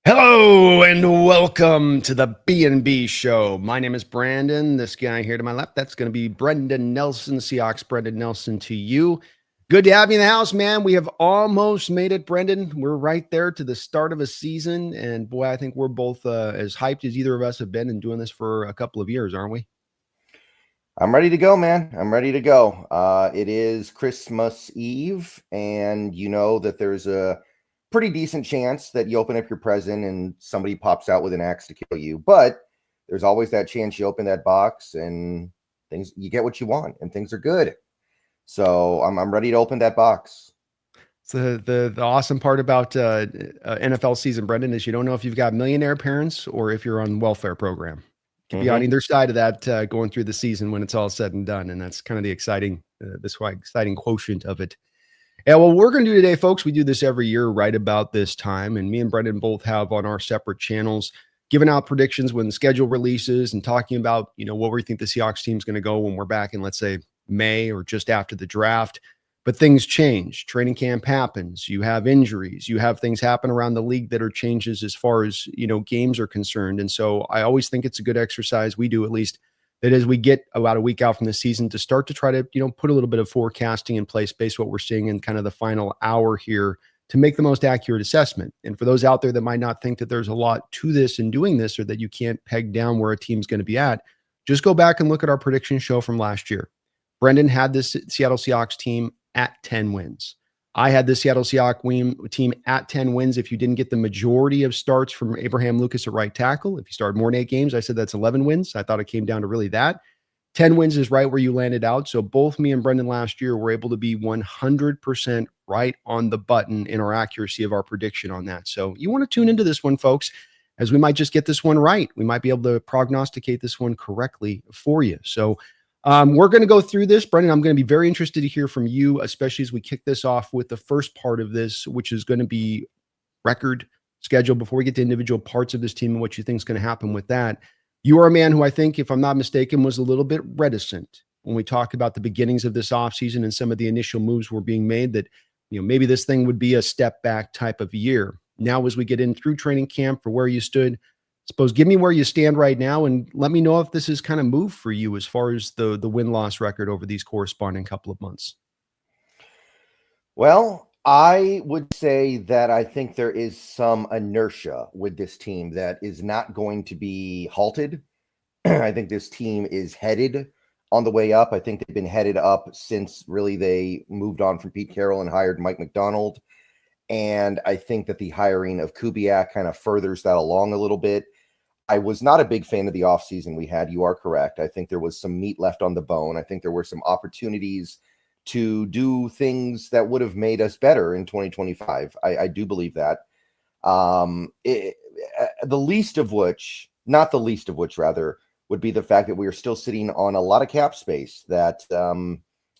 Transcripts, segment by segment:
Hello and welcome to the BNB show. My name is Brandon. This guy here to my left, that's going to be Brendan Nelson, Seahawks Brendan Nelson to you. Good to have you in the house, man. We have almost made it, Brendan. We're right there to the start of a season. And boy, I think we're both as hyped as either of us have been in doing this for a couple of years, aren't we? I'm ready to go, man. I'm ready to go. It is Christmas Eve, and you know that there's a pretty decent chance that you open up your present and somebody pops out with an axe to kill you. But there's always that chance you open that box and you get what you want and things are good. So I'm ready to open that box. So the awesome part about NFL season, Brendan, is you don't know if you've got millionaire parents or if you're on welfare program. You could be on either side of that going through the season when it's all said and done, and that's kind of the exciting quotient of it. Yeah, well, we're going to do today, folks. We do this every year right about this time, and me and Brendan both have on our separate channels giving out predictions when the schedule releases and talking about what we think the Seahawks team is going to go when we're back in, let's say, May or just after the draft. But things change. Training camp happens. You have injuries. You have things happen around the league that are changes as far as, games are concerned. And so I always think it's a good exercise. We do, at least, that as we get about a week out from the season to start to try to, put a little bit of forecasting in place based on what we're seeing in kind of the final hour here to make the most accurate assessment. And for those out there that might not think that there's a lot to this in doing this or that you can't peg down where a team's going to be at, just go back and look at our prediction show from last year. Brendan had this Seattle Seahawks team at 10 wins. I had the Seattle Seahawks team at 10 wins. If you didn't get the majority of starts from Abraham Lucas at right tackle, if you started more than 8 games, I said that's 11 wins. I thought it came down to really that. 10 wins is right where you landed out. So both me and Brendan last year were able to be 100% right on the button in our accuracy of our prediction on that. So you want to tune into this one, folks, as we might just get this one right. We might be able to prognosticate this one correctly for you. So we're going to go through this. Brendan, I'm going to be very interested to hear from you, especially as we kick this off with the first part of this, which is going to be record schedule before we get to individual parts of this team and what you think is going to happen with that. You are a man who I think, if I'm not mistaken, was a little bit reticent when we talked about the beginnings of this offseason and some of the initial moves were being made that, maybe this thing would be a step back type of year. Now, as we get in through training camp for where you stood, suppose give me where you stand right now and let me know if this is kind of moved for you as far as the win-loss record over these corresponding couple of months. Well, I would say that I think there is some inertia with this team that is not going to be halted. I think this team is headed on the way up. I think they've been headed up since really they moved on from Pete Carroll and hired Mike McDonald. And I think that the hiring of Kubiak kind of furthers that along a little bit. I was not a big fan of the offseason we had. You are correct. I think there was some meat left on the bone. I think there were some opportunities to do things that would have made us better in 2025. I do believe that. The least of which, rather, would be the fact that we are still sitting on a lot of cap space that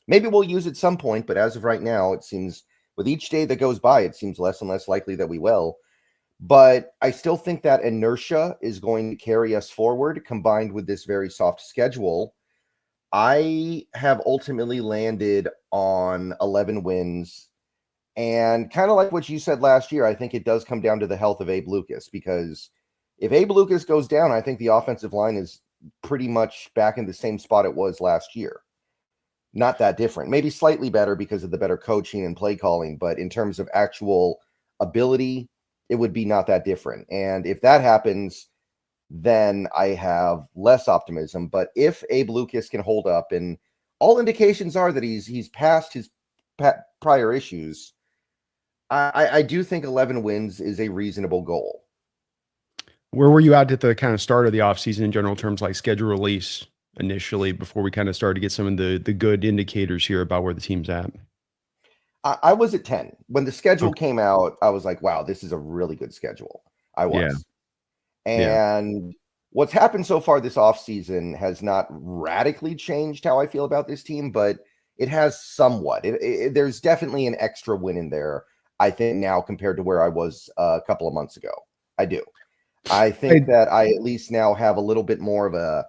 maybe we'll use at some point. But as of right now, it seems with each day that goes by, it seems less and less likely that we will. But I still think that inertia is going to carry us forward, combined with this very soft schedule. I have ultimately landed on 11 wins. And kind of like what you said last year, I think it does come down to the health of Abe Lucas. Because if Abe Lucas goes down, I think the offensive line is pretty much back in the same spot it was last year. Not that different. Maybe slightly better because of the better coaching and play calling. But in terms of actual ability, it would be not that different. And if that happens, then I have less optimism. But if Abe Lucas can hold up, and all indications are that he's past his prior issues, I do think 11 wins is a reasonable goal. Where were you at the kind of start of the offseason in general terms, like schedule release initially, before we kind of started to get some of the good indicators here about where the team's at? I was at 10. When the schedule came out, I was like, wow, this is a really good schedule. I was. Yeah. And what's happened so far this offseason has not radically changed how I feel about this team, but it has somewhat. There's definitely an extra win in there, I think, now compared to where I was a couple of months ago. I do. I think that I at least now have a little bit more of a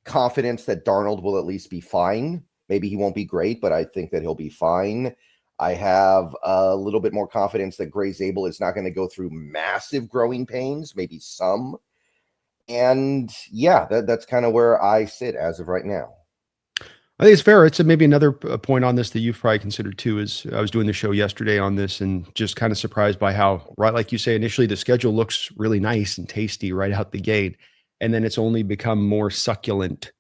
confidence that Darnold will at least be fine. Maybe he won't be great, but I think that he'll be fine. I have a little bit more confidence that Gray Zabel is not going to go through massive growing pains, maybe some. And yeah, that's kind of where I sit as of right now. I think it's fair. It's maybe another point on this that you've probably considered too. Is I was doing the show yesterday on this and just kind of surprised by how, right, like you say, initially the schedule looks really nice and tasty right out the gate, and then it's only become more succulent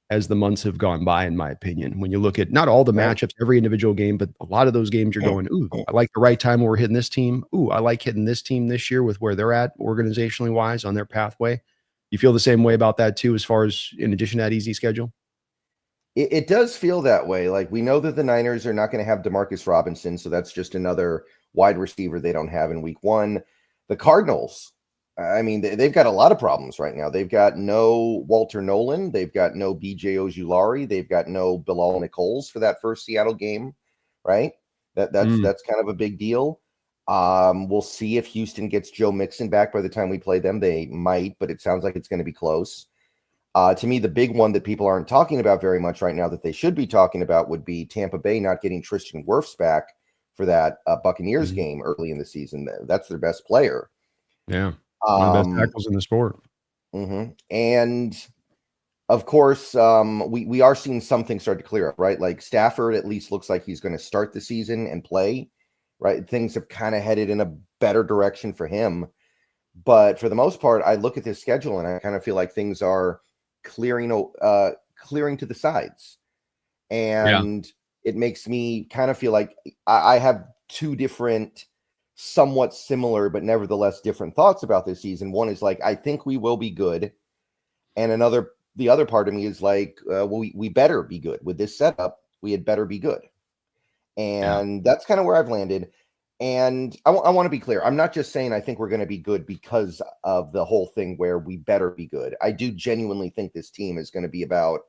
as the months have gone by, in my opinion. When you look at not all the Right. matchups, every individual game, but a lot of those games, you're going, ooh, I like the right time when we're hitting this team. Ooh, I like hitting this team this year with where they're at organizationally wise on their pathway. You feel the same way about that too, as far as in addition to that easy schedule? It does feel that way. Like, we know that the Niners are not going to have Demarcus Robinson, so that's just another wide receiver they don't have in week one. The Cardinals, I mean, they've got a lot of problems right now. They've got no Walter Nolan. They've got no BJ Ojulari. They've got no Bilal Nichols for that first Seattle game, right? That's kind of a big deal. We'll see if Houston gets Joe Mixon back by the time we play them. They might, but it sounds like it's going to be close. To me, the big one that people aren't talking about very much right now that they should be talking about would be Tampa Bay not getting Tristan Wirfs back for that Buccaneers game early in the season. That's their best player. Yeah. One of the best tackles in the sport. And of course, we are seeing something start to clear up, right? Like Stafford at least looks like he's going to start the season and play, right? Things have kind of headed in a better direction for him. But for the most part, I look at this schedule and I kind of feel like things are clearing to the sides. And it makes me kind of feel like I have two different, somewhat similar, but nevertheless different thoughts about this season. One is like, I think we will be good. And the other part of me is like, well, we better be good with this setup. We had better be good. And that's kind of where I've landed. And I want to be clear. I'm not just saying I think we're going to be good because of the whole thing where we better be good. I do genuinely think this team is going to be about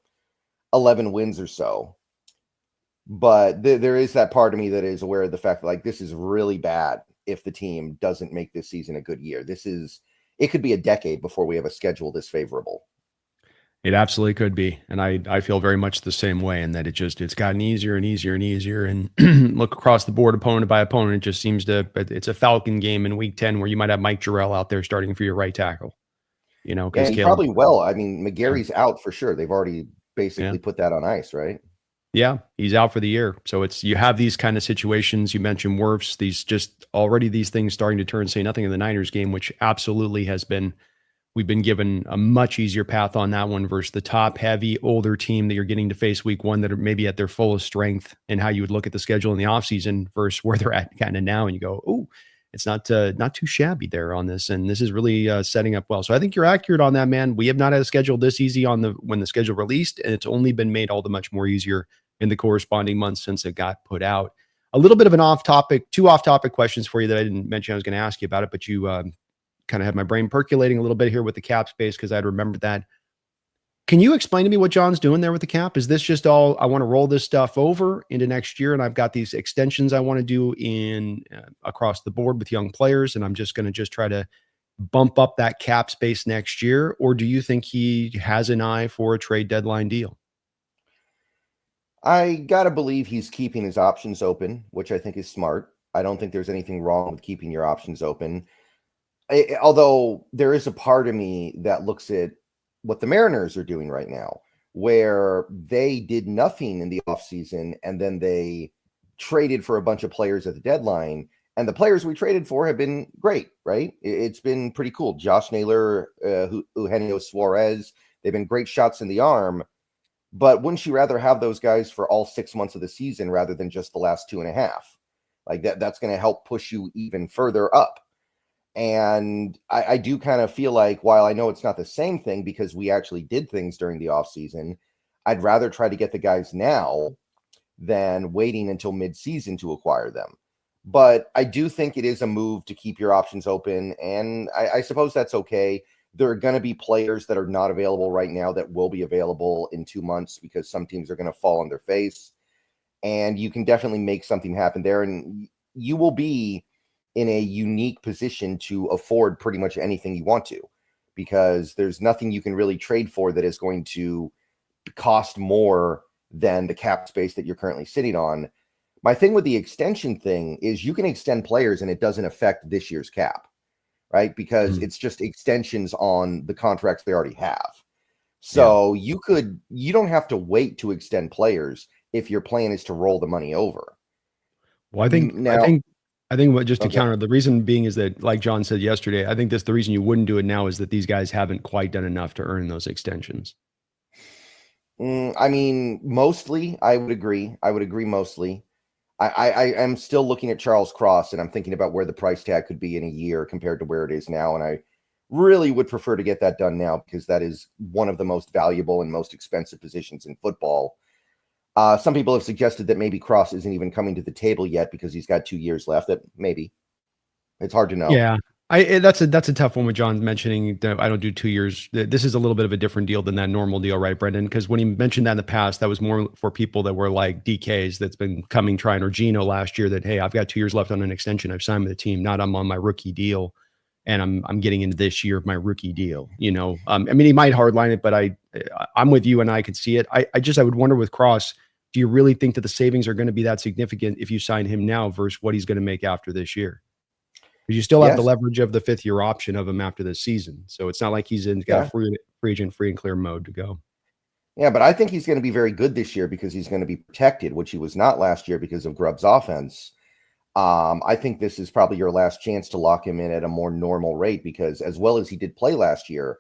11 wins or so. But there is that part of me that is aware of the fact that, like, this is really bad if the team doesn't make this season a good year. It could be a decade before we have a schedule this favorable. It absolutely could be. And I feel very much the same way in that it's gotten easier and easier and easier. And look across the board, opponent by opponent, it just seems it's a Falcon game in week 10 where you might have Mike Jarrell out there starting for your right tackle. Because he probably will. I mean, McGarry's out for sure. They've already basically put that on ice, right? Yeah, he's out for the year. So you have these kind of situations. You mentioned Wirfs, these things starting to turn, say nothing in the Niners game, which absolutely we've been given a much easier path on that one versus the top heavy older team that you're getting to face week one that are maybe at their fullest strength, and how you would look at the schedule in the offseason versus where they're at kind of now. And you go, oh, it's not too shabby there on this. And this is really setting up well. So I think you're accurate on that, man. We have not had a schedule this easy when the schedule released, and it's only been made all the much more easier in the corresponding months since it got put out. A little bit of two off-topic questions for you that I didn't mention I was going to ask you about it, but you kind of had my brain percolating a little bit here with the cap space because I'd remembered that. Can you explain to me what John's doing there with the cap? Is this just all, I want to roll this stuff over into next year and I've got these extensions I want to do in across the board with young players and I'm just going to try to bump up that cap space next year? Or do you think he has an eye for a trade deadline deal? I got to believe he's keeping his options open, which I think is smart. I don't think there's anything wrong with keeping your options open. Although there is a part of me that looks at what the Mariners are doing right now, where they did nothing in the offseason and then they traded for a bunch of players at the deadline. And the players we traded for have been great, right? It's been pretty cool. Josh Naylor, Eugenio Suarez, they've been great shots in the arm. But wouldn't you rather have those guys for all 6 months of the season rather than just the last 2.5? Like that's going to help push you even further up. And I do kind of feel like, while I know it's not the same thing because we actually did things during the offseason, I'd rather try to get the guys now than waiting until mid-season to acquire them. But I do think it is a move to keep your options open, and I suppose that's okay. There are going to be players that are not available right now that will be available in 2 months because some teams are going to fall on their face. And you can definitely make something happen there. And you will be in a unique position to afford pretty much anything you want to, because there's nothing you can really trade for that is going to cost more than the cap space that you're currently sitting on. My thing with the extension thing is you can extend players and it doesn't affect this year's cap, right? Because it's just extensions on the contracts they already have. So you don't have to wait to extend players if your plan is to roll the money over. Well, I think what, just to counter, the reason being is that, like John said yesterday, I think that's the reason you wouldn't do it now is that these guys haven't quite done enough to earn those extensions. I mean, mostly, I would agree. I would agree mostly. I am still looking at Charles Cross, and I'm thinking about where the price tag could be in a year compared to where it is now. And I really would prefer to get that done now because that is one of the most valuable and most expensive positions in football. Some people have suggested that maybe Cross isn't even coming to the table yet because he's got 2 years left. That maybe it's hard to know. Yeah, that's a tough one with John mentioning that I don't do 2 years. This is a little bit of a different deal than that normal deal, right, Brendan? Because when he mentioned that in the past, that was more for people that were like DKs that's been coming trying, or Gino last year that, hey, I've got 2 years left on an extension. I've signed with the team, not I'm on my rookie deal, and I'm getting into this year of my rookie deal. I mean, he might hardline it, but I'm with you and I could see it. I would wonder with Cross, do you really think that the savings are going to be that significant if you sign him now versus what he's going to make after this year? Because you still have the leverage of the 5th-year option of him after this season. So it's not like he's got a free agent, free and clear mode to go. Yeah, but I think he's going to be very good this year because he's going to be protected, which he was not last year because of Grubb's offense. I think this is probably your last chance to lock him in at a more normal rate because as well as he did play last year,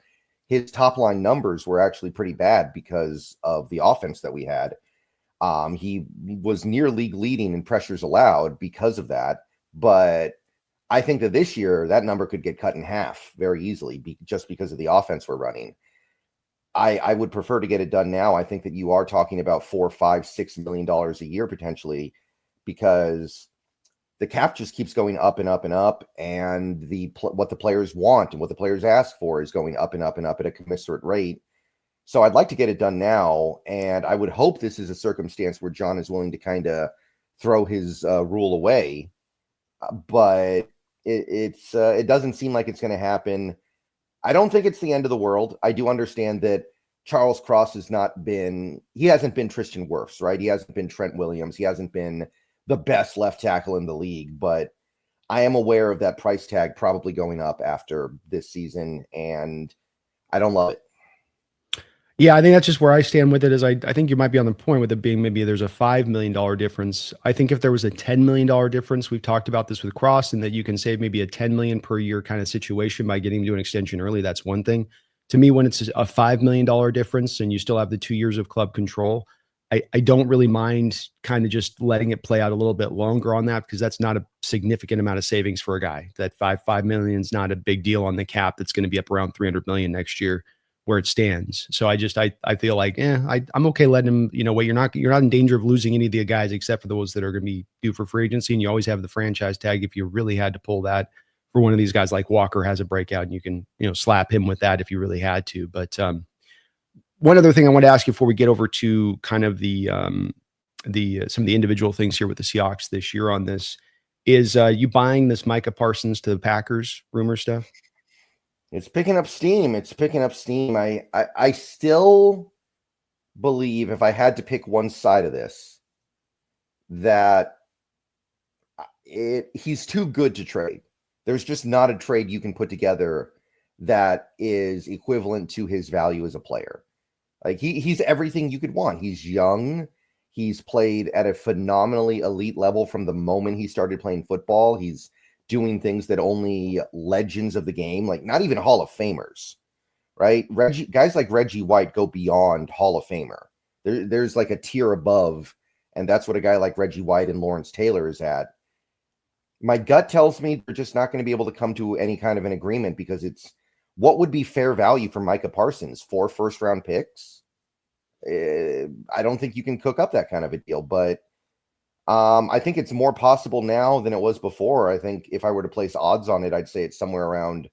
his top line numbers were actually pretty bad because of the offense that we had. He was near league leading in pressures allowed because of that. But I think that this year that number could get cut in half very easily just because of the offense we're running. I would prefer to get it done now. I think that you are talking about $4, $5, $6 million a year potentially because the cap just keeps going up and up and up, and what the players want and what the players ask for is going up and up and up at a commensurate rate. So I'd like to get it done now, and I would hope this is a circumstance where John is willing to kind of throw his rule away, but it doesn't seem like it's going to happen. I don't think it's the end of the world. I do understand that Charles Cross hasn't been Tristan Wirfs, right? He hasn't been Trent Williams. He hasn't been the best left tackle in the league, but I am aware of that price tag probably going up after this season, and I don't love it. Yeah, I think that's just where I stand with it. Is I think you might be on the point with it being maybe there's a $5 million difference. I think if there was a $10 million difference, we've talked about this with Cross, and that you can save maybe a $10 million per year kind of situation by getting to an extension early. That's one thing. To me, when it's a $5 million difference and you still have the 2 years of club control, I don't really mind kind of just letting it play out a little bit longer on that because that's not a significant amount of savings for a guy. That $5 million is not a big deal on the cap. That's going to be up around $300 million next year where it stands. So I feel like, I'm okay letting him, wait, you're not in danger of losing any of the guys except for those that are going to be due for free agency. And you always have the franchise tag if you really had to pull that for one of these guys like Walker has a breakout and you can, slap him with that if you really had to. But one other thing I want to ask you before we get over to kind of the some of the individual things here with the Seahawks this year on this is you buying this Micah Parsons to the Packers rumor stuff? It's picking up steam. I still believe if I had to pick one side of this, that he's too good to trade. There's just not a trade you can put together that is equivalent to his value as a player. Like he's everything you could want. He's young. He's played at a phenomenally elite level from the moment he started playing football. He's doing things that only legends of the game, like not even Hall of Famers, right? Guys like Reggie White go beyond Hall of Famer. There's like a tier above, and that's what a guy like Reggie White and Lawrence Taylor is at. My gut tells me they're just not going to be able to come to any kind of an agreement because it's what would be fair value for Micah Parsons? 4 first-round picks? I don't think you can cook up that kind of a deal, but I think it's more possible now than it was before. I think if I were to place odds on it, I'd say it's somewhere around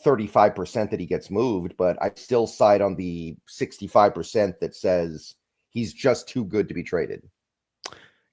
35% that he gets moved, but I still side on the 65% that says he's just too good to be traded.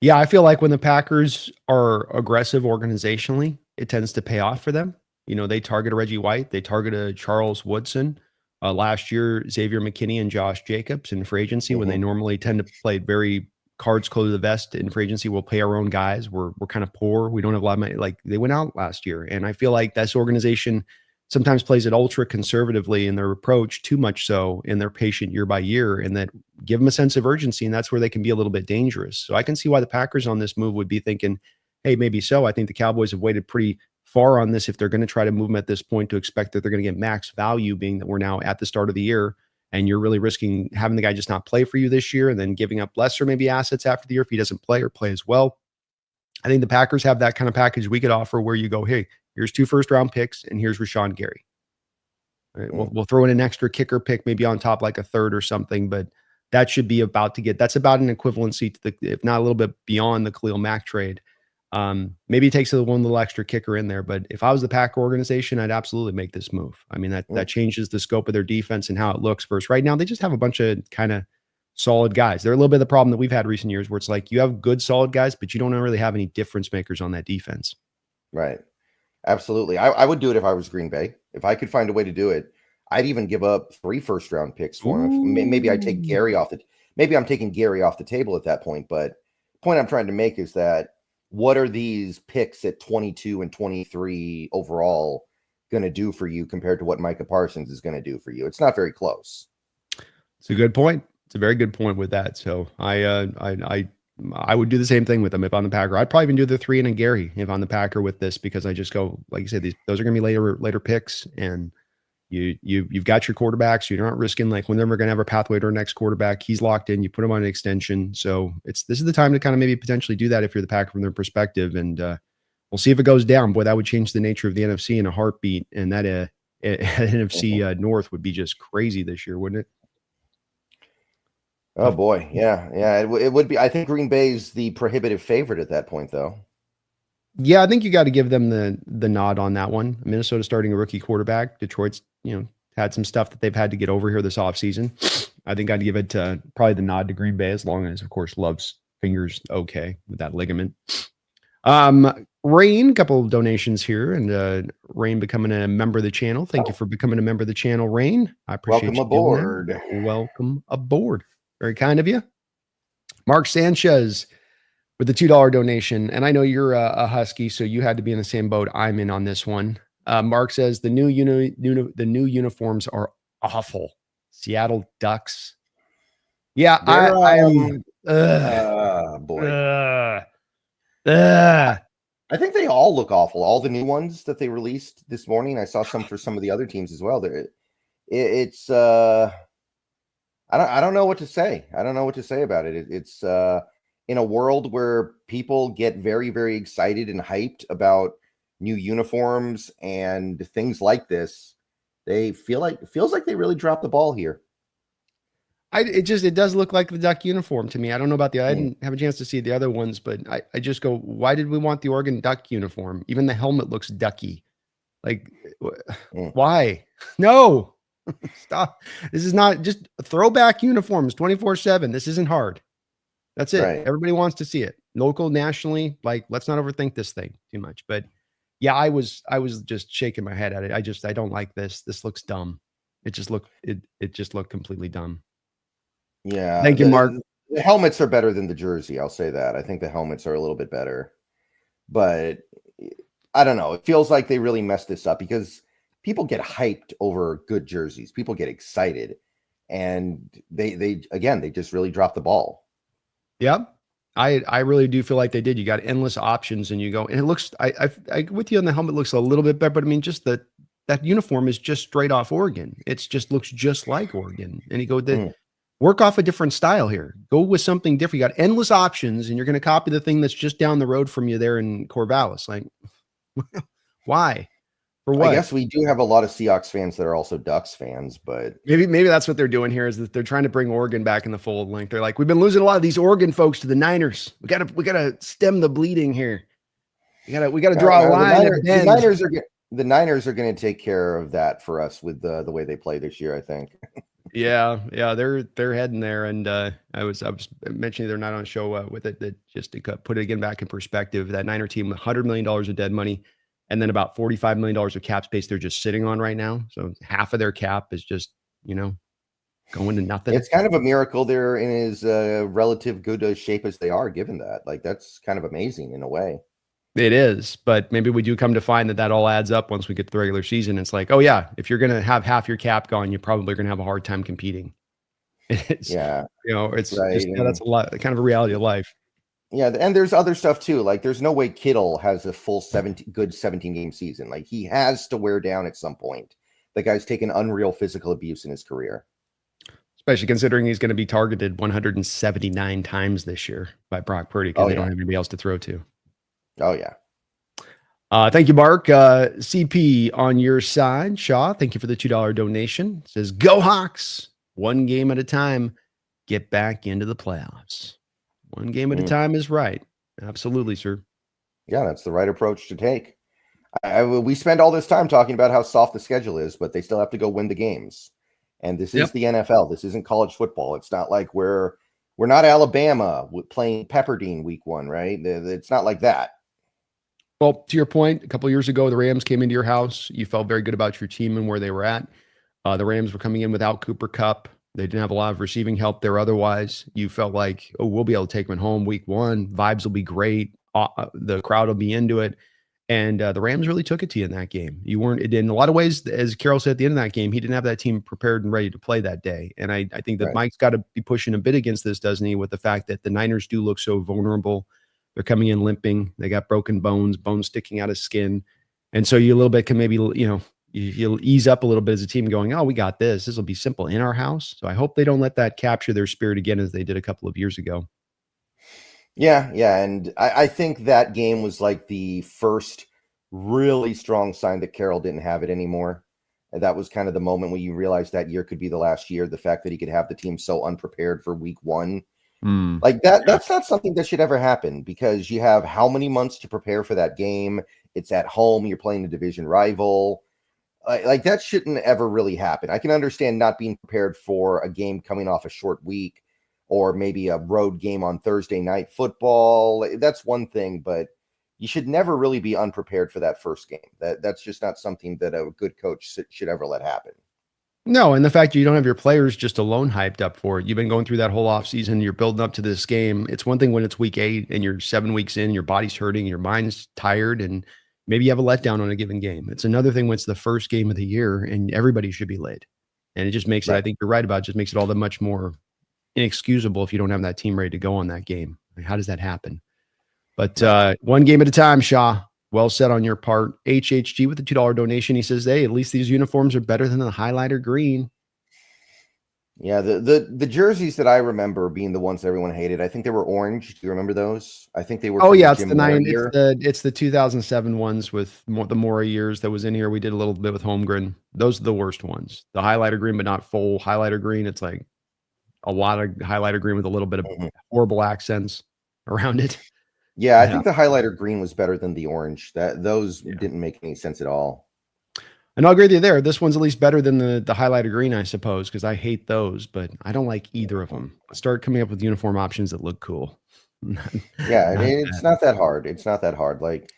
Yeah, I feel like when the Packers are aggressive organizationally, it tends to pay off for them. They target a Reggie White, they target a Charles Woodson. Last year, Xavier McKinney and Josh Jacobs in free agency when they normally tend to play very cards close to the vest in free agency. We'll pay our own guys. We're kind of poor. We don't have a lot of money. Like they went out last year, and I feel like this organization sometimes plays it ultra conservatively in their approach, too much so, and they're patient year by year, and that give them a sense of urgency, and that's where they can be a little bit dangerous. So I can see why the Packers on this move would be thinking, hey, maybe so. I think the Cowboys have waited pretty far on this if they're going to try to move them at this point to expect that they're going to get max value, being that we're now at the start of the year, and you're really risking having the guy just not play for you this year and then giving up lesser maybe assets after the year if he doesn't play or play as well. I think the Packers have that kind of package we could offer where you go, hey, here's 2 first-round picks, and here's Rashawn Gary. Right, we'll throw in an extra kicker pick, maybe on top, like a third or something, but that should be that's about an equivalency to if not a little bit beyond the Khalil Mack trade. Maybe it takes one little extra kicker in there, but if I was the Packer organization, I'd absolutely make this move. I mean, that changes the scope of their defense and how it looks. Versus right now, they just have a bunch of kind of solid guys. They're a little bit of the problem that we've had recent years, where it's like you have good solid guys, but you don't really have any difference makers on that defense. Right. Absolutely. I would do it if I was Green Bay. If I could find a way to do it, I'd even give up 3 first-round picks for him. Maybe I take Gary off maybe I'm taking Gary off the table at that point. But the point I'm trying to make is that what are these picks at 22 and 23 overall going to do for you compared to what Micah Parsons is going to do for you? It's not very close. It's a good point. It's a very good point with that. So I would do the same thing with them if I'm the Packer. I'd probably even do the 3 and a Gary if I'm the Packer with this, because I just go, like you said, those are going to be later picks, and you've got your quarterbacks. You're not risking like when they're going to have a pathway to our next quarterback. He's locked in. You put him on an extension. So this is the time to kind of maybe potentially do that if you're the Packer from their perspective. And we'll see if it goes down. Boy, that would change the nature of the NFC in a heartbeat. And that NFC North would be just crazy this year, wouldn't it? Oh boy, yeah. It would be. I think Green Bay's the prohibitive favorite at that point, though. Yeah, I think you got to give them the nod on that one. Minnesota starting a rookie quarterback. Detroit's had some stuff that they've had to get over here this offseason. I think I'd give it probably the nod to Green Bay, as long as, of course, Love's fingers okay with that ligament. Rain, couple of donations here, and Rain becoming a member of the channel. Thank you for becoming a member of the channel, Rain. I appreciate you. Welcome aboard. Very kind of you. Mark Sanchez with the $2 donation. And I know you're a Husky, so you had to be in the same boat I'm in on this one. Mark says the new uniforms are awful. Seattle Ducks. Yeah, boy. I think they all look awful. All the new ones that they released this morning. I saw some for some of the other teams as well. It's I don't know what to say. I don't know what to say about it. It's in a world where people get very, very excited and hyped about new uniforms and things like this. It feels like they really dropped the ball here. It does look like the Duck uniform to me. I don't know about I didn't have a chance to see the other ones, but I just go, why did we want the Oregon Duck uniform? Even the helmet looks ducky. Like, why? No. Stop. This is not just throwback uniforms 24/7. This isn't hard. That's it. Right. Everybody wants to see it. Local, nationally, like, let's not overthink this thing too much. But yeah, I was just shaking my head at it. I don't like this. This looks dumb. It just looked completely dumb. Yeah. Thank you, Mark. The helmets are better than the jersey. I'll say that. I think the helmets are a little bit better. But I don't know. It feels like they really messed this up because people get hyped over good jerseys. People get excited, and they just really dropped the ball. Yep. I really do feel like they did. You got endless options, and you go, and it looks, I with you on the helmet, looks a little bit better, but I mean, just that uniform is just straight off Oregon. It's just looks just like Oregon. And you go, work off a different style here. Go with something different. You got endless options, and you're going to copy the thing that's just down the road from you there in Corvallis. Like, why? For what? I guess we do have a lot of Seahawks fans that are also Ducks fans, but maybe that's what they're doing here, is that they're trying to bring Oregon back in the fold. Like, they're like, we've been losing a lot of these Oregon folks to the Niners. We gotta stem the bleeding here. We gotta draw a line. The Niners are going to take care of that for us with the way they play this year, I think. Yeah, they're heading there, and I was mentioning they're not on show with it, that just to put it again back in perspective, that Niner team with $100 million of dead money, and then about $45 million of cap space they're just sitting on right now. So half of their cap is just going to nothing. It's kind of a miracle they're in as relative good shape as they are, given that. Like, that's kind of amazing in a way. It is, but maybe we do come to find that that all adds up once we get to the regular season. It's like, oh yeah, if you're going to have half your cap gone, you're probably going to have a hard time competing. It's, Yeah, it's right. just, yeah, that's a lot, kind of a reality of life. Yeah, and there's other stuff too. Like, there's no way Kittle has a full 17 game season. Like, he has to wear down at some point. The guy's taken unreal physical abuse in his career. Especially considering he's going to be targeted 179 times this year by Brock Purdy because they don't have anybody else to throw to. Oh, yeah. Thank you, Mark. CP on your side. Shaw, thank you for the $2 donation. It says, go Hawks. One game at a time. Get back into the playoffs. One game at a time is right. Absolutely, sir. Yeah, that's the right approach to take. We spend all this time talking about how soft the schedule is, but they still have to go win the games. And this is the NFL. This isn't college football. It's not like we're not Alabama playing Pepperdine week 1, right? It's not like that. Well, to your point, a couple of years ago, the Rams came into your house. You felt very good about your team and where they were at. The Rams were coming in without Cooper Kupp. They didn't have a lot of receiving help there otherwise. You felt like, oh, we'll be able to take them home week 1. Vibes will be great. The crowd will be into it. And the Rams really took it to you in that game. You weren't, in a lot of ways, as Carroll said at the end of that game, he didn't have that team prepared and ready to play that day. And I think that Mike's got to be pushing a bit against this, doesn't he, with the fact that the Niners do look so vulnerable. They're coming in limping. They got broken bones sticking out of skin. And so you a little bit can maybe, you'll ease up a little bit as a team going, oh, we got this. This will be simple in our house. So I hope they don't let that capture their spirit again as they did a couple of years ago. Yeah. And I think that game was like the first really strong sign that Carroll didn't have it anymore. And that was kind of the moment when you realized that year could be the last year. The fact that he could have the team so unprepared for week 1. Like that's not something that should ever happen, because you have how many months to prepare for that game? It's at home. You're playing a division rival. Like that shouldn't ever really happen. I can understand not being prepared for a game coming off a short week, or maybe a road game on Thursday night football. That's one thing, but you should never really be unprepared for that first game. That's just not something that a good coach should ever let happen. No, and the fact you don't have your players just alone hyped up for it. You've been going through that whole offseason. You're building up to this game. It's one thing when it's week 8 and you're 7 weeks in, your body's hurting, your mind's tired, and maybe you have a letdown on a given game. It's another thing when it's the first game of the year and everybody should be laid. And it just makes it, I think you're right about it, just makes it all that much more inexcusable if you don't have that team ready to go on that game. Like, how does that happen? But one game at a time, Shaw. Well said on your part. HHG with the $2 donation. He says, hey, at least these uniforms are better than the highlighter green. Yeah, the jerseys that I remember being the ones that everyone hated, I think they were orange. Do you remember those? I think they were. Oh yeah, it's the 2007 ones with the Mora years that was in here. We did a little bit with Holmgren. Those are the worst ones. The highlighter green, but not full highlighter green. It's like a lot of highlighter green with a little bit of horrible accents around it. Yeah, I think the highlighter green was better than the orange. Those didn't make any sense at all. And I'll agree with you there. This one's at least better than the highlighter green, I suppose, because I hate those, but I don't like either of them. Start coming up with uniform options that look cool. It's not that hard. It's not that hard. Like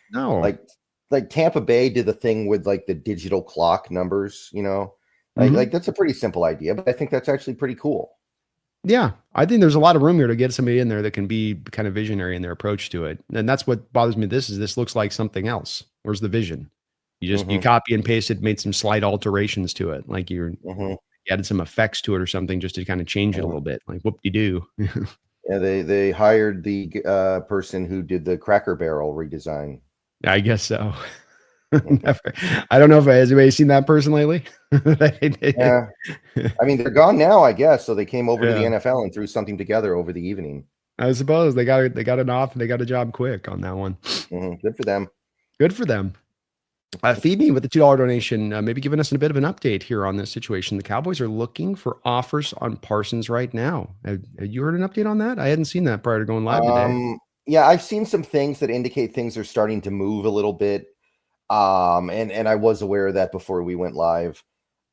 Tampa Bay did the thing with like the digital clock numbers, like that's a pretty simple idea, but I think that's actually pretty cool. Yeah, I think there's a lot of room here to get somebody in there that can be kind of visionary in their approach to it. And that's what bothers me. This looks like something else. Where's the vision? You copy and paste it, made some slight alterations to it. Like you added some effects to it or something just to kind of change it a little bit. Like whoop-de-doo. Yeah, they hired the person who did the Cracker Barrel redesign. I guess so. I don't know if has anybody seen that person lately. Yeah, I mean they're gone now, I guess. So they came over to the NFL and threw something together over the evening. I suppose they got it off and they got a job quick on that one. Good for them. Good for them. Feed me with the $2 donation, maybe giving us a bit of an update here on this situation. The Cowboys are looking for offers on Parsons right now. Have you heard an update on that? I hadn't seen that prior to going live today. Yeah, I've seen some things that indicate things are starting to move a little bit. And I was aware of that before we went live.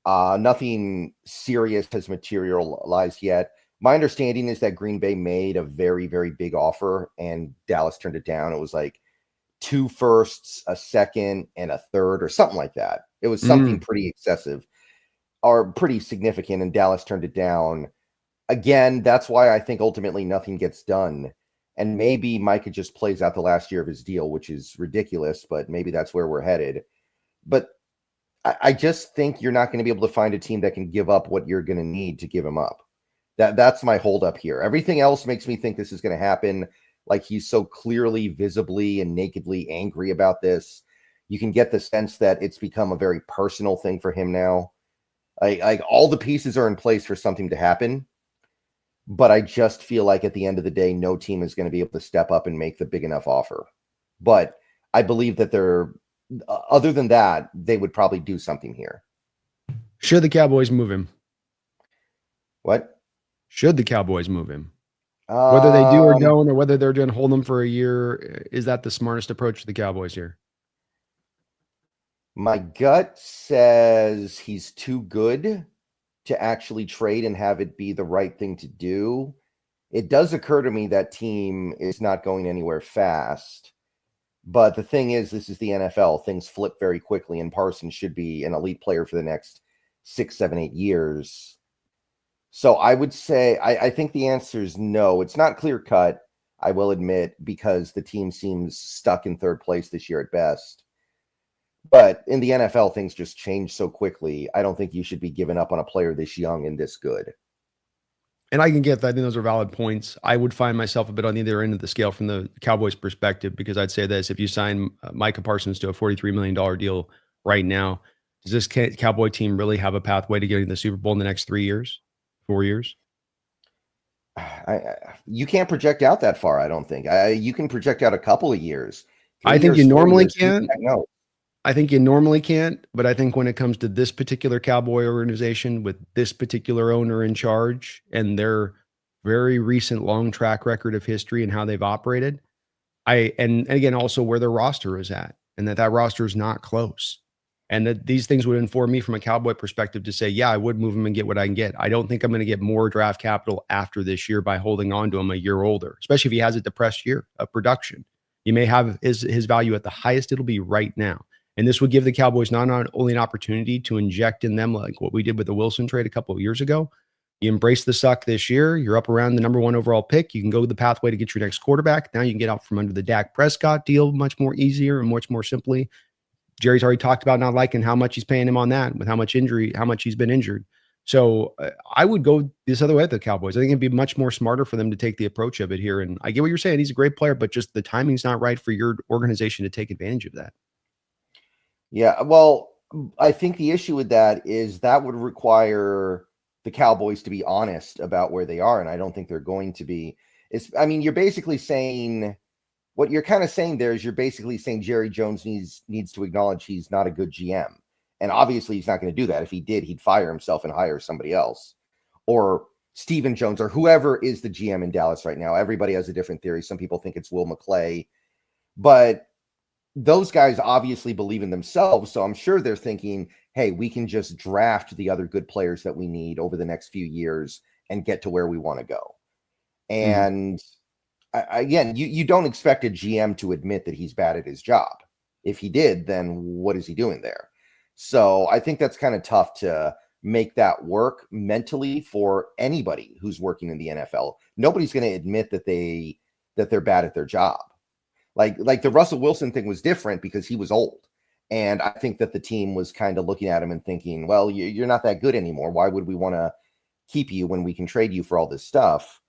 Nothing serious has materialized yet. My understanding is that Green Bay made a very, very big offer and Dallas turned it down. It was like 2 firsts, a second, and a third, or something like that. It was something pretty excessive. are pretty significant, and Dallas turned it down. Again, that's why I think ultimately nothing gets done. And maybe Micah just plays out the last year of his deal, which is ridiculous, but maybe that's where we're headed. But I just think you're not going to be able to find a team that can give up what you're going to need to give him up. That's my holdup here. Everything else makes me think this is going to happen. Like, he's so clearly, visibly, and nakedly angry about this. You can get the sense that it's become a very personal thing for him now. Like all the pieces are in place for something to happen. But I just feel like at the end of the day, no team is going to be able to step up and make the big enough offer. But I believe that other than that, they would probably do something here. Should the Cowboys move him? What? Should the Cowboys move him? Whether they do or don't, or whether they're going to hold him for a year, is that the smartest approach to the Cowboys here? My gut says he's too good to actually trade and have it be the right thing to do. It does occur to me that team is not going anywhere fast. But the thing is, this is the NFL. Things flip very quickly, and Parsons should be an elite player for the next 6, 7, 8 years. So I would say, I think the answer is no. It's not clear cut, I will admit, because the team seems stuck in third place this year at best. But in the NFL, things just change so quickly. I don't think you should be giving up on a player this young and this good. And I can get that. I think those are valid points. I would find myself a bit on either end of the scale from the Cowboys' perspective, because I'd say this: if you sign Micah Parsons to a $43 million deal right now, does this Cowboy team really have a pathway to getting the Super Bowl in the next 3 years, 4 years? You can't project out that far, I don't think. You can project out a couple of years. I think you normally can. No. I think you normally can't, but I think when it comes to this particular Cowboy organization with this particular owner in charge and their very recent long track record of history and how they've operated, and again, also where their roster is at, and that roster is not close, and that these things would inform me from a Cowboy perspective to say, yeah, I would move him and get what I can get. I don't think I'm going to get more draft capital after this year by holding on to him a year older, especially if he has a depressed year of production. You may have his value at the highest it'll be right now. And this would give the Cowboys not only an opportunity to inject in them like what we did with the Wilson trade a couple of years ago. You embrace the suck this year. You're up around the number 1 overall pick. You can go the pathway to get your next quarterback. Now you can get out from under the Dak Prescott deal much more easier and much more simply. Jerry's already talked about not liking how much he's paying him on that, with how much he's been injured. So I would go this other way with the Cowboys. I think it'd be much more smarter for them to take the approach of it here. And I get what you're saying. He's a great player, but just the timing's not right for your organization to take advantage of that. Yeah, well, I think the issue with that is that would require the Cowboys to be honest about where they are, and I don't think they're going to be. You're basically saying, what you're kind of saying there is you're basically saying Jerry Jones needs to acknowledge he's not a good GM. And obviously he's not going to do that. If he did, he'd fire himself and hire somebody else. Or Stephen Jones, or whoever is the GM in Dallas right now. Everybody has a different theory. Some people think it's Will McClay. But those guys obviously believe in themselves, so I'm sure they're thinking, hey, we can just draft the other good players that we need over the next few years and get to where we want to go. And again, you don't expect a GM to admit that he's bad at his job. If he did, then what is he doing there? So I think that's kind of tough to make that work mentally for anybody who's working in the NFL. Nobody's going to admit that they're bad at their job. Like the Russell Wilson thing was different because he was old. And I think that the team was kind of looking at him and thinking, well, you're not that good anymore. Why would we want to keep you when we can trade you for all this stuff?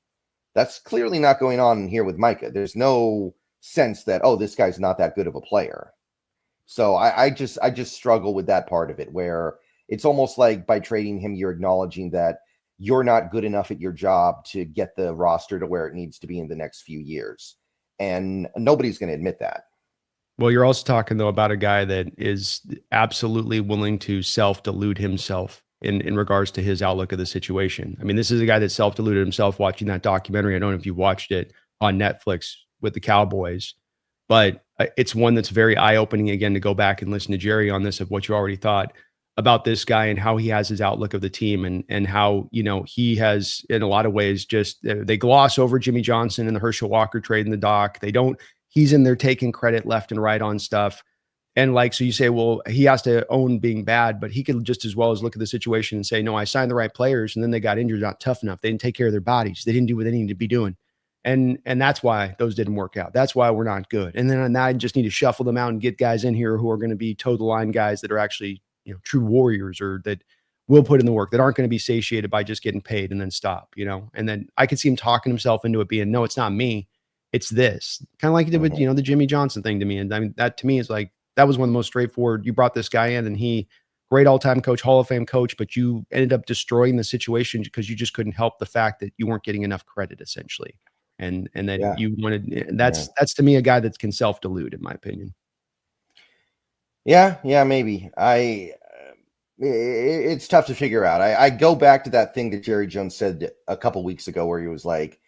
That's clearly not going on here with Micah. There's no sense that, oh, this guy's not that good of a player. So I just struggle with that part of it, where it's almost like by trading him, you're acknowledging that you're not good enough at your job to get the roster to where it needs to be in the next few years. And nobody's going to admit that. Well, you're also talking, though, about a guy that is absolutely willing to self-delude himself in regards to his outlook of the situation. I mean, this is a guy that self-deluded himself watching that documentary. I don't know if you watched it on Netflix with the Cowboys, but it's one that's very eye-opening, again, to go back and listen to Jerry on this, of what you already thought about this guy and how he has his outlook of the team, and how, he has, in a lot of ways, just they gloss over Jimmy Johnson and the Herschel Walker trade in the doc. He's in there taking credit left and right on stuff. And like, so you say, well, he has to own being bad, but he could just as well as look at the situation and say, no, I signed the right players, and then they got injured, not tough enough. They didn't take care of their bodies. They didn't do what they needed to be doing. And that's why those didn't work out. That's why we're not good. And then I just need to shuffle them out and get guys in here who are going to be toe the line guys that are actually, true warriors, or that will put in the work, that aren't going to be satiated by just getting paid and then stop, And then I could see him talking himself into it being, no, it's not me. It's this. Kind of like he did with, the Jimmy Johnson thing to me. And I mean, that to me is like, that was one of the most straightforward. You brought this guy in, and he, great all-time coach, Hall of Fame coach, but you ended up destroying the situation because you just couldn't help the fact that you weren't getting enough credit, essentially. And that you wanted, that's to me a guy that can self-delude, in my opinion. Yeah, maybe. It's tough to figure out. I go back to that thing that Jerry Jones said a couple weeks ago where he was like,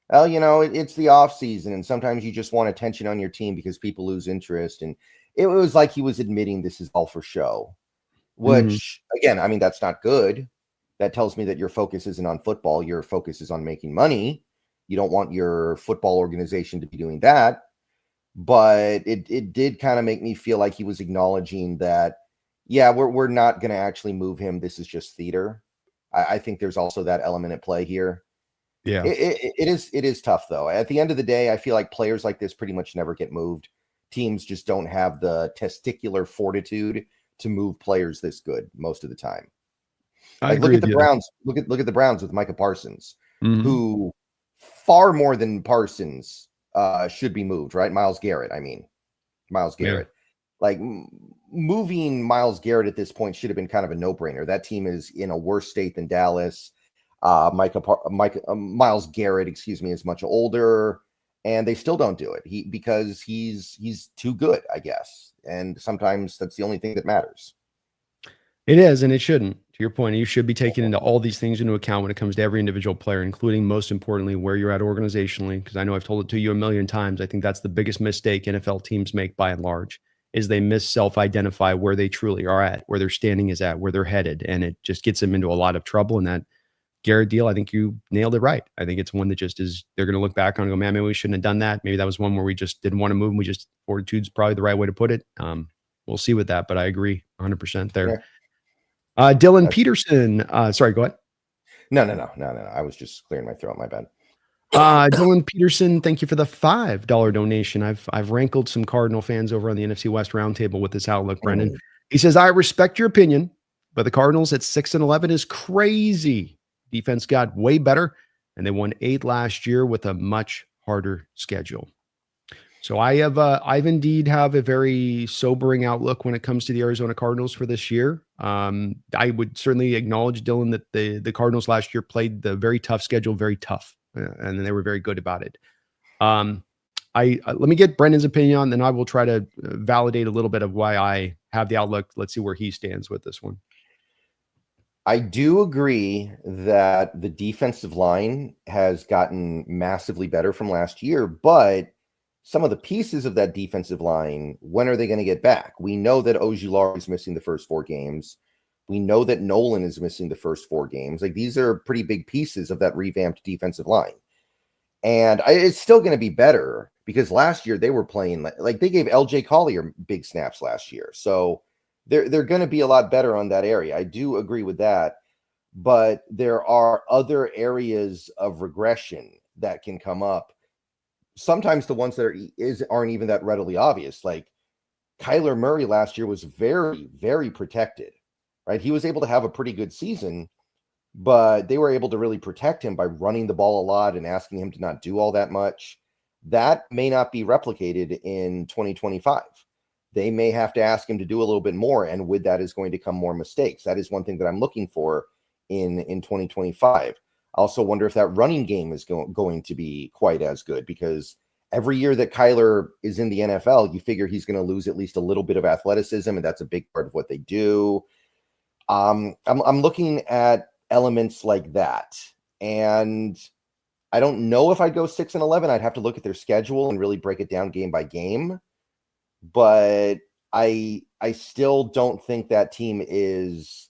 well, it's the off season, and sometimes you just want attention on your team because people lose interest. And it was like he was admitting this is all for show, which again, I mean, that's not good. That tells me that your focus isn't on football. Your focus is on making money. You don't want your football organization to be doing that. But it did kind of make me feel like he was acknowledging that, yeah, we're not going to actually move him. This is just theater. I think there's also that element at play here. Yeah, it is tough though. At the end of the day, I feel like players like this pretty much never get moved. Teams just don't have the testicular fortitude to move players this good most of the time. Like, look at the Browns. Look at the Browns with Micah Parsons, who far more than Parsons should be moved, right? Miles Garrett. Yeah. Like, moving Miles Garrett at this point should have been kind of a no-brainer. That team is in a worse state than Dallas. Miles Garrett, is much older, and they still don't do it. Because he's too good, I guess. And sometimes that's the only thing that matters. It is, and it shouldn't. To your point, you should be taking into all these things into account when it comes to every individual player, including, most importantly, where you're at organizationally. Because I know I've told it to you a million times. I think that's the biggest mistake NFL teams make by and large, is they self-identify where they truly are at, where their standing is at, where they're headed. And it just gets them into a lot of trouble. And that Garrett deal, I think you nailed it right. I think it's one that just is, they're going to look back on and go, man, maybe we shouldn't have done that. Maybe that was one where we just didn't want to move. Fortitude's probably the right way to put it. We'll see with that, but I agree 100% there. Yeah. Dylan Peterson. Sorry, go ahead. No. I was just clearing my throat. My bad. Dylan Peterson, thank you for the $5 donation. I've rankled some Cardinal fans over on the NFC West roundtable with this outlook, Brendan. He says, I respect your opinion, but the Cardinals at 6-11 is crazy. Defense got way better, and they won 8 last year with a much harder schedule. So I've indeed have a very sobering outlook when it comes to the Arizona Cardinals for this year. I would certainly acknowledge, Dylan, that the Cardinals last year played the very tough schedule, very tough, and they were very good about it. Let me get Brendan's opinion on, then I will try to validate a little bit of why I have the outlook. Let's see where he stands with this one. I do agree that the defensive line has gotten massively better from last year, but some of the pieces of that defensive line, when are they going to get back? We know that Ojulari is missing the first 4 games. We know that Nolan is missing the first 4 games. Like, these are pretty big pieces of that revamped defensive line. And it's still going to be better because last year they were playing like they gave LJ Collier big snaps last year. So they're going to be a lot better on that area. I do agree with that. But there are other areas of regression that can come up. Sometimes the ones that aren't even that readily obvious. Like, Kyler Murray last year was very, very protected, right? He was able to have a pretty good season, but they were able to really protect him by running the ball a lot and asking him to not do all that much. That may not be replicated in 2025. They may have to ask him to do a little bit more, and with that is going to come more mistakes. That is one thing that I'm looking for in 2025. I also wonder if that running game is going to be quite as good, because every year that Kyler is in the NFL, you figure he's going to lose at least a little bit of athleticism, and that's a big part of what they do. I'm looking at elements like that, and I don't know if I'd go 6-11. I'd have to look at their schedule and really break it down game by game. But I still don't think that team is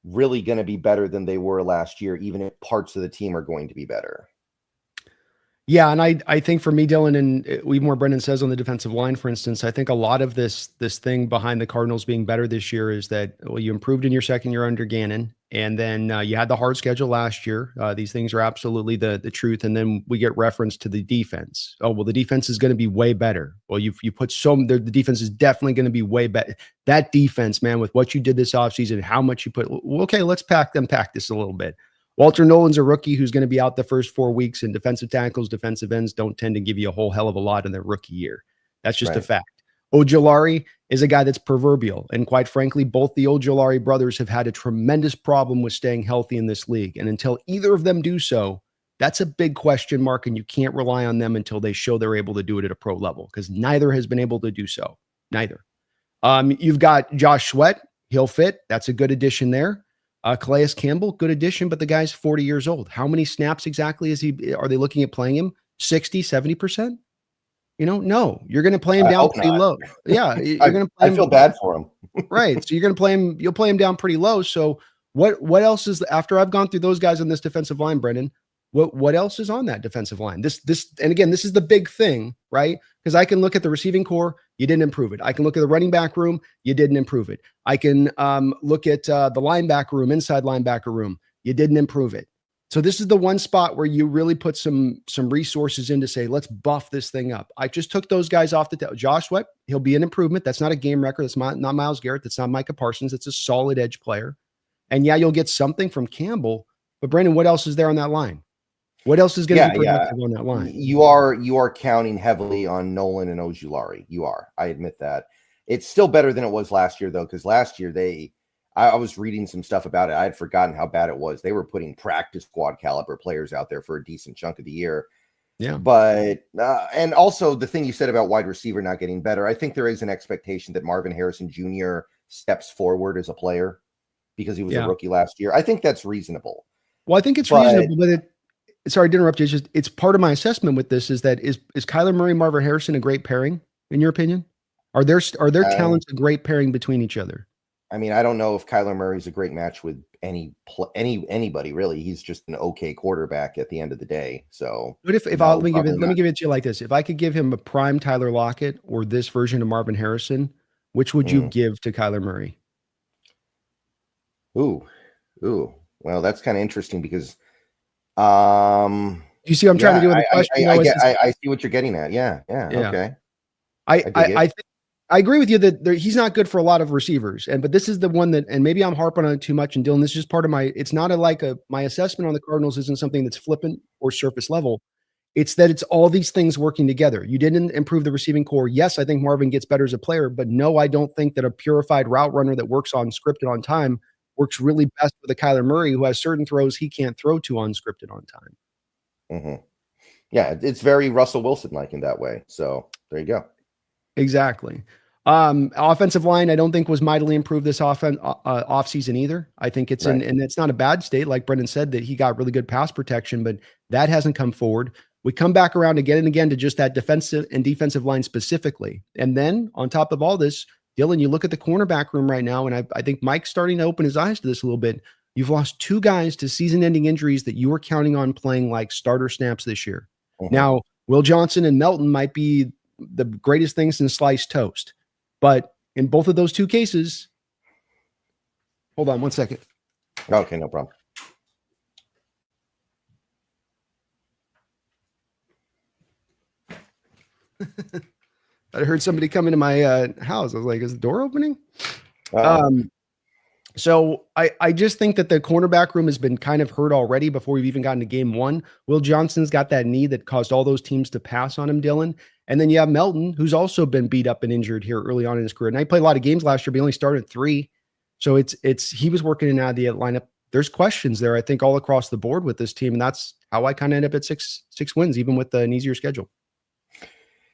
really going to be better than they were last year, even if parts of the team are going to be better. Yeah, and I think for me, Dylan, and even where Brendan says on the defensive line, for instance, I think a lot of this thing behind the Cardinals being better this year is that, well, you improved in your second year under Gannon, and then you had the hard schedule last year. These things are absolutely the truth, and then we get reference to the defense. Oh, well, the defense is going to be way better. Well, you put the defense is definitely going to be way better. That defense, man, with what you did this offseason, how much you put. Okay, let's pack this a little bit. Walter Nolan's a rookie who's going to be out the first 4 weeks, and defensive tackles, defensive ends don't tend to give you a whole hell of a lot in their rookie year. That's just a fact. Ojulari is a guy that's proverbial. And quite frankly, both the Ojulari brothers have had a tremendous problem with staying healthy in this league. And until either of them do so, that's a big question mark, and you can't rely on them until they show they're able to do it at a pro level, because neither has been able to do so. Neither. You've got Josh Sweat. He'll fit. That's a good addition there. Calais Campbell, good addition, but the guy's 40 years old. How many snaps exactly are they looking at playing him? 60, 70%? No, you're going to play him down pretty low. Yeah. You're going to play him. I feel bad for him. Right. So you're going to play him. You'll play him down pretty low. So what else is, after I've gone through those guys on this defensive line, Brendan, what else is on that defensive line? And again, this is the big thing, right? Because I can look at the receiving core, you didn't improve it. I can look at the running back room, you didn't improve it. I can look at the linebacker room, inside linebacker room, you didn't improve it. So this is the one spot where you really put some resources in to say, let's buff this thing up. I just took those guys off the table. Josh Sweat, he'll be an improvement. That's not a game record. That's not Myles Garrett. That's not Micah Parsons. It's a solid edge player. And yeah, you'll get something from Campbell. But Brandon, what else is there on that line? What else is going to be productive on that line? You are counting heavily on Nolan and Ojulari. You are. I admit that. It's still better than it was last year, though, because last year I was reading some stuff about it. I had forgotten how bad it was. They were putting practice squad caliber players out there for a decent chunk of the year. Yeah. But and also the thing you said about wide receiver not getting better, I think there is an expectation that Marvin Harrison Jr. steps forward as a player because he was a rookie last year. I think that's reasonable. Well, I think it's reasonable, but sorry to interrupt you. It's part of my assessment with this is that is Kyler Murray, Marvin Harrison a great pairing in your opinion? Are their talents a great pairing between each other? I mean, I don't know if Kyler Murray's a great match with anybody really. He's just an okay quarterback at the end of the day. So, what if let me give it to you like this: if I could give him a prime Tyler Lockett or this version of Marvin Harrison, which would you give to Kyler Murray? Ooh. Well, that's kind of interesting because. You see what I'm trying to do with the question? I see what you're getting at. Yeah. Okay. I agree with you that he's not good for a lot of receivers, but this is the one that, and maybe I'm harping on it too much. And Dylan, this is just part of it's not my assessment on the Cardinals isn't something that's flippant or surface level. It's that it's all these things working together. You didn't improve the receiving core. Yes, I think Marvin gets better as a player, but no, I don't think that a purified route runner that works on scripted on time works really best with a Kyler Murray who has certain throws he can't throw to unscripted on time. Mm-hmm. Yeah, it's very Russell Wilson-like in that way. So there you go. Exactly. Offensive line, I don't think was mightily improved this offseason either. I think it's and it's not a bad state. Like Brendan said, that he got really good pass protection, but that hasn't come forward. We come back around again and again to just that defensive and defensive line specifically. And then on top of all this, Dylan, you look at the cornerback room right now, and I think Mike's starting to open his eyes to this a little bit. You've lost two guys to season-ending injuries that you were counting on playing like starter snaps this year. Mm-hmm. Now, Will Johnson and Melton might be the greatest things in sliced toast. But in both of those two cases, hold on one second. Okay, no problem. I heard somebody come into my house. I was like, is the door opening? So I just think that the cornerback room has been kind of hurt already before we've even gotten to game one. Will Johnson's got that knee that caused all those teams to pass on him, Dylan. And then you have Melton, who's also been beat up and injured here early on in his career. And he played a lot of games last year, but he only started 3. So he was working in and out of the lineup. There's questions there, I think, all across the board with this team. And that's how I kind of end up at six wins, even with an easier schedule.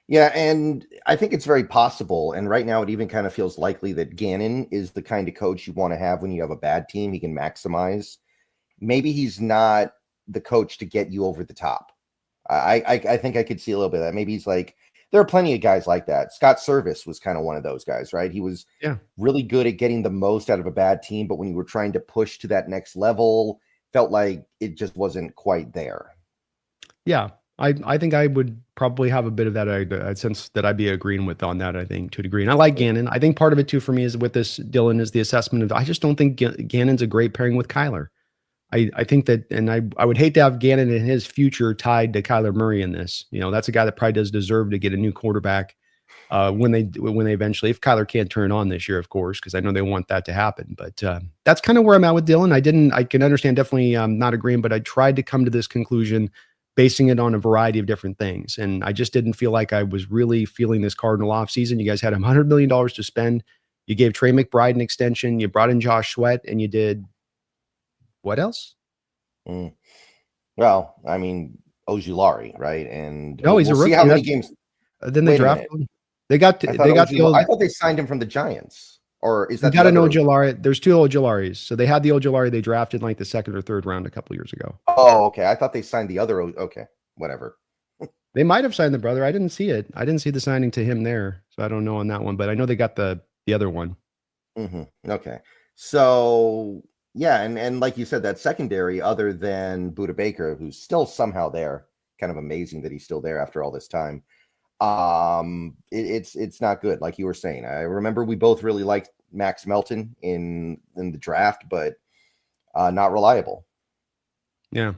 Yeah, and I think it's very possible. And right now it even kind of feels likely that Gannon is the kind of coach you want to have when you have a bad team. He can maximize. Maybe he's not the coach to get you over the top. I think I could see a little bit of that. Maybe he's like, there are plenty of guys like that. Scott Service was kind of one of those guys, right? He was really good at getting the most out of a bad team, but when you were trying to push to that next level, felt like it just wasn't quite there. Yeah. I think I would probably have a bit of that a sense that I'd be agreeing with on that, I think, to a degree. And I like Gannon. I think part of it too for me is with this, Dylan, is the assessment of I just don't think Gannon's a great pairing with Kyler. I think that, and I would hate to have Gannon and his future tied to Kyler Murray in this. That's a guy that probably does deserve to get a new quarterback when they eventually, if Kyler can't turn on this year, of course, because I know they want that to happen. But that's kind of where I'm at with Dylan. I can understand definitely not agreeing, but I tried to come to this conclusion basing it on a variety of different things. And I just didn't feel like I was really feeling this Cardinal offseason. You guys had $100 million to spend. You gave Trey McBride an extension. You brought in Josh Sweat, and you did what else? Well, I mean, Ojulari, right? And no, he's a rookie. See how many games. Then they drafted him. I thought they signed him from the Giants. Or is that got an Ojulari? There's two Ojularis. So they had the Ojulari they drafted like the second or third round a couple years ago. Oh, okay. I thought they signed the other. Okay, whatever. They might have signed the brother. I didn't see it. I didn't see the signing to him there, so I don't know on that one. But I know they got the other one. Okay, so yeah, and like you said, that secondary, other than Budda Baker, who's still somehow there, kind of amazing that he's still there after all this time. It's not good, like you were saying. I remember we both really liked Max Melton in the draft, but not reliable. Yeah.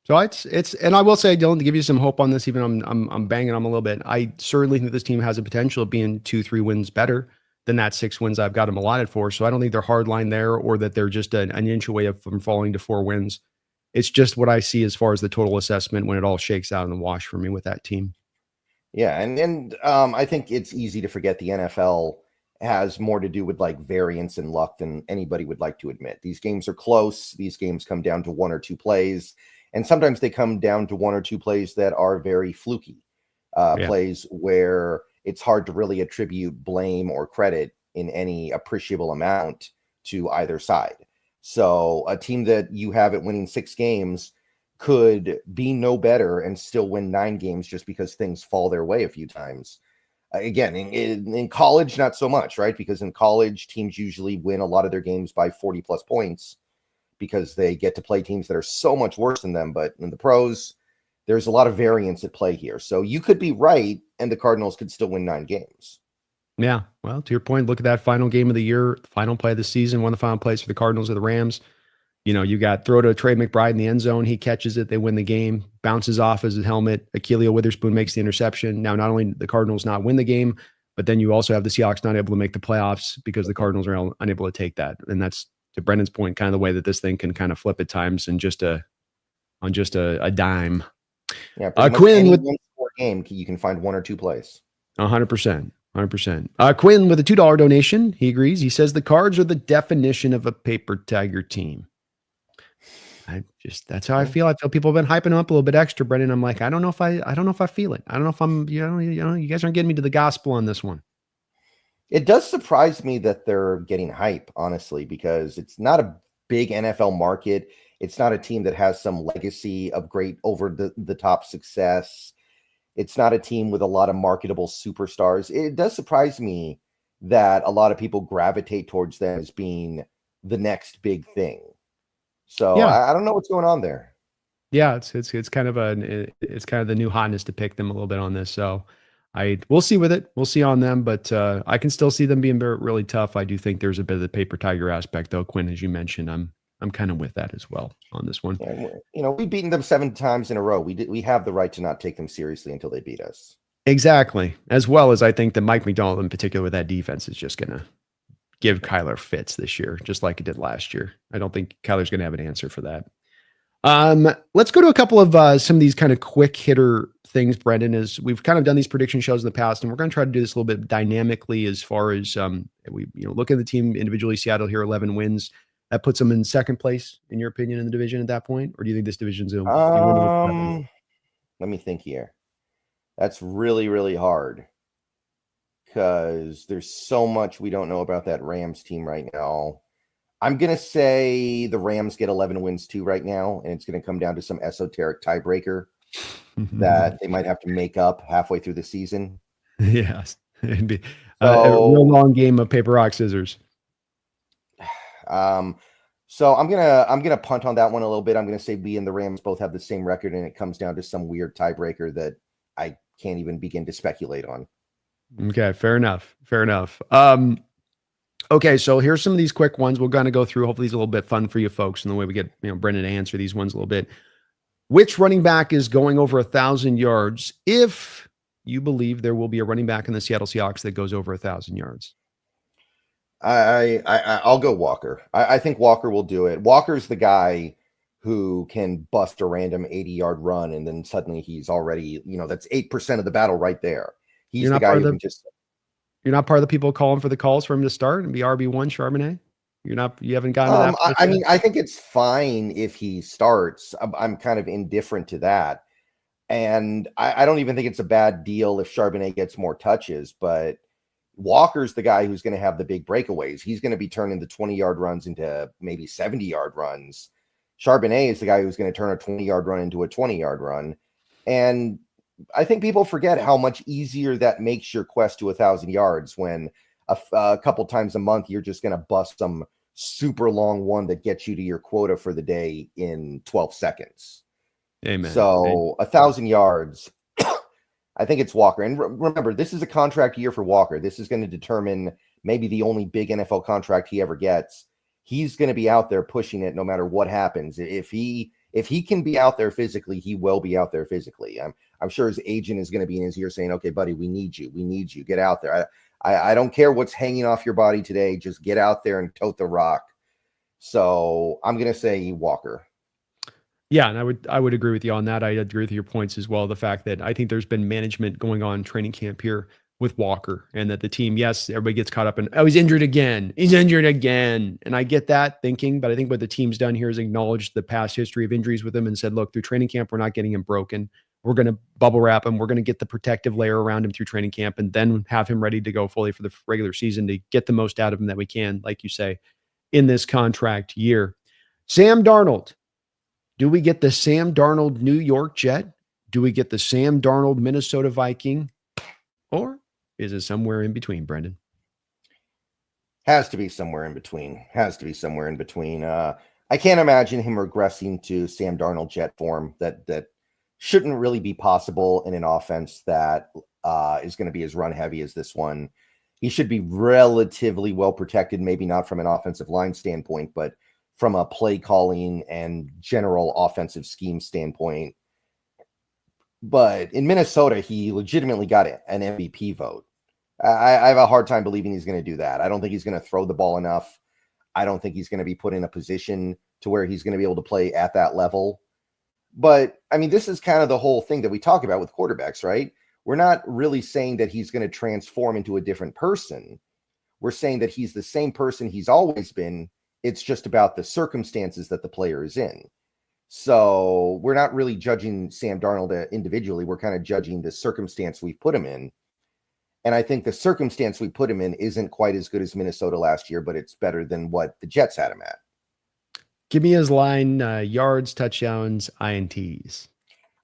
So it's and I will say, Dylan, to give you some hope on this, even I'm banging on a little bit. I certainly think this team has a potential of being 2-3 wins better than that 6 wins I've got them allotted for. So I don't think they're hard line there, or that they're just an inch away from falling to 4 wins. It's just what I see as far as the total assessment when it all shakes out in the wash for me with that team. Yeah, and I think it's easy to forget the NFL has more to do with like variance and luck than anybody would like to admit. These games are close. These games come down to 1 or 2 plays. And sometimes they come down to 1 or 2 plays that are very fluky, plays where it's hard to really attribute blame or credit in any appreciable amount to either side. So a team that you have it winning 6 games could be no better and still win 9 games just because things fall their way a few times. Again, in college, not so much, right? Because in college, teams usually win a lot of their games by 40 plus points because they get to play teams that are so much worse than them. But in the pros, there's a lot of variance at play here. So you could be right, and the Cardinals could still win 9 games. Yeah. Well, to your point, look at that final game of the year, final play of the season, one of the final plays for the Cardinals or the Rams. You got throw to Trey McBride in the end zone. He catches it. They win the game, bounces off his helmet. Achilles Witherspoon makes the interception. Now, not only the Cardinals not win the game, but then you also have the Seahawks not able to make the playoffs because the Cardinals are unable to take that. And that's, to Brendan's point, kind of the way that this thing can kind of flip at times and on just a dime. Yeah, Quinn with game, you can find 1 or 2 plays. 100%. 100%. Quinn with a $2 donation. He agrees. He says the Cards are the definition of a paper tiger team. That's how I feel. I feel people have been hyping up a little bit extra, Brendan. I'm like, I don't know if I feel it. I don't know if I'm, you guys aren't getting me to the gospel on this one. It does surprise me that they're getting hype, honestly, because it's not a big NFL market. It's not a team that has some legacy of great over the top success. It's not a team with a lot of marketable superstars. It does surprise me that a lot of people gravitate towards them as being the next big thing. So yeah. I don't know what's going on there. Yeah, it's kind of the new hotness to pick them a little bit on this. So we'll see with it. We'll see on them, but I can still see them being really tough. I do think there's a bit of the paper tiger aspect, though, Quinn, as you mentioned. I'm kind of with that as well on this one. Yeah, we've beaten them 7 times in a row. We have the right to not take them seriously until they beat us. Exactly. As well as I think that Mike McDonald in particular with that defense is just going to give Kyler fits this year, just like it did last year. I don't think Kyler's going to have an answer for that. Let's go to a couple of some of these kind of quick hitter things, Brendan, as we've kind of done these prediction shows in the past, and we're going to try to do this a little bit dynamically as far as we look at the team individually. Seattle here, 11 wins. That puts them in second place, in your opinion, in the division at that point? Or do you think this division's let me think here. That's really, really hard because there's so much we don't know about that Rams team right now. I'm going to say the Rams get 11 wins too right now, and it's going to come down to some esoteric tiebreaker that they might have to make up halfway through the season. Yes. It'd be a real long game of paper, rock, scissors. So I'm gonna punt on that one a little bit. I'm gonna say we and the Rams both have the same record, and it comes down to some weird tiebreaker that I can't even begin to speculate on. Okay, fair enough. Fair enough. Okay, so here's some of these quick ones. We're going to go through. Hopefully, these are a little bit fun for you folks, and the way we get Brendan to answer these ones a little bit. Which running back is going over 1,000 yards? If you believe there will be a running back in the Seattle Seahawks that goes over 1,000 yards. I'll go Walker. I think Walker will do it. Walker's the guy who can bust a random 80-yard run, and then suddenly he's already, that's 8% of the battle right there. He's the guy who can just. You're not part of the people calling for the calls for him to start and be RB1 Charbonnet? You haven't gotten to that. I mean, I think it's fine if he starts. I'm kind of indifferent to that. And I don't even think it's a bad deal if Charbonnet gets more touches, but Walker's the guy who's going to have the big breakaways. He's going to be turning the 20-yard runs into maybe 70-yard runs. Charbonnet is the guy who's going to turn a 20-yard run into a 20-yard run. And I think people forget how much easier that makes your quest to 1,000 yards when a couple times a month you're just going to bust some super long one that gets you to your quota for the day in 12 seconds. Amen. So 1,000 yards, I think it's Walker. And remember, this is a contract year for Walker. This is going to determine maybe the only big NFL contract he ever gets. He's going to be out there pushing it no matter what happens. If he can be out there physically, he will be out there physically. I'm sure his agent is going to be in his ear saying, okay, buddy, we need you. Get out there. I don't care what's hanging off your body today. Just get out there and tote the rock. So I'm going to say Walker. Yeah, and I would agree with you on that. I agree with your points as well. The fact that I think there's been management going on training camp here with Walker, and that the team, yes, everybody gets caught up in, oh, he's injured again. And I get that thinking, but I think what the team's done here is acknowledged the past history of injuries with him and said, look, through training camp, we're not getting him broken. We're going to bubble wrap him. We're going to get the protective layer around him through training camp and then have him ready to go fully for the regular season to get the most out of him that we can, like you say, in this contract year. Sam Darnold. Do we get the Sam Darnold New York Jet? Do we get the Sam Darnold Minnesota Viking? Or is it somewhere in between, Brendan? Has to be somewhere in between. I can't imagine him regressing to Sam Darnold Jet form. That shouldn't really be possible in an offense that is going to be as run heavy as this one. He should be relatively well protected, maybe not from an offensive line standpoint, but from a play calling and general offensive scheme standpoint. But in Minnesota, he legitimately got an MVP vote. I have a hard time believing he's going to do that. I don't think he's going to throw the ball enough. I don't think he's going to be put in a position to where he's going to be able to play at that level. But I mean, this is kind of the whole thing that we talk about with quarterbacks, right? We're not really saying that he's going to transform into a different person. We're saying that he's the same person he's always been. It's just about the circumstances that the player is in. So we're not really judging Sam Darnold individually. We're kind of judging the circumstance we've put him in. And I think the circumstance we put him in isn't quite as good as Minnesota last year, but it's better than what the Jets had him at. Give me his line, yards, touchdowns, INTs.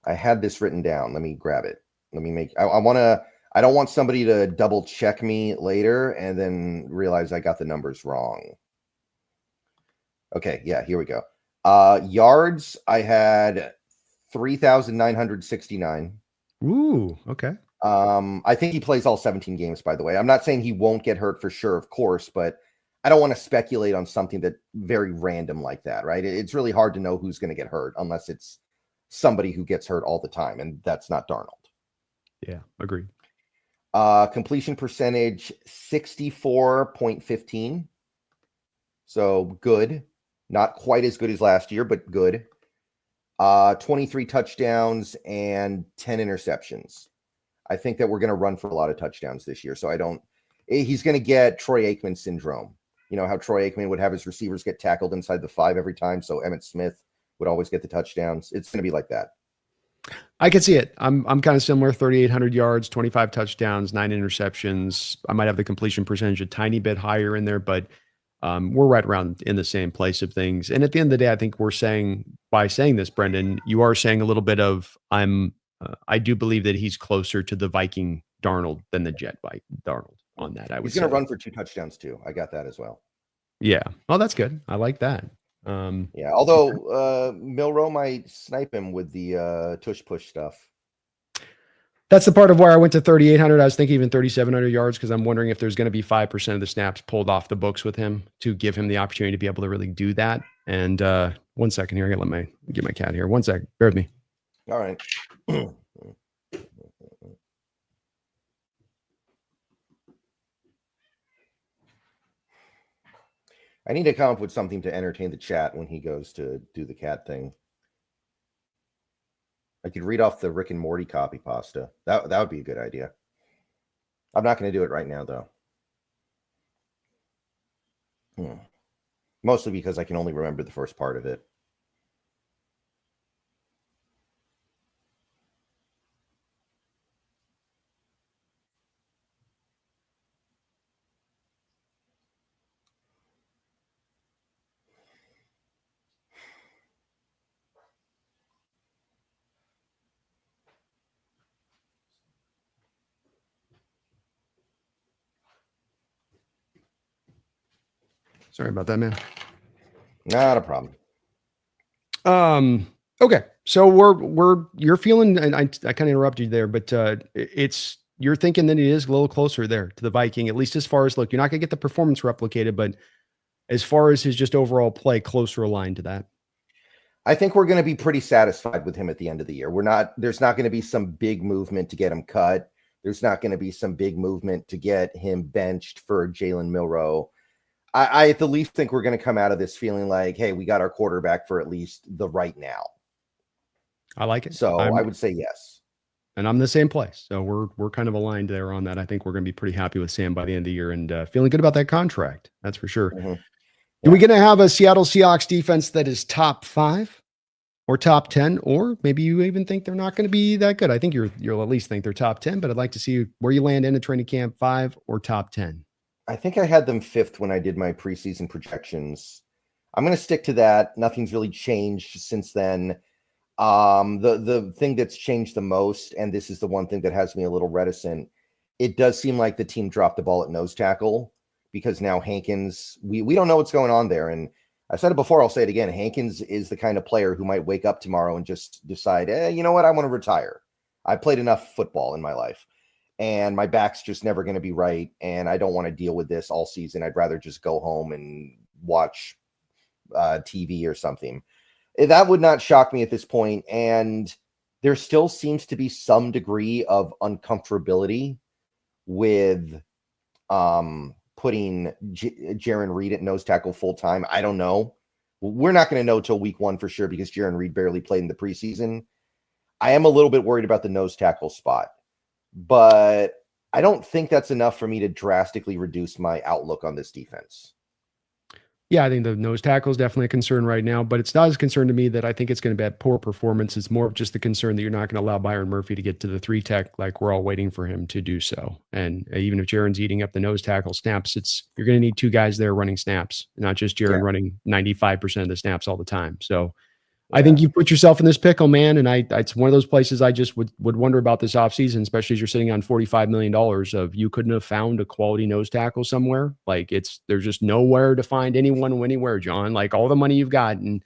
I had this written down. Let me grab it. I don't want somebody to double check me later and then realize I got the numbers wrong. Okay, yeah, here we go. Yards, I had 3,969. Ooh, okay. I think he plays all 17 games, by the way. I'm not saying he won't get hurt for sure, of course, but I don't want to speculate on something that very random like that, right? It's really hard to know who's going to get hurt unless it's somebody who gets hurt all the time, and that's not Darnold. Yeah, agreed. Completion percentage, 64.15. So good. Not quite as good as last year, but good. 23 touchdowns and 10 interceptions. I think that we're going to run for a lot of touchdowns this year. So he's going to get Troy Aikman syndrome. You know how Troy Aikman would have his receivers get tackled inside the 5 every time. So Emmitt Smith would always get the touchdowns. It's going to be like that. I can see it. I'm kind of similar. 3,800 yards, 25 touchdowns, 9 interceptions. I might have the completion percentage a tiny bit higher in there, but we're right around in the same place of things. And at the end of the day, I think we're saying, by saying this, Brendan, you are saying a little bit of, I do believe that he's closer to the Viking Darnold than the Jet Darnold on that. He's going to run for 2 touchdowns too. I got that as well. Yeah. Oh, that's good. I like that. Yeah, although Milroe might snipe him with the tush push stuff. That's the part of where I went to 3,800. I was thinking even 3,700 yards because I'm wondering if there's going to be 5% of the snaps pulled off the books with him to give him the opportunity to be able to really do that. And 1 second here. I got to get my cat here. 1 second. Bear with me. All right. I need to come up with something to entertain the chat when he goes to do the cat thing. I could read off the Rick and Morty copy pasta. That would be a good idea. I'm not going to do it right now, though. Mostly because I can only remember the first part of it. Sorry about that, man. Not a problem. Okay. So you're feeling, and I kind of interrupted you there, but you're thinking that it is a little closer there to the Viking, at least as far as, look, you're not going to get the performance replicated, but as far as his just overall play, closer aligned to that. I think we're going to be pretty satisfied with him at the end of the year. There's not going to be some big movement to get him cut. There's not going to be some big movement to get him benched for Jalen Milroe. I at the least think we're going to come out of this feeling like, hey, we got our quarterback for at least the right now. I like it. So I would say yes. And I'm the same place. So we're kind of aligned there on that. I think we're going to be pretty happy with Sam by the end of the year and feeling good about that contract. That's for sure. Mm-hmm. Are we going to have a Seattle Seahawks defense that is top 5 or top 10, or maybe you even think they're not going to be that good? I think you'll at least think they're top 10, but I'd like to see where you land in a training camp, 5 or top 10. I think I had them 5th when I did my preseason projections. I'm going to stick to that. Nothing's really changed since then. The thing that's changed the most, and this is the one thing that has me a little reticent, it does seem like the team dropped the ball at nose tackle, because now Hankins, we don't know what's going on there. And I said it before, I'll say it again. Hankins is the kind of player who might wake up tomorrow and just decide, you know what, I want to retire. I played enough football in my life, and my back's just never going to be right, and I don't want to deal with this all season. I'd rather just go home and watch TV or something. That would not shock me at this point. And there still seems to be some degree of uncomfortability with putting Jaron Reed at nose tackle full time. I don't know. We're not going to know till week 1 for sure, because Jaron Reed barely played in the preseason. I am a little bit worried about the nose tackle spot, but I don't think that's enough for me to drastically reduce my outlook on this defense. Yeah, I think the nose tackle is definitely a concern right now, but it's not as concern to me that I think it's going to be a poor performance. It's more of just the concern that you're not going to allow Byron Murphy to get to the 3 tech like we're all waiting for him to do so. And even if Jaron's eating up the nose tackle snaps, you're going to need 2 guys there running snaps, not just Jaron running 95% of the snaps all the time. So I think you put yourself in this pickle, man. And it's one of those places I just would wonder about this offseason, especially as you're sitting on $45 million of, you couldn't have found a quality nose tackle somewhere. Like there's just nowhere to find anyone anywhere, John. Like all the money you've got, and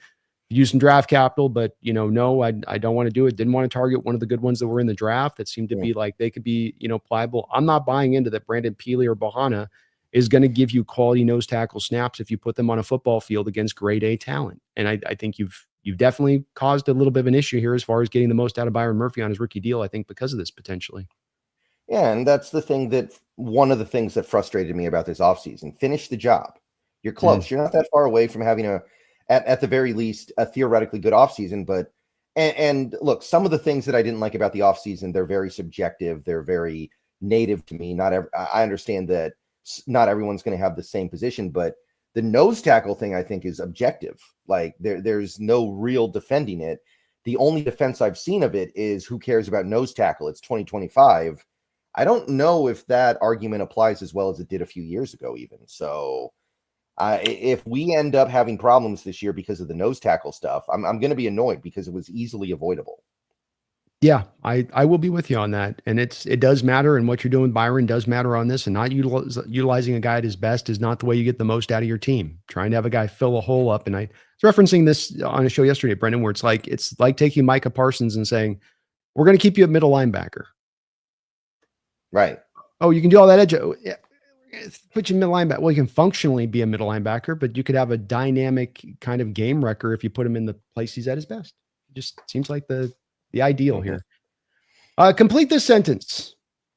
use some draft capital, but no, I don't want to do it. Didn't want to target one of the good ones that were in the draft that seemed to be like they could be, pliable. I'm not buying into that Brandon Peely or Bahana is going to give you quality nose tackle snaps if you put them on a football field against grade A talent. And I think you've definitely caused a little bit of an issue here as far as getting the most out of Byron Murphy on his rookie deal, I think, because of this potentially. Yeah, and that's one of the things that frustrated me about this offseason. Finish the job. You're close. You're not that far away from having at the very least, a theoretically good offseason. But and look, some of the things that I didn't like about the offseason, they're very subjective. They're very native to me. I understand that not everyone's going to have the same position, but the nose tackle thing, I think, is objective. Like there's no real defending it. The only defense I've seen of it is, who cares about nose tackle? It's 2025. I don't know if that argument applies as well as it did a few years ago, even. So if we end up having problems this year because of the nose tackle stuff, I'm going to be annoyed, because it was easily avoidable. Yeah, I will be with you on that. And it does matter. And what you're doing with Byron does matter on this. And not utilizing a guy at his best is not the way you get the most out of your team. Trying to have a guy fill a hole up. And I was referencing this on a show yesterday, Brendan, where it's like taking Micah Parsons and saying, we're going to keep you at middle linebacker. Right. Oh, you can do all that edge. Oh, yeah. Put you middle linebacker. Well, you can functionally be a middle linebacker, but you could have a dynamic kind of game wrecker if you put him in the place he's at his best. It just seems like the ideal here. Complete this sentence,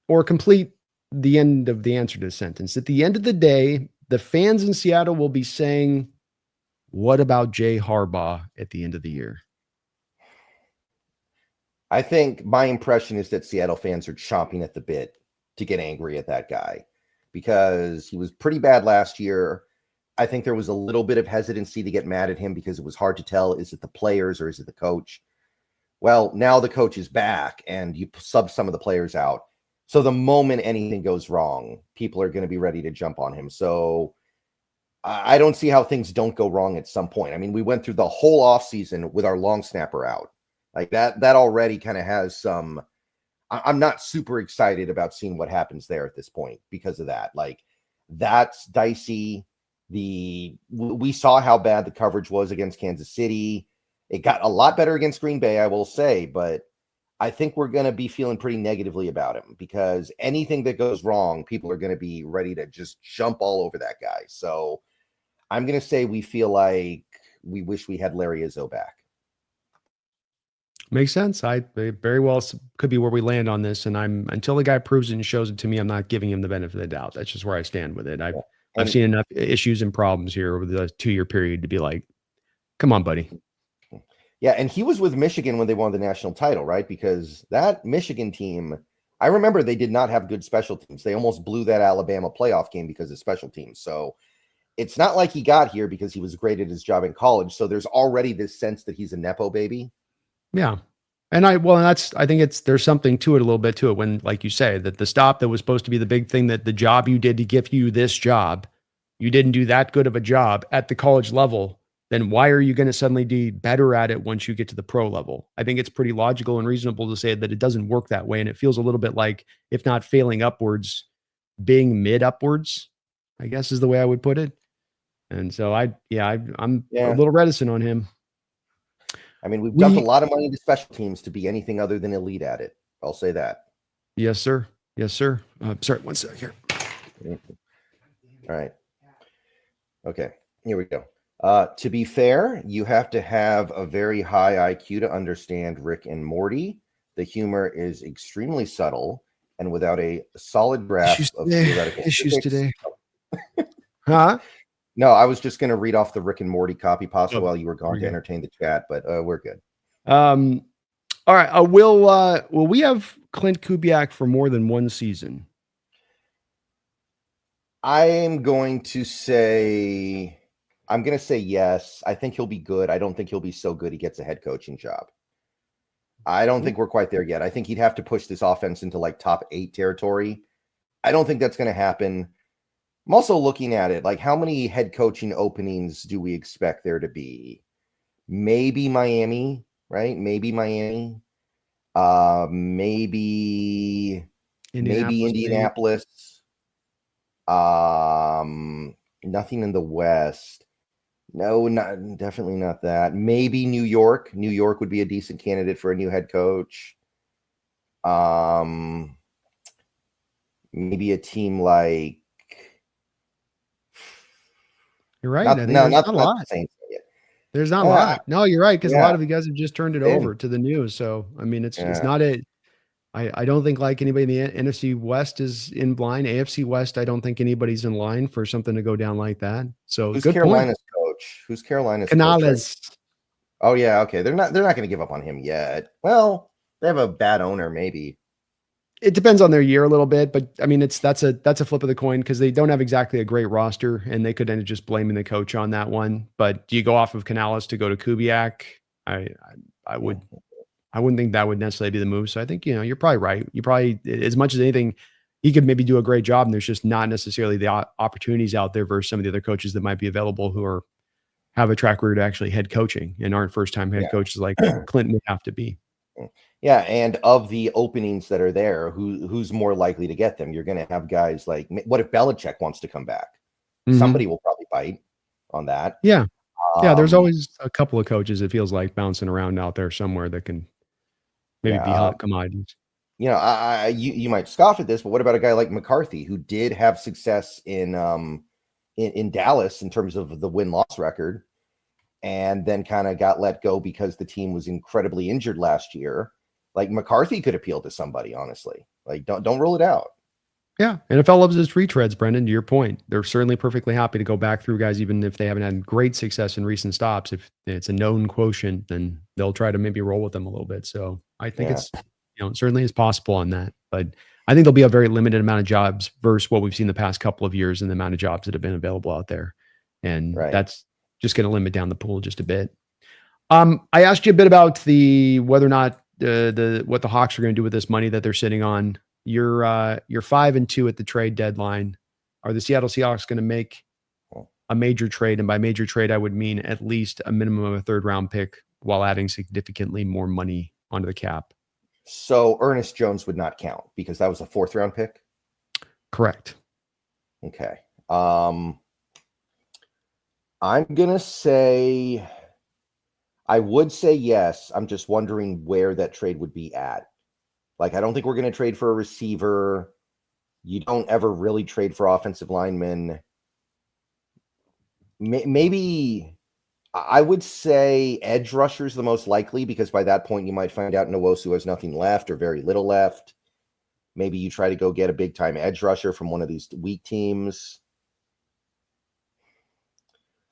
or complete the end of the answer to the sentence. At the end of the day, the fans in Seattle will be saying, what about Jay Harbaugh at the end of the year? I think my impression is that Seattle fans are chomping at the bit to get angry at that guy because he was pretty bad last year. I think there was a little bit of hesitancy to get mad at him because it was hard to tell, is it the players or is it the coach? Well, now the coach is back and you sub some of the players out. So the moment anything goes wrong, people are going to be ready to jump on him. So I don't see how things don't go wrong at some point. I mean, we went through the whole offseason with our long snapper out. Like that already kind of has some, I'm not super excited about seeing what happens there at this point because of that. Like that's dicey. We saw how bad the coverage was against Kansas City. It got a lot better against Green Bay, I will say, but I think we're going to be feeling pretty negatively about him because anything that goes wrong, people are going to be ready to just jump all over that guy. So I'm going to say we feel like we wish we had Larry Izzo back. Makes sense. I very well could be where we land on this. And until the guy proves it and shows it to me, I'm not giving him the benefit of the doubt. That's just where I stand with it. I've seen enough issues and problems here over the 2-year period to be like, come on, buddy. Yeah, and he was with Michigan when they won the national title, right? Because that Michigan team, I remember they did not have good special teams. They almost blew that Alabama playoff game because of special teams. So it's not like he got here because he was great at his job in college. So there's already this sense that he's a Nepo baby. Yeah. And I think there's something to it, a little bit to it when, like you say, that the stop that was supposed to be the big thing, that the job you did to give you this job, you didn't do that good of a job at the college level. Then why are you going to suddenly be better at it once you get to the pro level? I think it's pretty logical and reasonable to say that it doesn't work that way. And it feels a little bit like, if not failing upwards, being mid upwards, I guess is the way I would put it. And so I'm a little reticent on him. I mean, we've dumped a lot of money into special teams to be anything other than elite at it. I'll say that. Yes, sir. Yes, sir. Sorry, one sec here. All right. Okay, here we go. To be fair, you have to have a very high IQ to understand Rick and Morty. The humor is extremely subtle and without a solid grasp of theoretical issues today. Huh? No, I was just going to read off the Rick and Morty copy pasta while you were gone to entertain the chat, but we're good. All right. Will we have Clint Kubiak for more than one season? I'm going to say yes. I think he'll be good. I don't think he'll be so good he gets a head coaching job. I don't think we're quite there yet. I think he'd have to push this offense into like top 8 territory. I don't think that's going to happen. I'm also looking at it like, how many head coaching openings do we expect there to be? Maybe Miami, right? Maybe Miami. Maybe Indianapolis. Nothing in the West. No, definitely not that. Maybe New York. New York would be a decent candidate for a new head coach. Maybe a team like. You're right. Not a lot. There's not a lot. No, you're right, because a lot of you guys have just turned it over to the news. So I mean, it's not a. I don't think like anybody in the NFC West is in line. AFC West, I don't think anybody's in line for something to go down like that. So who's good Carolina's point. coach? Who's Carolina's Canales? Coach? Oh yeah, okay. They're not going to give up on him yet. Well, they have a bad owner, maybe. It depends on their year a little bit, but I mean, that's a flip of the coin because they don't have exactly a great roster, and they could end up just blaming the coach on that one. But do you go off of Canales to go to Kubiak? I wouldn't think that would necessarily be the move. So I think, you're probably right. You probably, as much as anything, he could maybe do a great job, and there's just not necessarily the opportunities out there versus some of the other coaches that might be available who have a track record actually head coaching and aren't first-time head coaches like Clinton would have to be. Yeah, and of the openings that are there, who's more likely to get them? You're going to have guys like, what if Belichick wants to come back? Mhm. Somebody will probably bite on that. Yeah. Yeah, there's Um, always a couple of coaches, it feels like, bouncing around out there somewhere that can maybe yeah, be hot commodities. you might scoff at this, but what about a guy like McCarthy who did have success in Dallas in terms of the win-loss record, and then kind of got let go because the team was incredibly injured last year? Like McCarthy could appeal to somebody, honestly. Like don't rule it out. Yeah, NFL loves its retreads, Brendan, to your point. They're certainly perfectly happy to go back through guys even if they haven't had great success in recent stops. If it's a known quotient, then they'll try to maybe roll with them a little bit. So I think Yeah, it's, it certainly is possible on that. But I think there'll be a very limited amount of jobs versus what we've seen the past couple of years and the amount of jobs that have been available out there. And right. that's just going to limit down the pool just a bit. I asked you a bit about the whether or not the what the Hawks are going to do with this money that they're sitting on. You're 5-2 at the trade deadline. Are the Seattle Seahawks going to make a major trade? And by major trade, I would mean at least a minimum of a third round pick while adding significantly more money onto the cap. So Ernest Jones would not count because that was a 4th-round pick. Correct. Okay. I'm gonna say I would say yes. I'm just wondering where that trade would be at. Like, I don't think we're going to trade for a receiver. You don't ever really trade for offensive linemen. Maybe I would say edge rusher is the most likely, because by that point you might find out Nwosu has nothing left or very little left. Maybe you try to go get a big time edge rusher from one of these weak teams.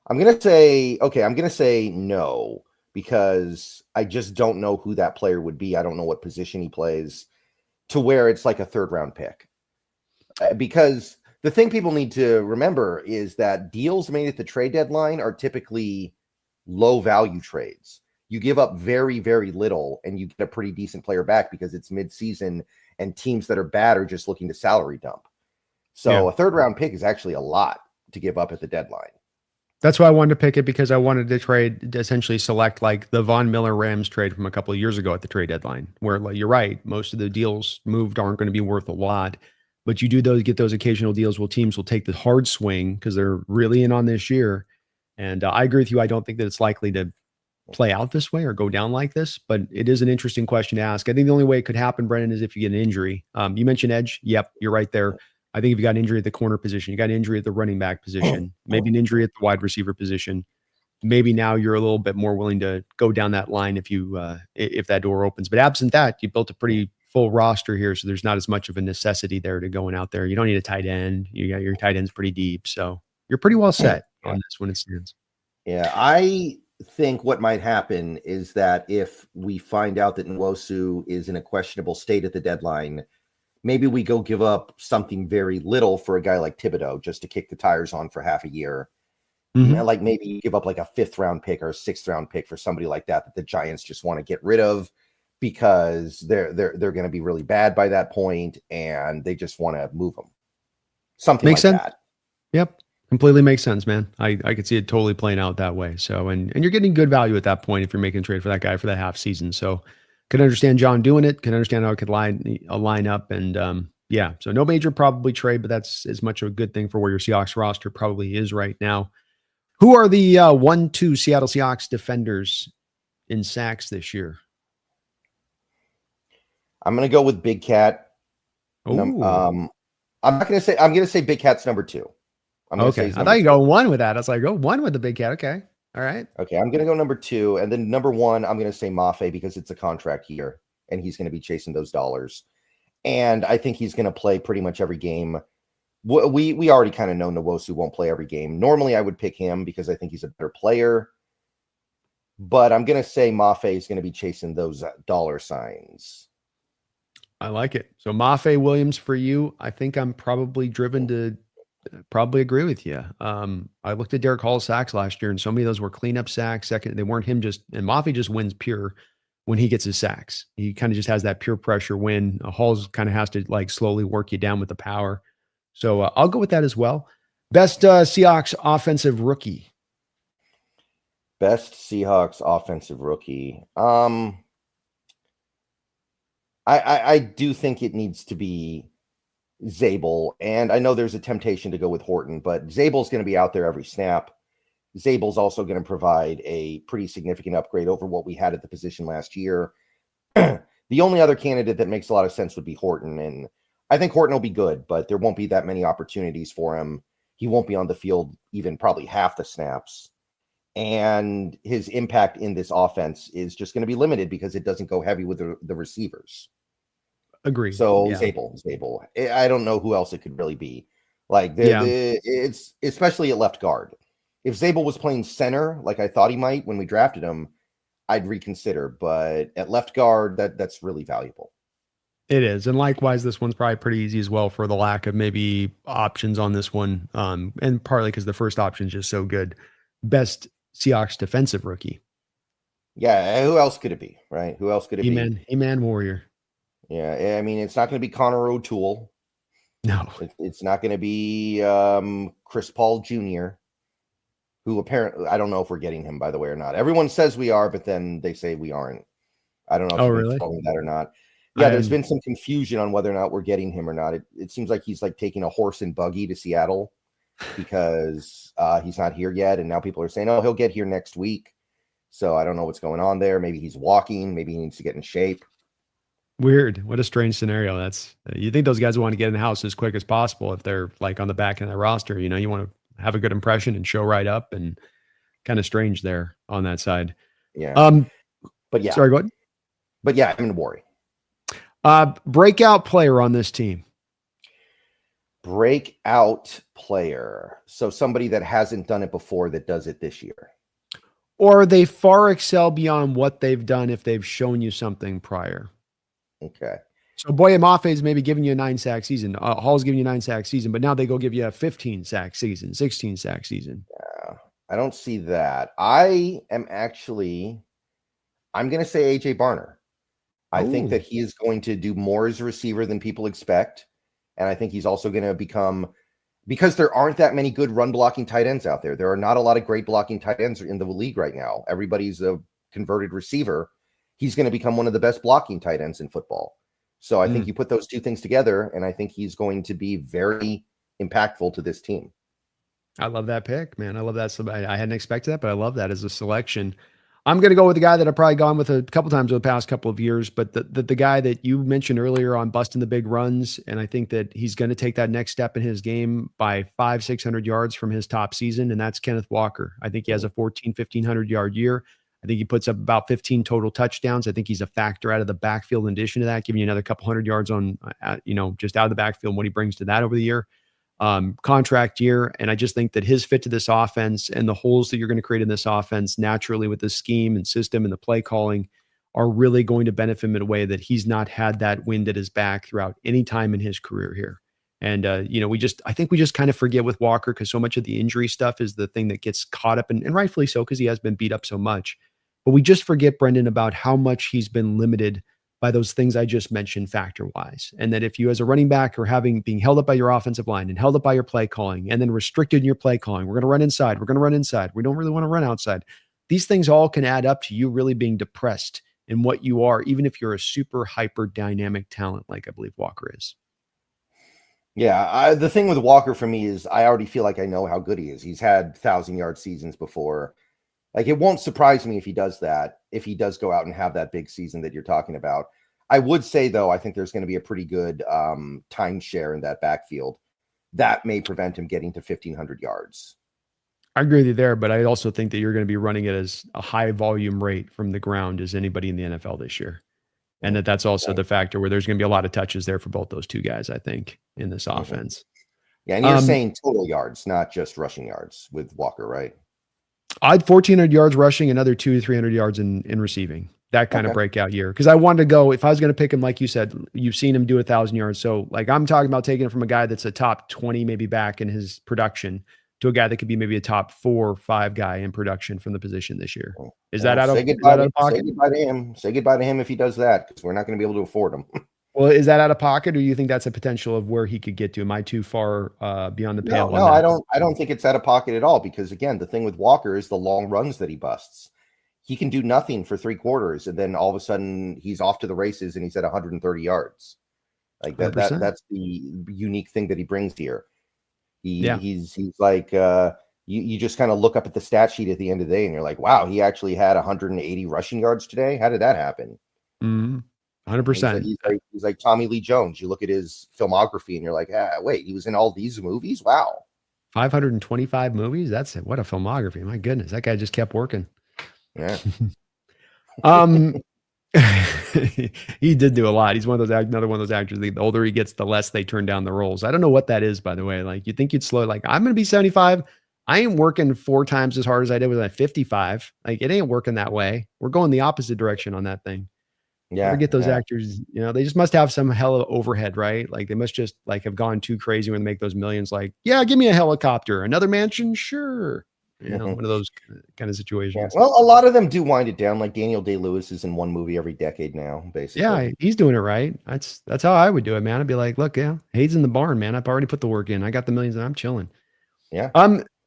I'm going to say no, because I just don't know who that player would be. I don't know what position he plays, to where it's like a 3rd-round pick. Because the thing people need to remember is that deals made at the trade deadline are typically low value trades. You give up very, very little and you get a pretty decent player back because it's mid-season and teams that are bad are just looking to salary dump. So a 3rd-round pick is actually a lot to give up at the deadline. That's why I wanted to pick it, because I wanted to trade, to essentially select like the Von Miller Rams trade from a couple of years ago at the trade deadline, where, like, you're right, most of the deals moved aren't going to be worth a lot, but you do get those occasional deals where teams will take the hard swing because they're really in on this year. And I agree with you. I don't think that it's likely to play out this way or go down like this, but it is an interesting question to ask. I think the only way it could happen, Brendan, is if you get an injury. You mentioned edge. Yep, you're right there. I think if you got an injury at the corner position, you got an injury at the running back position, maybe an injury at the wide receiver position, maybe now you're a little bit more willing to go down that line if that door opens. But absent that, you built a pretty full roster here, so there's not as much of a necessity there to going out there. You don't need a tight end. You got your tight ends pretty deep, so you're pretty well set on this when it stands. Yeah, I think what might happen is that if we find out that Nwosu is in a questionable state at the deadline, maybe we go give up something very little for a guy like Thibodeau just to kick the tires on for half a year. Mm-hmm. Like maybe you give up like a 5th-round pick or a 6th-round pick for somebody like that the Giants just want to get rid of because they're going to be really bad by that point and they just want to move them. Something Makes like sense. that. Yep. Completely makes sense, man. I could see it totally playing out that way. So, and you're getting good value at that point if you're making a trade for that guy for that half season. So could understand John doing it, can understand how it could line up. And yeah, so no major probably trade, but that's as much of a good thing for where your Seahawks roster probably is right now. Who are the 1-2 Seattle Seahawks defenders in sacks this year? I'm going to go with Big Cat. I'm not going to say, I'm going to say Big Cat's number 2. I'm going to say I thought you go 1 with that. I was like, 1 with the Big Cat. Okay. All right. Okay. I'm going to go number 2. And then number 1, I'm going to say Mafe because it's a contract year and he's going to be chasing those dollars. And I think he's going to play pretty much every game. We already kind of know Nwosu won't play every game. Normally I would pick him because I think he's a better player. But I'm going to say Mafe is going to be chasing those dollar signs. I like it. So Mafe Williams for you. I think I'm probably driven to probably agree with you. I looked at Derek Hall's sacks last year, and so many of those were cleanup sacks. Second, they weren't him just, and Mafe just wins pure when he gets his sacks. He kind of just has that pure pressure win. Hall's kind of has to like slowly work you down with the power. So I'll go with that as well. Best Seahawks offensive rookie. Best Seahawks offensive rookie. I do think it needs to be Zabel, and I know there's a temptation to go with Horton, but Zabel's going to be out there every snap. Zabel's also going to provide a pretty significant upgrade over what we had at the position last year. The only other candidate that makes a lot of sense would be Horton, and I think Horton will be good, but there won't be that many opportunities for him. He won't be on the field even probably half the snaps, and his impact in this offense is just going to be limited because it doesn't go heavy with the receivers. Agree. So Yeah. Zabel. I don't know who else it could really be. Like it's especially at left guard. If Zabel was playing center, like I thought he might when we drafted him, I'd reconsider. But at left guard, that's really valuable. It is. And likewise, this one's probably pretty easy as well for the lack of maybe options on this one. And partly because the first option is just so good. Best Seahawks defensive rookie. Yeah, who else could it be, right? Who else could it be? He-Man Warrior. Yeah, I mean, it's not going to be Connor O'Toole. No. It's not going to be Chris Paul Jr., who apparently, I don't know if we're getting him, by the way, or not. Everyone says we are, but then they say we aren't. I don't know if you're following that or not. Yeah, there's been some confusion on whether or not we're getting him or not. It seems like he's like taking a horse and buggy to Seattle because he's not here yet. And now people are saying, oh, he'll get here next week. So I don't know what's going on there. Maybe he's walking. Maybe he needs to get in shape. Weird. What a strange scenario. You think those guys want to get in the house as quick as possible if they're like on the back end of the roster. You know, you want to have a good impression and show right up, and kind of strange there on that side. Yeah. But yeah. Sorry, go ahead. But yeah, I'm in worry. Breakout player on this team. Breakout player. So somebody that hasn't done it before that does it this year. Or they far excel beyond what they've done if they've shown you something prior. Okay. So Boye Mafe is maybe giving you a 9-sack season. Hall's giving you a 9-sack season, but now they go give you a 15-sack season, 16-sack season. Yeah, I don't see that. I'm going to say AJ Barner. I think that he is going to do more as a receiver than people expect. And I think he's also going to become, because there aren't that many good run blocking tight ends out there. There are not a lot of great blocking tight ends in the league right now. Everybody's a converted receiver. He's going to become one of the best blocking tight ends in football. So I think you put those two things together, and I think he's going to be very impactful to this team. I love that pick, man. I love that. I hadn't expected that, but I love that as a selection. I'm going to go with the guy that I've probably gone with a couple times over the past couple of years, but the guy that you mentioned earlier on busting the big runs, and I think that he's going to take that next step in his game by 500-600 yards from his top season, and that's Kenneth Walker. I think he has a 1,500 yard year. I think he puts up about 15 total touchdowns. I think he's a factor out of the backfield in addition to that, giving you another couple hundred yards on, just out of the backfield, what he brings to that over the year. Contract year. And I just think that his fit to this offense and the holes that you're going to create in this offense naturally with the scheme and system and the play calling are really going to benefit him in a way that he's not had that wind at his back throughout any time in his career here. And, I think we just kind of forget with Walker because so much of the injury stuff is the thing that gets caught up, and rightfully so because he has been beat up so much. But we just forget, Brendan, about how much he's been limited by those things I just mentioned factor-wise. And that if you as a running back are being held up by your offensive line and held up by your play calling and then restricted in your play calling, we're going to run inside. We're going to run inside. We don't really want to run outside. These things all can add up to you really being depressed in what you are, even if you're a super hyper dynamic talent like I believe Walker is. Yeah, the thing with Walker for me is I already feel like I know how good he is. He's had 1,000-yard seasons before. Like, it won't surprise me if he does that, if he does go out and have that big season that you're talking about. I would say, though, I think there's going to be a pretty good timeshare in that backfield. That may prevent him getting to 1,500 yards. I agree with you there, but I also think that you're going to be running it as a high volume rate from the ground as anybody in the NFL this year. And that's also the factor where there's going to be a lot of touches there for both those two guys, I think, in this offense. Yeah, and you're saying total yards, not just rushing yards with Walker, right? I had 1,400 yards rushing, another 200 to 300 yards in receiving. That kind of breakout year. Because I wanted to go, if I was going to pick him, like you said, you've seen him do 1,000 yards. So, like, I'm talking about taking it from a guy that's a top 20 maybe back in his production to a guy that could be maybe a top 4 or 5 guy in production from the position this year. Is that out of pocket? Say goodbye to him. Say goodbye to him if he does that, because we're not going to be able to afford him. Well, is that out of pocket, or do you think that's a potential of where he could get to? Am I too far beyond the pale? No, I don't think it's out of pocket at all, because again, the thing with Walker is the long runs that he busts. he can do nothing for 3 quarters, and then all of a sudden he's off to the races and he's at 130 yards. Like 100%. that's the unique thing that he brings here. Yeah. He's like you just kind of look up at the stat sheet at the end of the day and you're like, wow, he actually had 180 rushing yards today. How did that happen? 100%. He's like Tommy Lee Jones. You look at his filmography and you're like, wait, he was in all these movies? Wow. 525 movies. That's it. What a filmography. My goodness. That guy just kept working. Yeah. He did do a lot. He's another one of those actors. The older he gets, the less they turn down the roles. I don't know what that is, by the way. Like, you think you'd slow, like, I'm going to be 75. I ain't working 4 times as hard as I did when I was 55. Like, it ain't working that way. We're going the opposite direction on that thing. Yeah. Ever get those actors, they just must have some hell of overhead, right? Like, they must just like have gone too crazy when they make those millions. Like, yeah, give me a helicopter, another mansion. Sure. One of those kind of situations. Yeah. Well, a lot of them do wind it down. Like Daniel Day-Lewis is in one movie every decade now, basically. Yeah, he's doing it right. That's how I would do it, man. I'd be like, look, yeah, Hayes in the barn, man. I've already put the work in. I got the millions and I'm chilling. Yeah.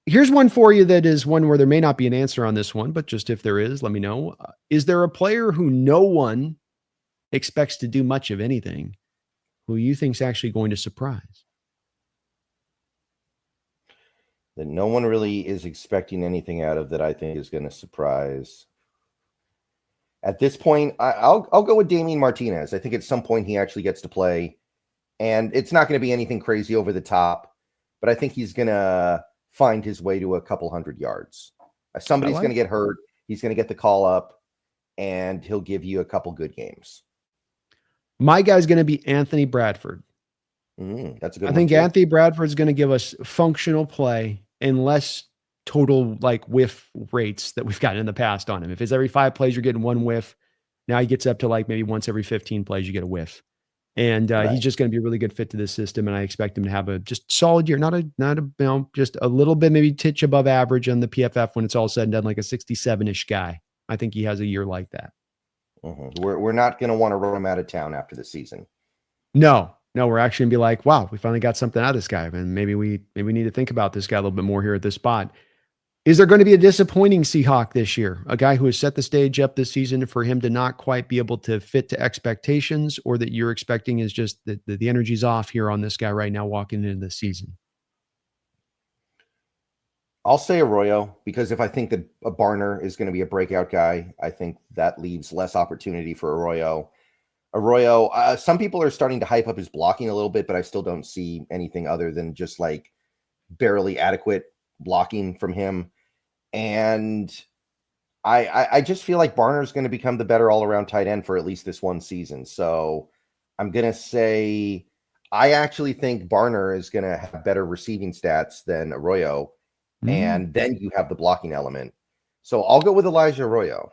Here's one for you that is one where there may not be an answer on this one, but just if there is, let me know. Is there a player who no one expects to do much of anything who you think is actually going to surprise? That no one really is expecting anything out of that I think is going to surprise. At this point, I'll go with Damien Martinez. I think at some point he actually gets to play, and it's not going to be anything crazy over the top, but I think he's going to find his way to a couple 100 yards. Somebody's going to get hurt. He's going to get the call up, and he'll give you a couple good games. My guy's going to be Anthony Bradford. That's a good one. I think Anthony Bradford's going to give us functional play and less total like whiff rates that we've gotten in the past on him. If it's every 5 plays, you're getting 1 whiff. Now he gets up to like maybe once every 15 plays, you get a whiff. And he's just going to be a really good fit to this system. And I expect him to have a just solid year, not a just a little bit, maybe titch above average on the PFF when it's all said and done, like a 67-ish guy. I think he has a year like that. We're not going to want to run him out of town after the season. No, we're actually going to be like, wow, we finally got something out of this guy. And maybe we need to think about this guy a little bit more here at this spot. Is there going to be a disappointing Seahawk this year? A guy who has set the stage up this season for him to not quite be able to fit to expectations, or that you're expecting is just that the energy's off here on this guy right now walking into the season? I'll say Arroyo, because if I think that a Barner is going to be a breakout guy, I think that leaves less opportunity for Arroyo. Some people are starting to hype up his blocking a little bit, but I still don't see anything other than just like barely adequate blocking from him. And I just feel like Barner is going to become the better all-around tight end for at least this one season. So I'm going to say I actually think Barner is going to have better receiving stats than Arroyo. And then you have the blocking element. So I'll go with Elijah Arroyo.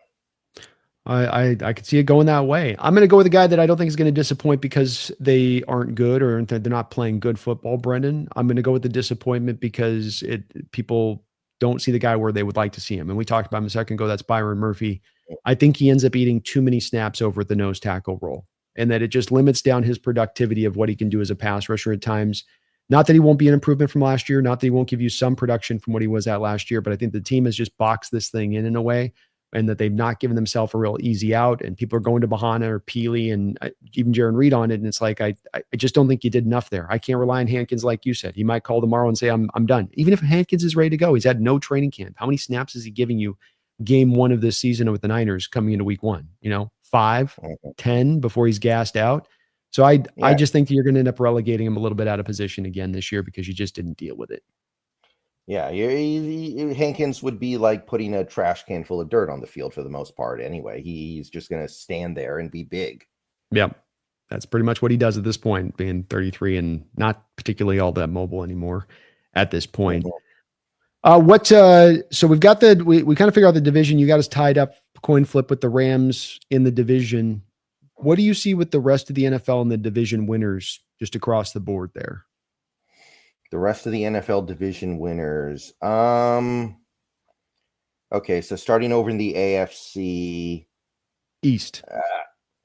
I could see it going that way. I'm going to go with a guy that I don't think is going to disappoint because they aren't good or they're not playing good football, Brendan. I'm going to go with the disappointment because people don't see the guy where they would like to see him. And we talked about him a second ago. That's Byron Murphy. I think he ends up eating too many snaps over at the nose tackle role, and that it just limits down his productivity of what he can do as a pass rusher at times. Not that he won't be an improvement from last year, not that he won't give you some production from what he was at last year, but I think the team has just boxed this thing in a way, and that they've not given themselves a real easy out, and people are going to Bahana or Peely and even Jaron Reed on it. And it's like, I just don't think you did enough there. I can't rely on Hankins. Like you said, he might call tomorrow and say, I'm done. Even if Hankins is ready to go, he's had no training camp. How many snaps is he giving you game 1 of this season with the Niners coming into week 1? 5, 10 before he's gassed out. So I just think that you're going to end up relegating him a little bit out of position again this year because you just didn't deal with it. Yeah, Hankins would be like putting a trash can full of dirt on the field for the most part anyway. He's just going to stand there and be big. Yeah, that's pretty much what he does at this point, being 33 and not particularly all that mobile anymore at this point. So we've got we kind of figure out the division. You got us tied up, coin flip with the Rams in the division. What do you see with the rest of the NFL and the division winners just across the board there? The rest of the NFL division winners. Okay, so starting over in the AFC East.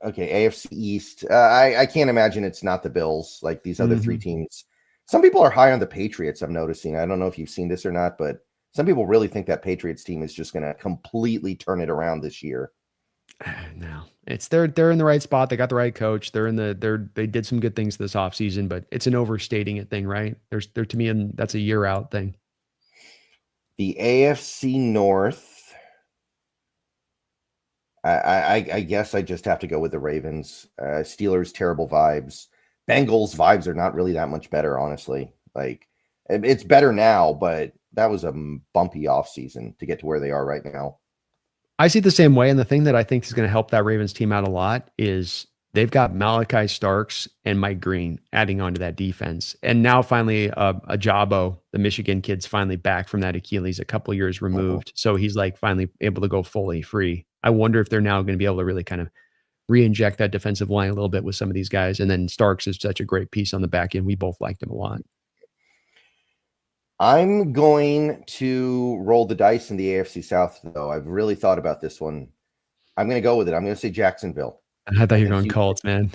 AFC East. I can't imagine it's not the Bills, like these other 3 teams. Some people are high on the Patriots, I'm noticing. I don't know if you've seen this or not, but Some people really think that Patriots team is just going to completely turn it around this year. No, it's they're in the right spot. They got the right coach. They did some good things this offseason, but it's an overstating it thing, right? They're to me, and that's a year out thing. The AFC North, I guess I just have to go with the Ravens. Steelers, terrible vibes. Bengals vibes are not really that much better, honestly. Like, it's better now, but that was a bumpy offseason to get to where they are right now. I see it the same way. And the thing that I think is going to help that Ravens team out a lot is they've got Malachi Starks and Mike Green adding on to that defense. And now finally, Ajabo, the Michigan kid's finally back from that Achilles, a couple years removed. So he's like finally able to go fully free. I wonder if they're now going to be able to really kind of re-inject that defensive line a little bit with some of these guys. And then Starks is such a great piece on the back end. We both liked him a lot. I'm going to roll the dice in the AFC South, though. I've really thought about this one. I'm going to go with it. I'm going to say Jacksonville. I thought you were going Colts, man.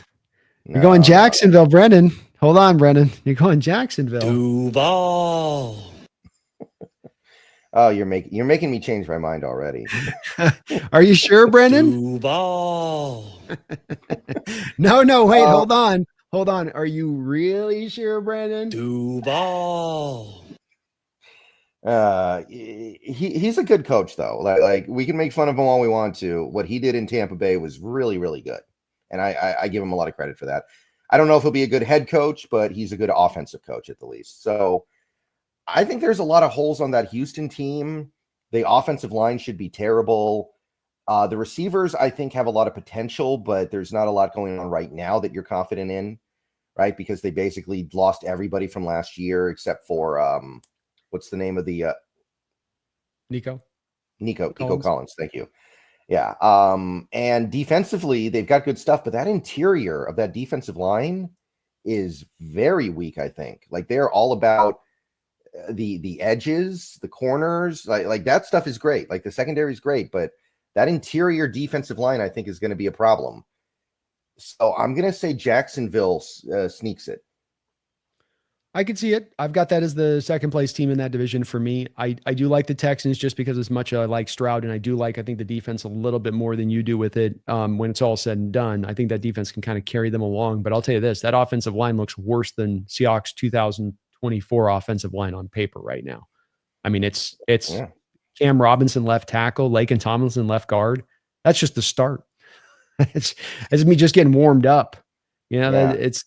You're going Jacksonville, Brendan. Hold on, Brendan. You're going Jacksonville. Duval. Oh, you're making me change my mind already. Are you sure, Brendan? Duval. No, wait, hold on. Are you really sure, Brendan? Duval. He's a good coach, though. Like we can make fun of him all we want to. What he did in Tampa Bay was really, really good, and I give him a lot of credit for that. I don't know if he'll be a good head coach, but he's a good offensive coach at the least. So I think there's a lot of holes on that Houston team. The offensive line should be terrible. The receivers, I think, have a lot of potential, but there's not a lot going on right now that you're confident in, right? Because they basically lost everybody from last year except for what's the name of the Nico Collins. Thank you. Yeah. And defensively, they've got good stuff, but that interior of that defensive line is very weak, I think. Like they're all about the edges, the corners, like that stuff is great. Like the secondary is great, but that interior defensive line, I think, is going to be a problem. So I'm going to say Jacksonville sneaks it. I could see it. I've got that as the second place team in that division for me. I do like the Texans just because as much as I like Stroud, and I think the defense a little bit more than you do with it. When it's all said and done, I think that defense can kind of carry them along. But I'll tell you this, that offensive line looks worse than Seahawks 2024 offensive line on paper right now. I mean, it's Cam Robinson left tackle, Laken Tomlinson left guard. That's just the start. it's me just getting warmed up. You know, it's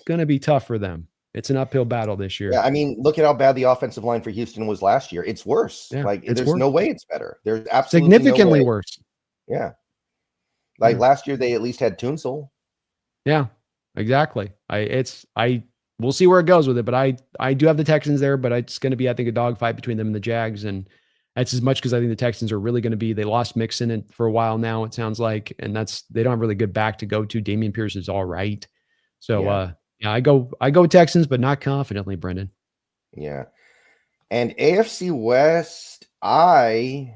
going to be tough for them. It's an uphill battle this year. Yeah, I mean, look at how bad the offensive line for Houston was last year. It's worse. Yeah, there's no way it's better. There's absolutely significantly no way. Worse. Yeah. Like last year, they at least had Tunsil. Yeah, exactly. We'll see where it goes with it, but I do have the Texans there, but it's going to be, I think, a dogfight between them and the Jags. And that's as much because I think the Texans are really going to be, they lost Mixon for a while now, it sounds like, and they don't have really good back to go to. Dameon Pierce is all right. So, yeah, I go Texans, but not confidently, Brendan. Yeah. And AFC West, I'm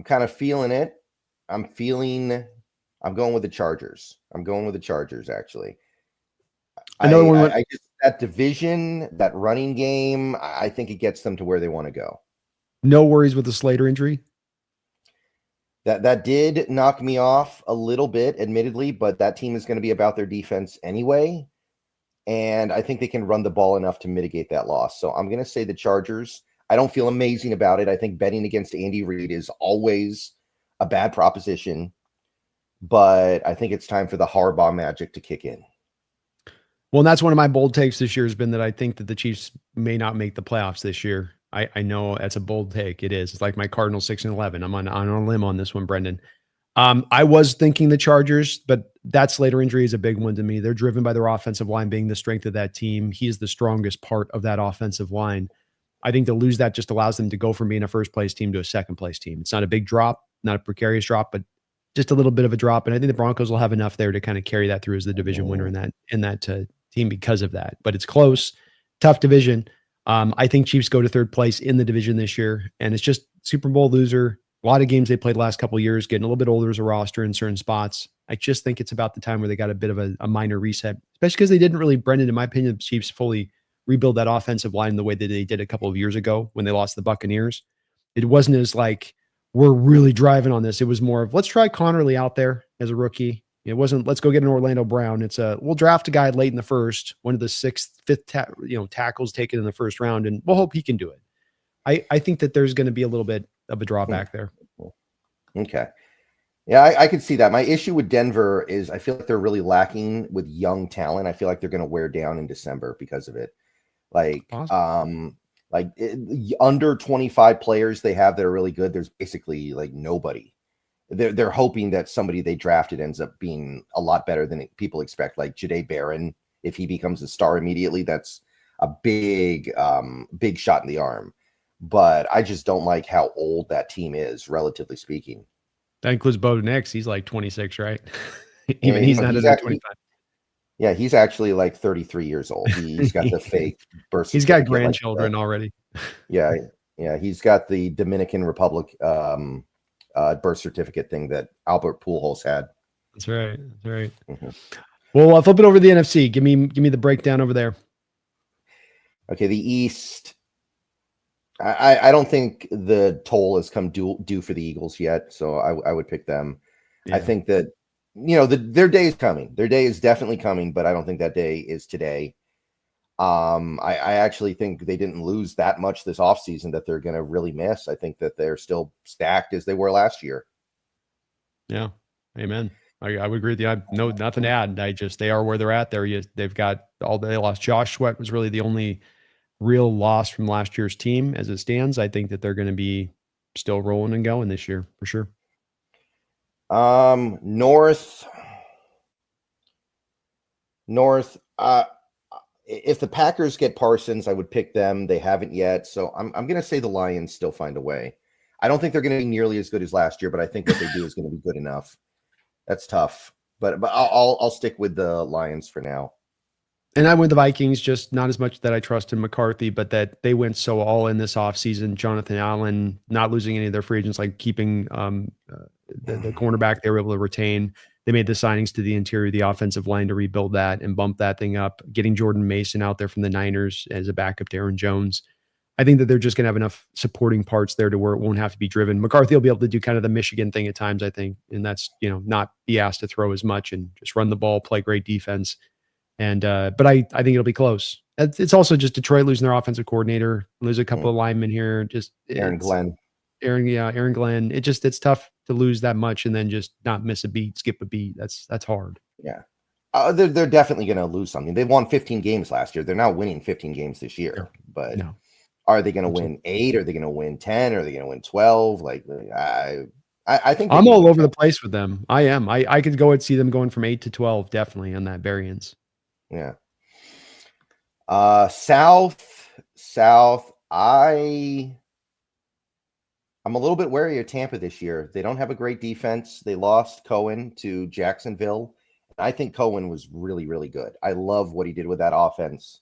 kind of feeling it. I'm going with the Chargers. Actually. I just, that division, that running game, I think it gets them to where they want to go. No worries with the Slater injury? That did knock me off a little bit, admittedly, but that team is going to be about their defense anyway. And I think they can run the ball enough to mitigate that loss. So I'm going to say the Chargers. I don't feel amazing about it. I think betting against Andy Reid is always a bad proposition, but I think it's time for the Harbaugh magic to kick in. Well, and that's one of my bold takes this year has been that I think that the Chiefs may not make the playoffs this year. I know that's a bold take. It is. It's like my Cardinals 6-11. I'm on a limb on this one, Brendan. I was thinking the Chargers, but that Slater injury is a big one to me. They're driven by their offensive line being the strength of that team. He is the strongest part of that offensive line. I think to lose that just allows them to go from being a first place team to a second place team. It's not a big drop, not a precarious drop, but just a little bit of a drop. And I think the Broncos will have enough there to kind of carry that through as the division winner in that team because of that. But it's close, tough division. I think Chiefs go to third place in the division this year, and it's just Super Bowl loser. A lot of games they played the last couple of years, getting a little bit older as a roster in certain spots. I just think it's about the time where they got a bit of a minor reset, especially because they didn't really, Brendan, in my opinion, the Chiefs fully rebuild that offensive line the way that they did a couple of years ago when they lost the Buccaneers. It wasn't as like, we're really driving on this. It was more of, let's try Connerly out there as a rookie. It wasn't, let's go get an Orlando Brown. It's we'll draft a guy late in the first, one of the fifth tackles taken in the first round, and we'll hope he can do it. I think that there's going to be a little bit of a drawback there. Okay. Yeah, I could see that. My issue with Denver is I feel like they're really lacking with young talent. I feel like they're going to wear down in December because of it. Like, awesome. Under 25 players they have that are really good. There's basically like nobody. They're hoping that somebody they drafted ends up being a lot better than people expect. Like Jahdae Barron, if he becomes a star immediately, that's a big shot in the arm. But I just don't like how old that team is, relatively speaking. That includes Bo Nix. He's like 26, right? Even he's not under 25. Yeah, he's actually like 33 years old. He's got the fake birth certificate. He's got grandchildren already. Yeah. He's got the Dominican Republic birth certificate thing that Albert Pujols had. That's right. Mm-hmm. Well, I'll flip it over to the NFC. Give me the breakdown over there. Okay, the East. I don't think the toll has come due for the Eagles yet, so I would pick them. Yeah. I think that their day is coming. Their day is definitely coming, but I don't think that day is today. I actually think they didn't lose that much this offseason that they're going to really miss. I think that they're still stacked as they were last year. Yeah, amen. I would agree with you. I no nothing to add. They are where they're at. They've got all they lost. Josh Sweat was really the only real loss from last year's team as it stands. I think that they're going to be still rolling and going this year for sure. North. If the Packers get Parsons, I would pick them. They haven't yet, so I'm going to say the Lions still find a way. I don't think they're going to be nearly as good as last year, but I think what they do is going to be good enough. That's tough, but I'll stick with the Lions for now. And I went the Vikings, just not as much that I trust in McCarthy, but that they went so all in this offseason. Jonathan Allen, not losing any of their free agents, like keeping the cornerback they were able to retain. They made the signings to the interior of the offensive line to rebuild that and bump that thing up, getting Jordan Mason out there from the Niners as a backup to Aaron Jones. I think that they're just going to have enough supporting parts there to where it won't have to be driven. McCarthy will be able to do kind of the Michigan thing at times, I think, and that's, not be asked to throw as much and just run the ball, play great defense. And but I think it'll be close. It's also just Detroit losing their offensive coordinator, lose a couple of linemen here. Just Aaron Glenn. It's tough to lose that much and then just not miss a beat, skip a beat. That's hard. Yeah. They're definitely going to lose something. They won 15 games last year. They're now winning 15 games this year. But are they going to win 8? Are they going to win 10? Are they going to win 12? Like I think I'm all over the place with them. I am. I could go and see them going from 8 to 12 definitely on that variance. Yeah. South. I'm a little bit wary of Tampa this year. They don't have a great defense. They lost Cohen to Jacksonville. I think Cohen was really, really good. I love what he did with that offense.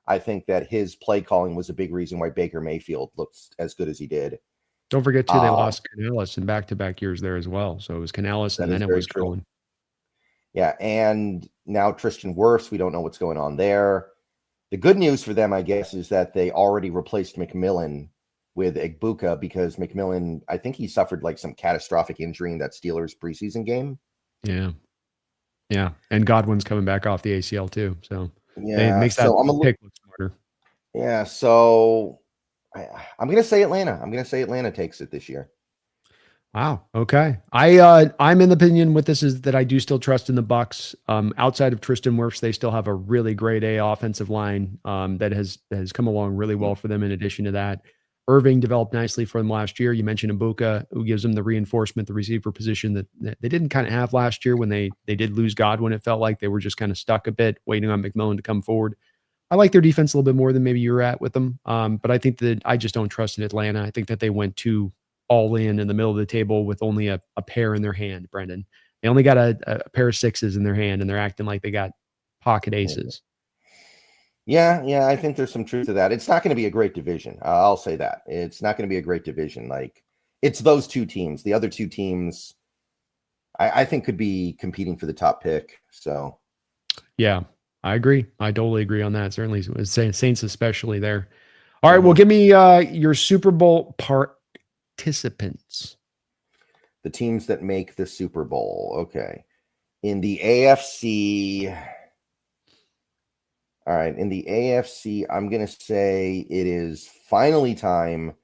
I think that his play calling was a big reason why Baker Mayfield looks as good as he did. Don't forget too, they lost Canales in back-to-back years there as well. So it was Canales and then it was Cohen. Yeah, and now Tristan Wirfs, we don't know what's going on there. The good news for them, I guess, is that they already replaced McMillan with Egbuka because McMillan, I think he suffered like some catastrophic injury in that Steelers preseason game. Yeah. And Godwin's coming back off the ACL too. So it makes that pick look smarter. Yeah, so I'm going to say Atlanta. I'm going to say Atlanta takes it this year. Wow. Okay. I'm in the opinion with this is that I do still trust in the Bucs. Outside of Tristan Wirfs, they still have a really great offensive line that has come along really well for them. In addition to that, Irving developed nicely for them last year. You mentioned Egbuka, who gives them the reinforcement, the receiver position that they didn't kind of have last year when they did lose Godwin. It felt like they were just kind of stuck a bit, waiting on McMillan to come forward. I like their defense a little bit more than maybe you're at with them. But I think that I just don't trust in Atlanta. I think that they went too all in the middle of the table with only a pair in their hand, Brendan. They only got a pair of 6s in their hand, and they're acting like they got pocket aces. Yeah, I think there's some truth to that. It's not going to be a great division. I'll say that. It's not going to be a great division. Like, it's those two teams. The other two teams, I think, could be competing for the top pick. So, yeah. I agree. I totally agree on that. Certainly, Saints especially there. All right, well, give me your Super Bowl participants. The teams that make the Super Bowl. Okay. In the AFC, all right, in the AFC, I'm going to say it is finally time.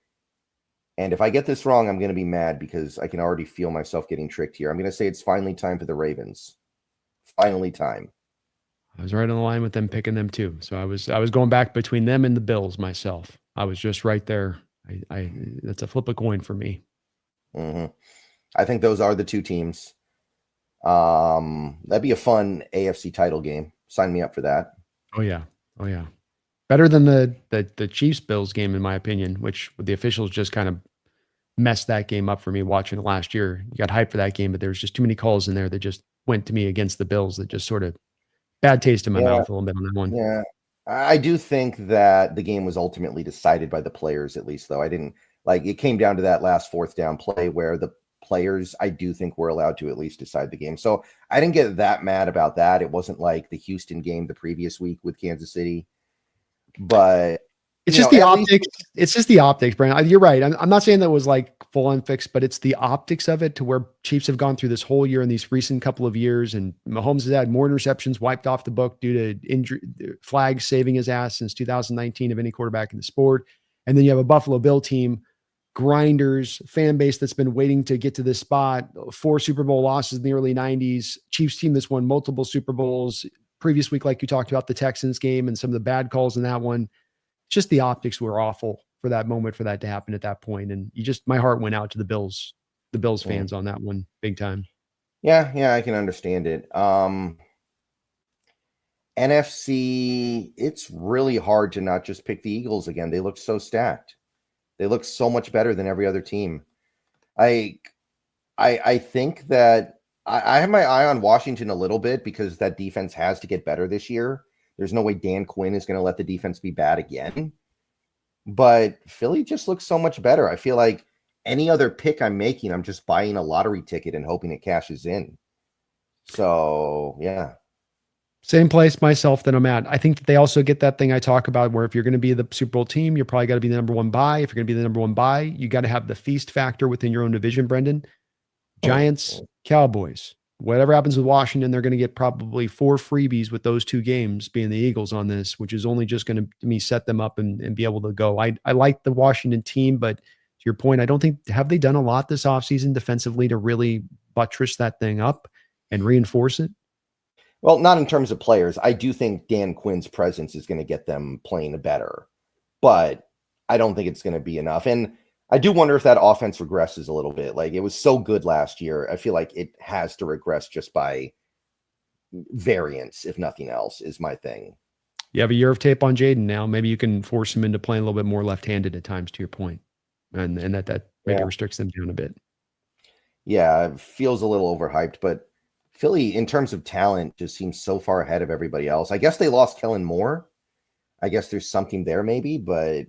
And if I get this wrong, I'm going to be mad because I can already feel myself getting tricked here. I'm going to say it's finally time for the Ravens. Finally time. I was right on the line with them picking them too. So I was going back between them and the Bills myself. I was just right there. I that's a flip a coin for me. Mm-hmm. I think those are the two teams. That'd be a fun AFC title game. Sign me up for that. Oh yeah. Better than the Chiefs Bills game in my opinion, which the officials just kind of messed that game up for me watching it last year. You got hyped for that game, but there was just too many calls in there that just went to me against the Bills that just sort of bad taste in my mouth a little bit on that one. Yeah. I do think that the game was ultimately decided by the players, at least, though. I didn't like it came down to that last fourth down play where the players, I do think, were allowed to at least decide the game. So I didn't get that mad about that. It wasn't like the Houston game the previous week with Kansas City. But it's just the optics. It's just the optics, Brandon. You're right. I'm not saying that was like full on fixed, but it's the optics of it to where Chiefs have gone through this whole year in these recent couple of years, and Mahomes has had more interceptions wiped off the book due to injury flags saving his ass since 2019 of any quarterback in the sport. And then you have a Buffalo Bill team, grinders, fan base that's been waiting to get to this spot. 4 Super Bowl losses in the early 90s. Chiefs team that's won multiple Super Bowls. Previous week, like you talked about, the Texans game and some of the bad calls in that one. Just the optics were awful for that moment, for that to happen at that point. And my heart went out to the Bills fans on that one big time. Yeah, I can understand it. NFC, it's really hard to not just pick the Eagles again. They look so stacked. They look so much better than every other team. I think that I have my eye on Washington a little bit because that defense has to get better this year. There's no way Dan Quinn is going to let the defense be bad again. But Philly just looks so much better. I feel like any other pick I'm making, I'm just buying a lottery ticket and hoping it cashes in. So, yeah. Same place myself that I'm at. I think that they also get that thing I talk about where if you're going to be the Super Bowl team, you're probably got to be the number one buy. If you're going to be the number one buy, you got to have the feast factor within your own division, Brendan. Giants, Cowboys. Whatever happens with Washington, they're going to get probably 4 freebies with those 2 games being the Eagles on this, which is only just going to set them up and be able to go. I like the Washington team, but to your point, I don't think, have they done a lot this offseason defensively to really buttress that thing up and reinforce it? Well, not in terms of players. I do think Dan Quinn's presence is going to get them playing better, but I don't think it's going to be enough. And I do wonder if that offense regresses a little bit. Like, it was so good last year. I feel like it has to regress just by variance, if nothing else, is my thing. You have a year of tape on Jaden now. Maybe you can force him into playing a little bit more left-handed at times, to your point. And that maybe restricts them down a bit. Yeah, it feels a little overhyped, but Philly, in terms of talent, just seems so far ahead of everybody else. I guess they lost Kellen Moore. I guess there's something there maybe, but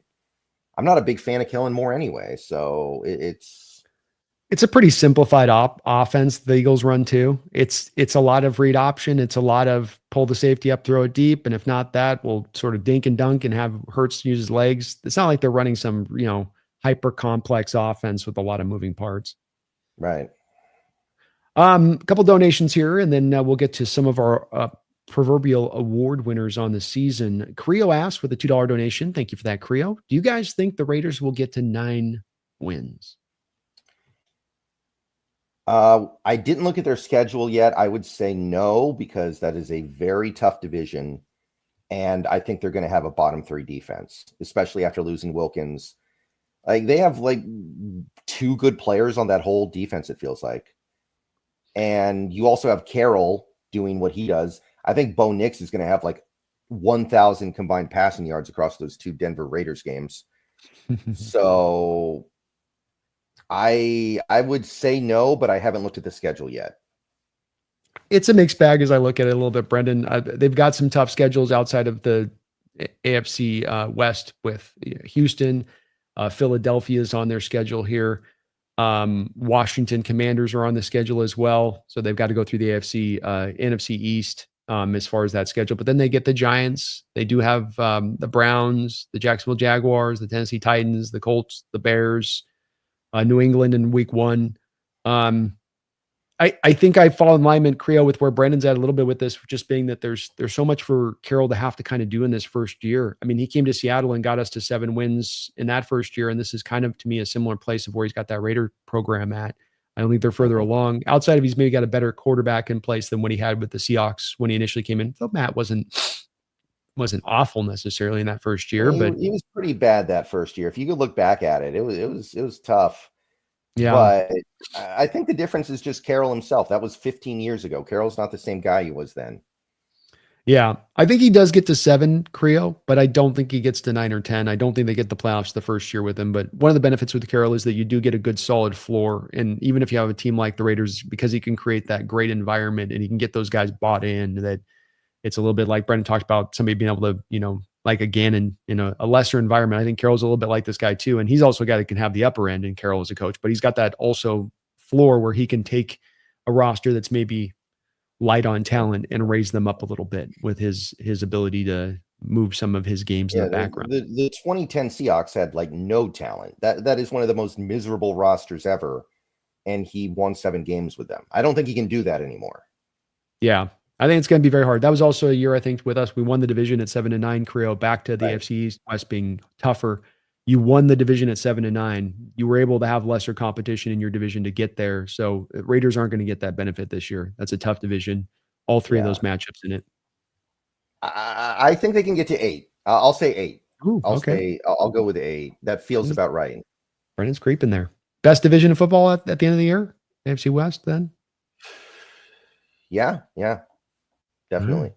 I'm not a big fan of Kellen Moore anyway. So it's a pretty simplified offense the Eagles run too. It's a lot of read option. It's a lot of pull the safety up, throw it deep. And if not that, we'll sort of dink and dunk and have Hurts use his legs. It's not like they're running some, hyper complex offense with a lot of moving parts. Right. A couple donations here, and then we'll get to some of our proverbial award winners on the season. Creo asked with a $2 donation. Thank you for that, Creo. Do you guys think the Raiders will get to 9 wins? I didn't look at their schedule yet. I would say no, because that is a very tough division. And I think they're going to have a bottom 3 defense, especially after losing Wilkins. Like, they have 2 good players on that whole defense, it feels like. And you also have Carroll doing what he does. I think Bo Nix is going to have 1,000 combined passing yards across those 2 Denver Raiders games. So I would say no, but I haven't looked at the schedule yet. It's a mixed bag as I look at it a little bit, Brendan. They've got some tough schedules outside of the AFC West with Houston. Philadelphia is on their schedule here. Washington Commanders are on the schedule as well. So they've got to go through the NFC East. as far as that schedule. But then they get the Giants. They do have the Browns, the Jacksonville Jaguars, the Tennessee Titans, the Colts, the Bears, New England in week 1. I think I fall in alignment, Creo, with where Brendan's at a little bit with this, just being that there's so much for Carroll to have to kind of do in this first year. I mean, he came to Seattle and got us to 7 wins in that first year, and this is kind of, to me, a similar place of where he's got that Raider program at. I don't think they're further along. Outside of he's maybe got a better quarterback in place than what he had with the Seahawks when he initially came in. Though Matt wasn't awful necessarily in that first year, but he was pretty bad that first year. If you could look back at it, it was tough. yeah. But I think the difference is just Carroll himself. That was 15 years ago. Carroll's not the same guy he was then. Yeah, I think he does get to 7, Creo, but I don't think he gets to 9 or 10. I don't think they get the playoffs the first year with him. But one of the benefits with Carroll is that you do get a good solid floor. And even if you have a team like the Raiders, because he can create that great environment and he can get those guys bought in, that it's a little bit like Brendan talked about, somebody being able to, like again, in a lesser environment. I think Carroll's a little bit like this guy too. And he's also a guy that can have the upper end in Carroll as a coach, but he's got that also floor where he can take a roster that's maybe light on talent and raise them up a little bit with his ability to move some of his games in the background. The 2010 Seahawks had like no talent. That is one of the most miserable rosters ever. And he won 7 games with them. I don't think he can do that anymore. Yeah. I think it's going to be very hard. That was also a year, I think, with us. We won the division at 7-9, Creo, back to the Right. NFC East, West being tougher. You won the division at 7-9. You were able to have lesser competition in your division to get there. So Raiders aren't going to get that benefit this year. That's a tough division. All 3 of those matchups in it. I think they can get to 8. I'll say 8. Ooh, okay. I'll go with 8. That feels about right. Brendan's creeping there. Best division of football at the end of the year? NFC West then? Yeah. Definitely.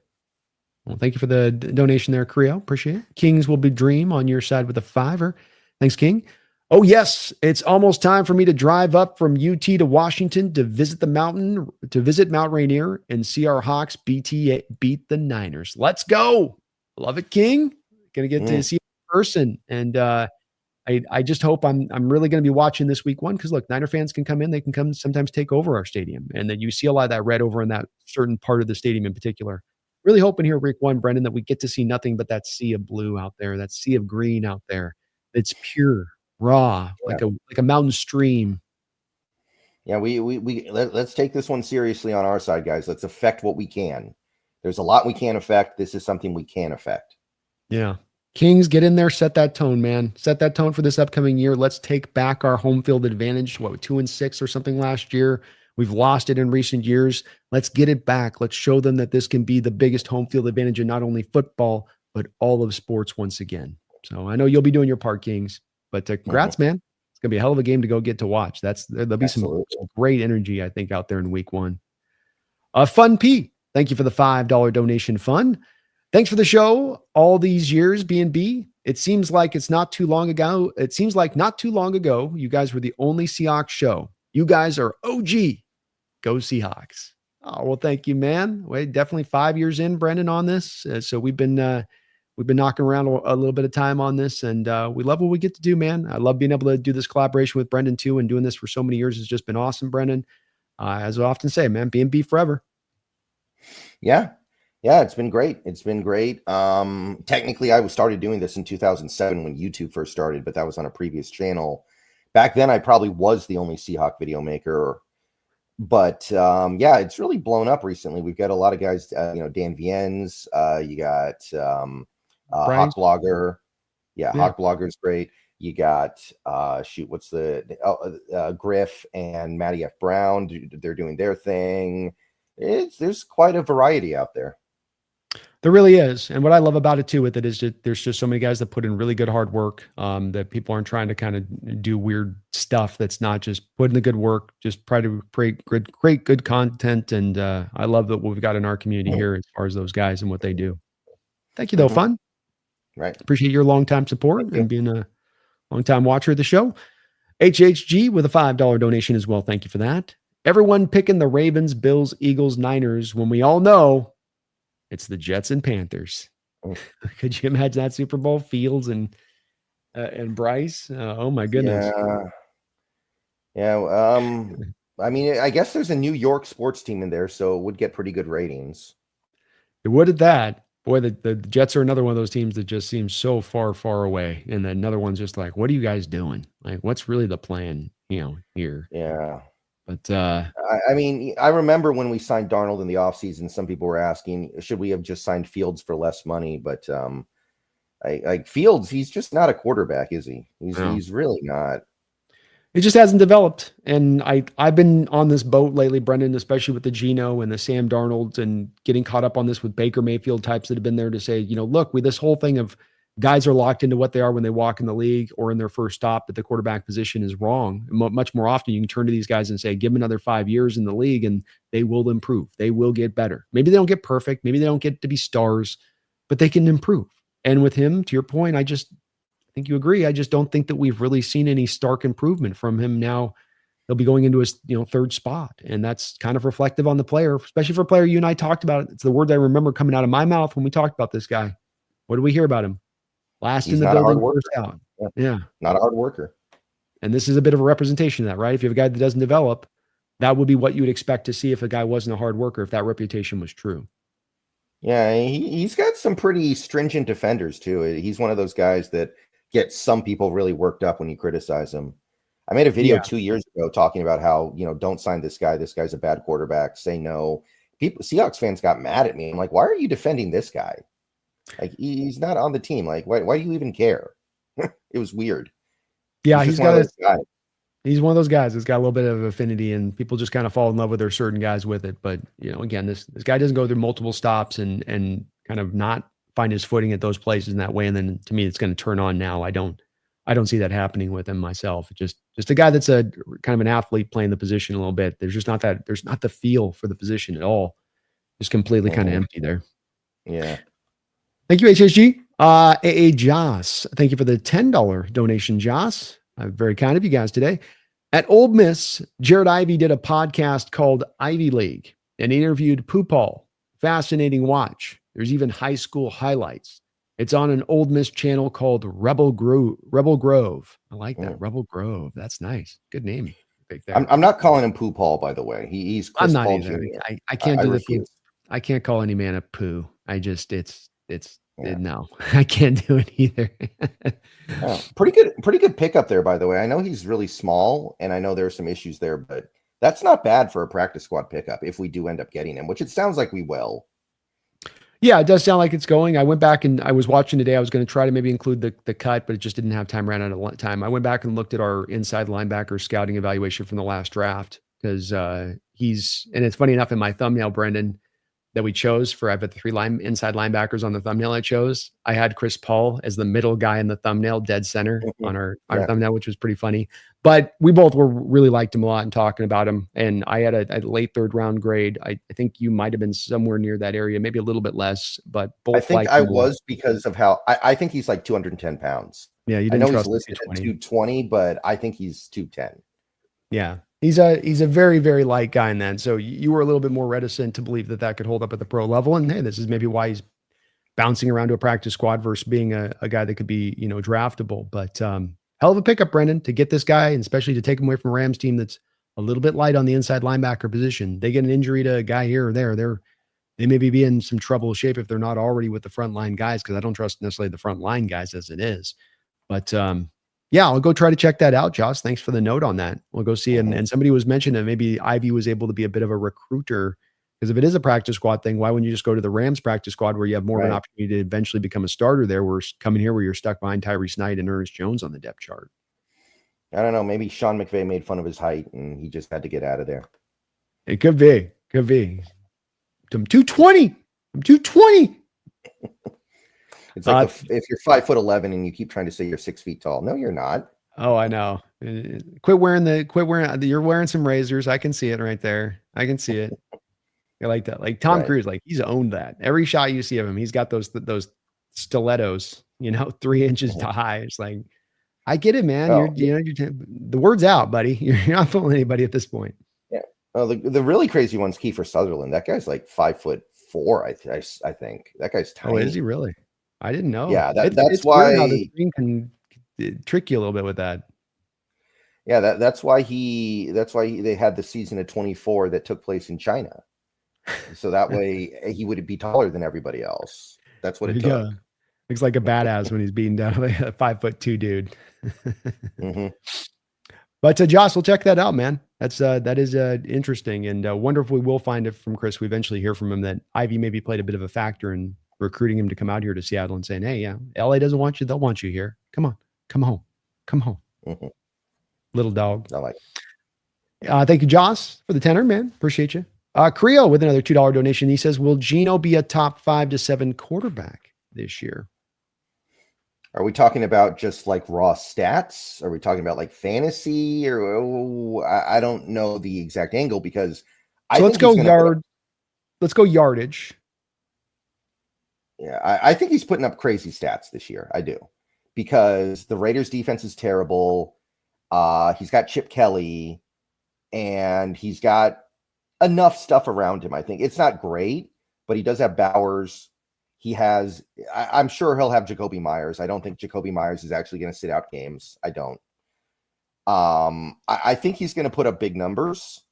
Well, thank you for the donation there, Creo. Appreciate it. Kings will be dream on your side with a $5. Thanks, King. Oh, yes. It's almost time for me to drive up from UT to Washington to visit Mount Rainier and see our Hawks beat the Niners. Let's go. Love it, King. Gonna get to see it in person. And I just hope I'm really going to be watching this week 1, because look, Niner fans can come in, they can come sometimes take over our stadium, and then you see a lot of that red over in that certain part of the stadium in particular. Really hoping here, week 1, Brendan, that we get to see nothing but that sea of blue out there, that sea of green out there. It's pure, raw, like a mountain stream. Yeah, let's take this one seriously on our side, guys. Let's affect what we can. There's a lot we can't affect. This is something we can affect. Yeah. Kings, get in there, set that tone, man. Set that tone for this upcoming year. Let's take back our home field advantage. 2-6 or something last year? We've lost it in recent years. Let's get it back. Let's show them that this can be the biggest home field advantage in not only football, but all of sports once again. So I know you'll be doing your part, Kings, but congrats, man. It's going to be a hell of a game to get to watch. There'll be some great energy, I think, out there in week 1. Fun P, thank you for the $5 donation fund. Thanks for the show all these years, BNB. It seems like not too long ago, you guys were the only Seahawks show. You guys are OG. Go Seahawks. Oh, well, thank you, man. We're definitely 5 years in, Brendan, on this. So we've been knocking around a little bit of time on this, and we love what we get to do, man. I love being able to do this collaboration with Brendan too, and doing this for so many years has just been awesome, Brendan. As I often say, man, BNB forever. Yeah, it's been great. Technically, I started doing this in 2007 when YouTube first started, but that was on a previous channel. Back then, I probably was the only Seahawk video maker. But it's really blown up recently. We've got a lot of guys, Dan Viennes. You got Hawk Blogger. Hawk Blogger's great. You got what's the Griff and Matty F. Brown. They're doing their thing. There's quite a variety out there. There really is. And what I love about it too with it is that there's just so many guys that put in really good hard work, that people aren't trying to kind of do weird stuff. That's not just putting the good work, just try to create good content. And I love that what we've got in our community here as far as those guys and what they do. Thank you though, Fun. Right. Appreciate your longtime support and being a longtime watcher of the show. HHG with a $5 donation as well. Thank you for that. Everyone picking the Ravens, Bills, Eagles, Niners, when we all know it's the Jets and Panthers. Could you imagine that Super Bowl? Fields and Bryce? Oh my goodness. I mean, I guess there's a New York sports team in there, so it would get pretty good ratings. would at that. Boy, the Jets are another one of those teams that just seems so far, far away. And then another one's just like, what are you guys doing? Like, what's really the plan, here? Yeah. But I mean, I remember when we signed Darnold in the offseason, some people were asking, should we have just signed Fields for less money? But like Fields, he's just not a quarterback, is he? He's really not. it just hasn't developed. And I've been on this boat lately, Brendan, especially with the Geno and the Sam Darnolds and getting caught up on this with Baker Mayfield types that have been there to say, look, this whole thing of guys are locked into what they are when they walk in the league or in their first stop at the quarterback position is wrong. Much more often, you can turn to these guys and say, give them another 5 years in the league and they will improve. They will get better. Maybe they don't get perfect. Maybe they don't get to be stars, but they can improve. And with him, to your point, I think you agree. I just don't think that we've really seen any stark improvement from him. Now he'll be going into his third spot, and that's kind of reflective on the player, especially for a player you and I talked about. It's the word I remember coming out of my mouth when we talked about this guy. What do we hear about him? Last in the building, first out. Yeah, not a hard worker. And this is a bit of a representation of that, right? If you have a guy that doesn't develop, that would be what you would expect to see if a guy wasn't a hard worker, if that reputation was true. Yeah, he's got some pretty stringent defenders too. He's one of those guys that gets some people really worked up when you criticize him. I made a video 2 years ago talking about how, don't sign this guy. This guy's a bad quarterback. Say no. Seahawks fans got mad at me. I'm like, why are you defending this guy? Like, he's not on the team. Like, why do you even care? It was weird. Yeah, he's one of those guys that's got a little bit of affinity, and people just kind of fall in love with their certain guys with it. But again, this guy doesn't go through multiple stops and kind of not find his footing at those places in that way. And then to me, it's going to turn on now. I don't see that happening with him myself. Just a guy that's a kind of an athlete playing the position a little bit. There's not the feel for the position at all. Just completely kind of empty there. Yeah. Thank you, HSG. AA Joss, thank you for the $10 donation, Joss. Very kind of you guys today. At Ole Miss, Jared Ivey did a podcast called Ivy League and interviewed Poopall. Fascinating watch. There's even high school highlights. It's on an Ole Miss channel called Rebel Grove. I like that. Rebel Grove. That's nice. Good name. I'm not calling him Poo Paul, by the way. He's Chris I'm not Paul either. Jr. I can't do the poo. refuse. I can't call any man a poo. No, I can't do it either. Pretty good pickup there, by the way. I know he's really small, and I know there's some issues there, but that's not bad for a practice squad pickup if we do end up getting him, which it sounds like we will. Yeah, it does sound like it's going. I went back and I was watching today. I was going to try to maybe include the cut, but it just didn't have time, ran out of time. I went back and looked at our inside linebacker scouting evaluation from the last draft because and it's funny enough in my thumbnail, Brendan, that we chose for, I've got the 3 inside linebackers on the thumbnail I chose. I had Chris Paul as the middle guy in the thumbnail, dead center on our thumbnail, which was pretty funny. But we both really liked him a lot and talking about him. And I had a late 3rd round grade. I think you might have been somewhere near that area, maybe a little bit less, but both. I think I was because of how I think he's like 210 pounds. Yeah, I know he's listed at 220, but I think he's 210. Yeah. He's a very, very light guy in that. So you were a little bit more reticent to believe that could hold up at the pro level. And hey, this is maybe why he's bouncing around to a practice squad versus being a guy that could be, draftable. But hell of a pickup, Brendan, to get this guy, and especially to take him away from a Rams team that's a little bit light on the inside linebacker position. They get an injury to a guy here or there, they maybe be in some trouble shape if they're not already with the front line guys, because I don't trust necessarily the front line guys as it is. But yeah, I'll go try to check that out, Josh. Thanks for the note on that. We'll go see. And somebody was mentioning that maybe Ivy was able to be a bit of a recruiter, because if it is a practice squad thing, why wouldn't you just go to the Rams practice squad where you have more of an opportunity to eventually become a starter there? We're coming here where you're stuck behind Tyrese Knight and Ernest Jones on the depth chart. I don't know. Maybe Sean McVay made fun of his height and he just had to get out of there. It could be. I'm 220. I'm 220. It's like if you're 5'11" and you keep trying to say you're 6 feet tall. No, you're not. Oh, I know. Quit wearing. You're wearing some razors. I can see it right there. I can see it. I like that. Like Tom Cruise, like he's owned that. Every shot you see of him, he's got those stilettos, 3 inches high. It's like, I get it, man. The word's out, buddy. You're not fooling anybody at this point. Yeah. Oh, the really crazy one's Kiefer Sutherland. That guy's like 5'4". I think that guy's tiny. Oh, is he really? I didn't know. Yeah, that's why how the screen can trick you a little bit with that. Yeah, that's why they had the season of 24 that took place in China. So that way he would be taller than everybody else. That's what There it you took. go. Looks like a badass when he's beating down like a 5'2" dude. Hmm. But Josh, we'll check that out, man. That is interesting, and wonder if we will find it from Chris. We eventually hear from him that Ivy maybe played a bit of a factor in recruiting him to come out here to Seattle and saying, "Hey, yeah, LA doesn't want you; they'll want you here. Come on, come home, come home, Hmm. little dog." I like Thank you, Josh, for the tenor, man. Appreciate you. Creo with another $2 donation. He says, "Will Geno be a top 5 to 7 quarterback this year?" Are we talking about just like raw stats? Are we talking about like fantasy? Or I don't know the exact angle because I So think let's go he's gonna put up, Let's go yardage. yeah, I think he's putting up crazy stats this year. I do, because the Raiders defense is terrible. He's got Chip Kelly, and he's got enough stuff around him. I think it's not great, but he does have Bowers. He has, I'm sure he'll have Jacoby Myers. I don't think Jacoby Myers is actually going to sit out games. I don't. I think he's going to put up big numbers.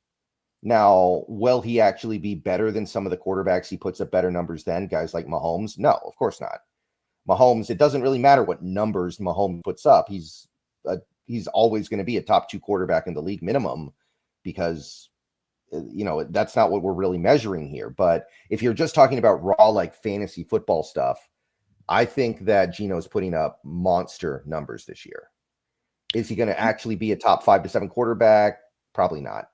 Now, will he actually be better than some of the quarterbacks he puts up better numbers than, guys like Mahomes? No, of course not. Mahomes, it doesn't really matter what numbers Mahomes puts up. He's always going to be a top 2 quarterback in the league minimum, because that's not what we're really measuring here. But if you're just talking about raw like fantasy football stuff, I think that Geno's putting up monster numbers this year. Is he going to actually be a top 5 to 7 quarterback? Probably not.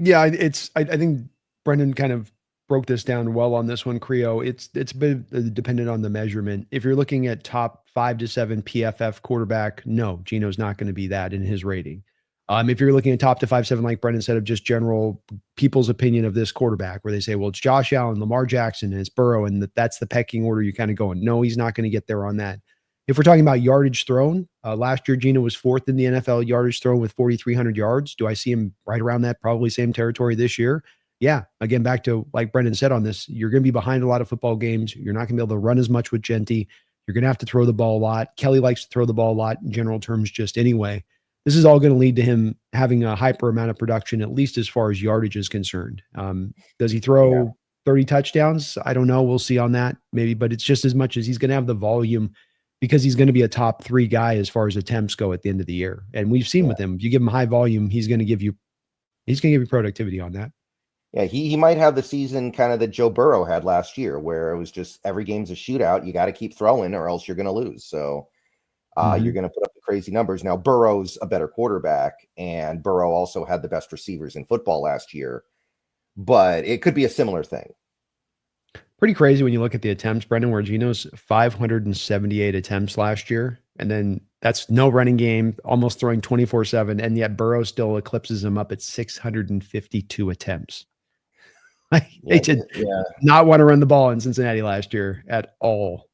Yeah, I think Brendan kind of broke this down well on this one, Creo. It's a bit dependent on the measurement. If you're looking at top 5 to 7 PFF quarterback, no, Geno's not going to be that in his rating. If you're looking at top to 5-7, like Brendan said, of just general people's opinion of this quarterback, where they say, well, it's Josh Allen, Lamar Jackson, and it's Burrow, and that's the pecking order you kind of going. No, he's not going to get there on that. If we're talking about yardage thrown, last year Geno was 4th in the NFL yardage thrown with 4,300 yards. Do I see him right around that, probably same territory this year? Yeah. Again, back to like Brendan said on this, you're going to be behind a lot of football games. You're not going to be able to run as much with Genty. You're going to have to throw the ball a lot. Kelly likes to throw the ball a lot in general terms, just anyway. This is all going to lead to him having a hyper amount of production, at least as far as yardage is concerned. Does he throw 30 touchdowns? I don't know. We'll see on that maybe, but it's just as much as he's going to have the volume, because he's going to be a top 3 guy as far as attempts go at the end of the year. And we've seen with him, if you give him high volume, he's going to give you productivity on that. Yeah, he might have the season kind of that Joe Burrow had last year, where it was just every game's a shootout. You got to keep throwing or else you're going to lose. So you're going to put up the crazy numbers. Now, Burrow's a better quarterback, and Burrow also had the best receivers in football last year. But it could be a similar thing. Pretty crazy when you look at the attempts, Brendan, where Geno's 578 attempts last year. And then that's no running game, almost throwing 24/7. And yet Burrow still eclipses him up at 652 attempts. They did not want to run the ball in Cincinnati last year at all.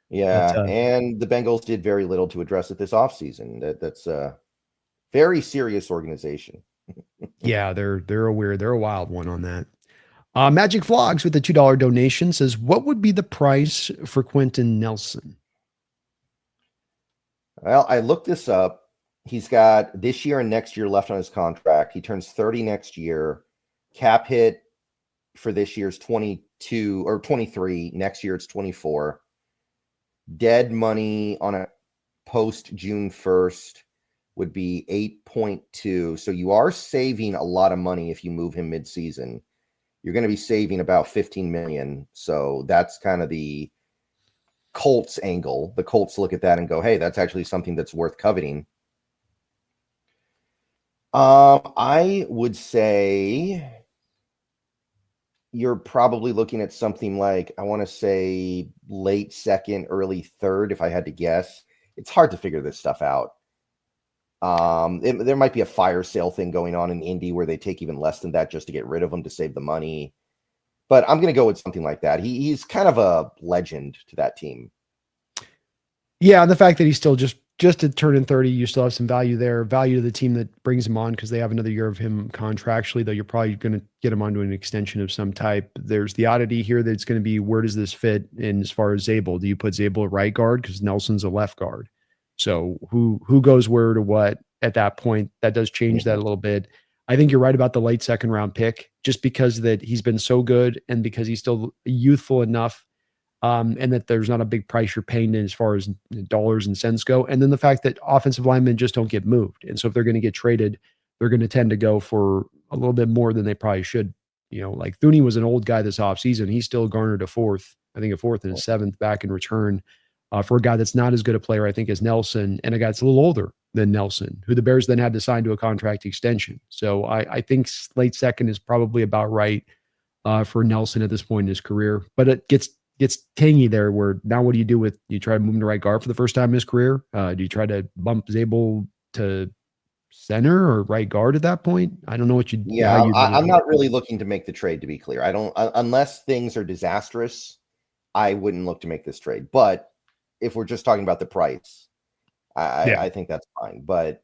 Yeah, but, and the Bengals did very little to address it this offseason. That's a very serious organization. Yeah, they're a wild one on that. Magic Vlogs with the $2 donation says, what would be the price for Quentin Nelson? Well, I looked this up. He's got this year and next year left on his contract. He turns 30 next year. Cap hit for this year's 22 or 23. Next year it's 24. Dead money on a post June 1st would be 8.2. So you are saving a lot of money if you move him mid-season. You're going to be saving about 15 million. So that's kind of the Colts angle. The Colts look at that and go, hey, that's actually something that's worth coveting. I would say you're probably looking at something like, I want to say late second, early third, if I had to guess. It's hard to figure this stuff out. There might be a fire sale thing going on in Indy where they take even less than that just to get rid of him to save the money. But I'm going to go with something like that. He's kind of a legend to that team. Yeah, and the fact that he's still just to turn in 30, you still have some value there. Value to the team that brings him on because they have another year of him contractually, though you're probably going to get him onto an extension of some type. There's the oddity here that it's going to be, where does this fit in as far as Zabel? Do you put Zabel at right guard because Nelson's a left guard? So who goes where to what at that point? That does change that a little bit. I think you're right about the late second round pick, just because that he's been so good and because he's still youthful enough, and that there's not a big price you're paying as far as dollars and cents go. And then the fact that offensive linemen just don't get moved. And so if they're going to get traded, they're going to tend to go for a little bit more than they probably should. Like Thuney was an old guy this offseason. He still garnered a fourth and a seventh back in return for a guy that's not as good a player, I think, as Nelson, and a guy that's a little older than Nelson, who the Bears then had to sign to a contract extension. So I think late second is probably about right for Nelson at this point in his career. But it gets tangy there, where now what do you do with, you try to move him to right guard for the first time in his career? Do you try to bump Zabel to center or right guard at that point? I don't know what you. Yeah, I'm not really looking to make the trade, to be clear. I don't, unless things are disastrous, I wouldn't look to make this trade. But if we're just talking about the price, I think that's fine. But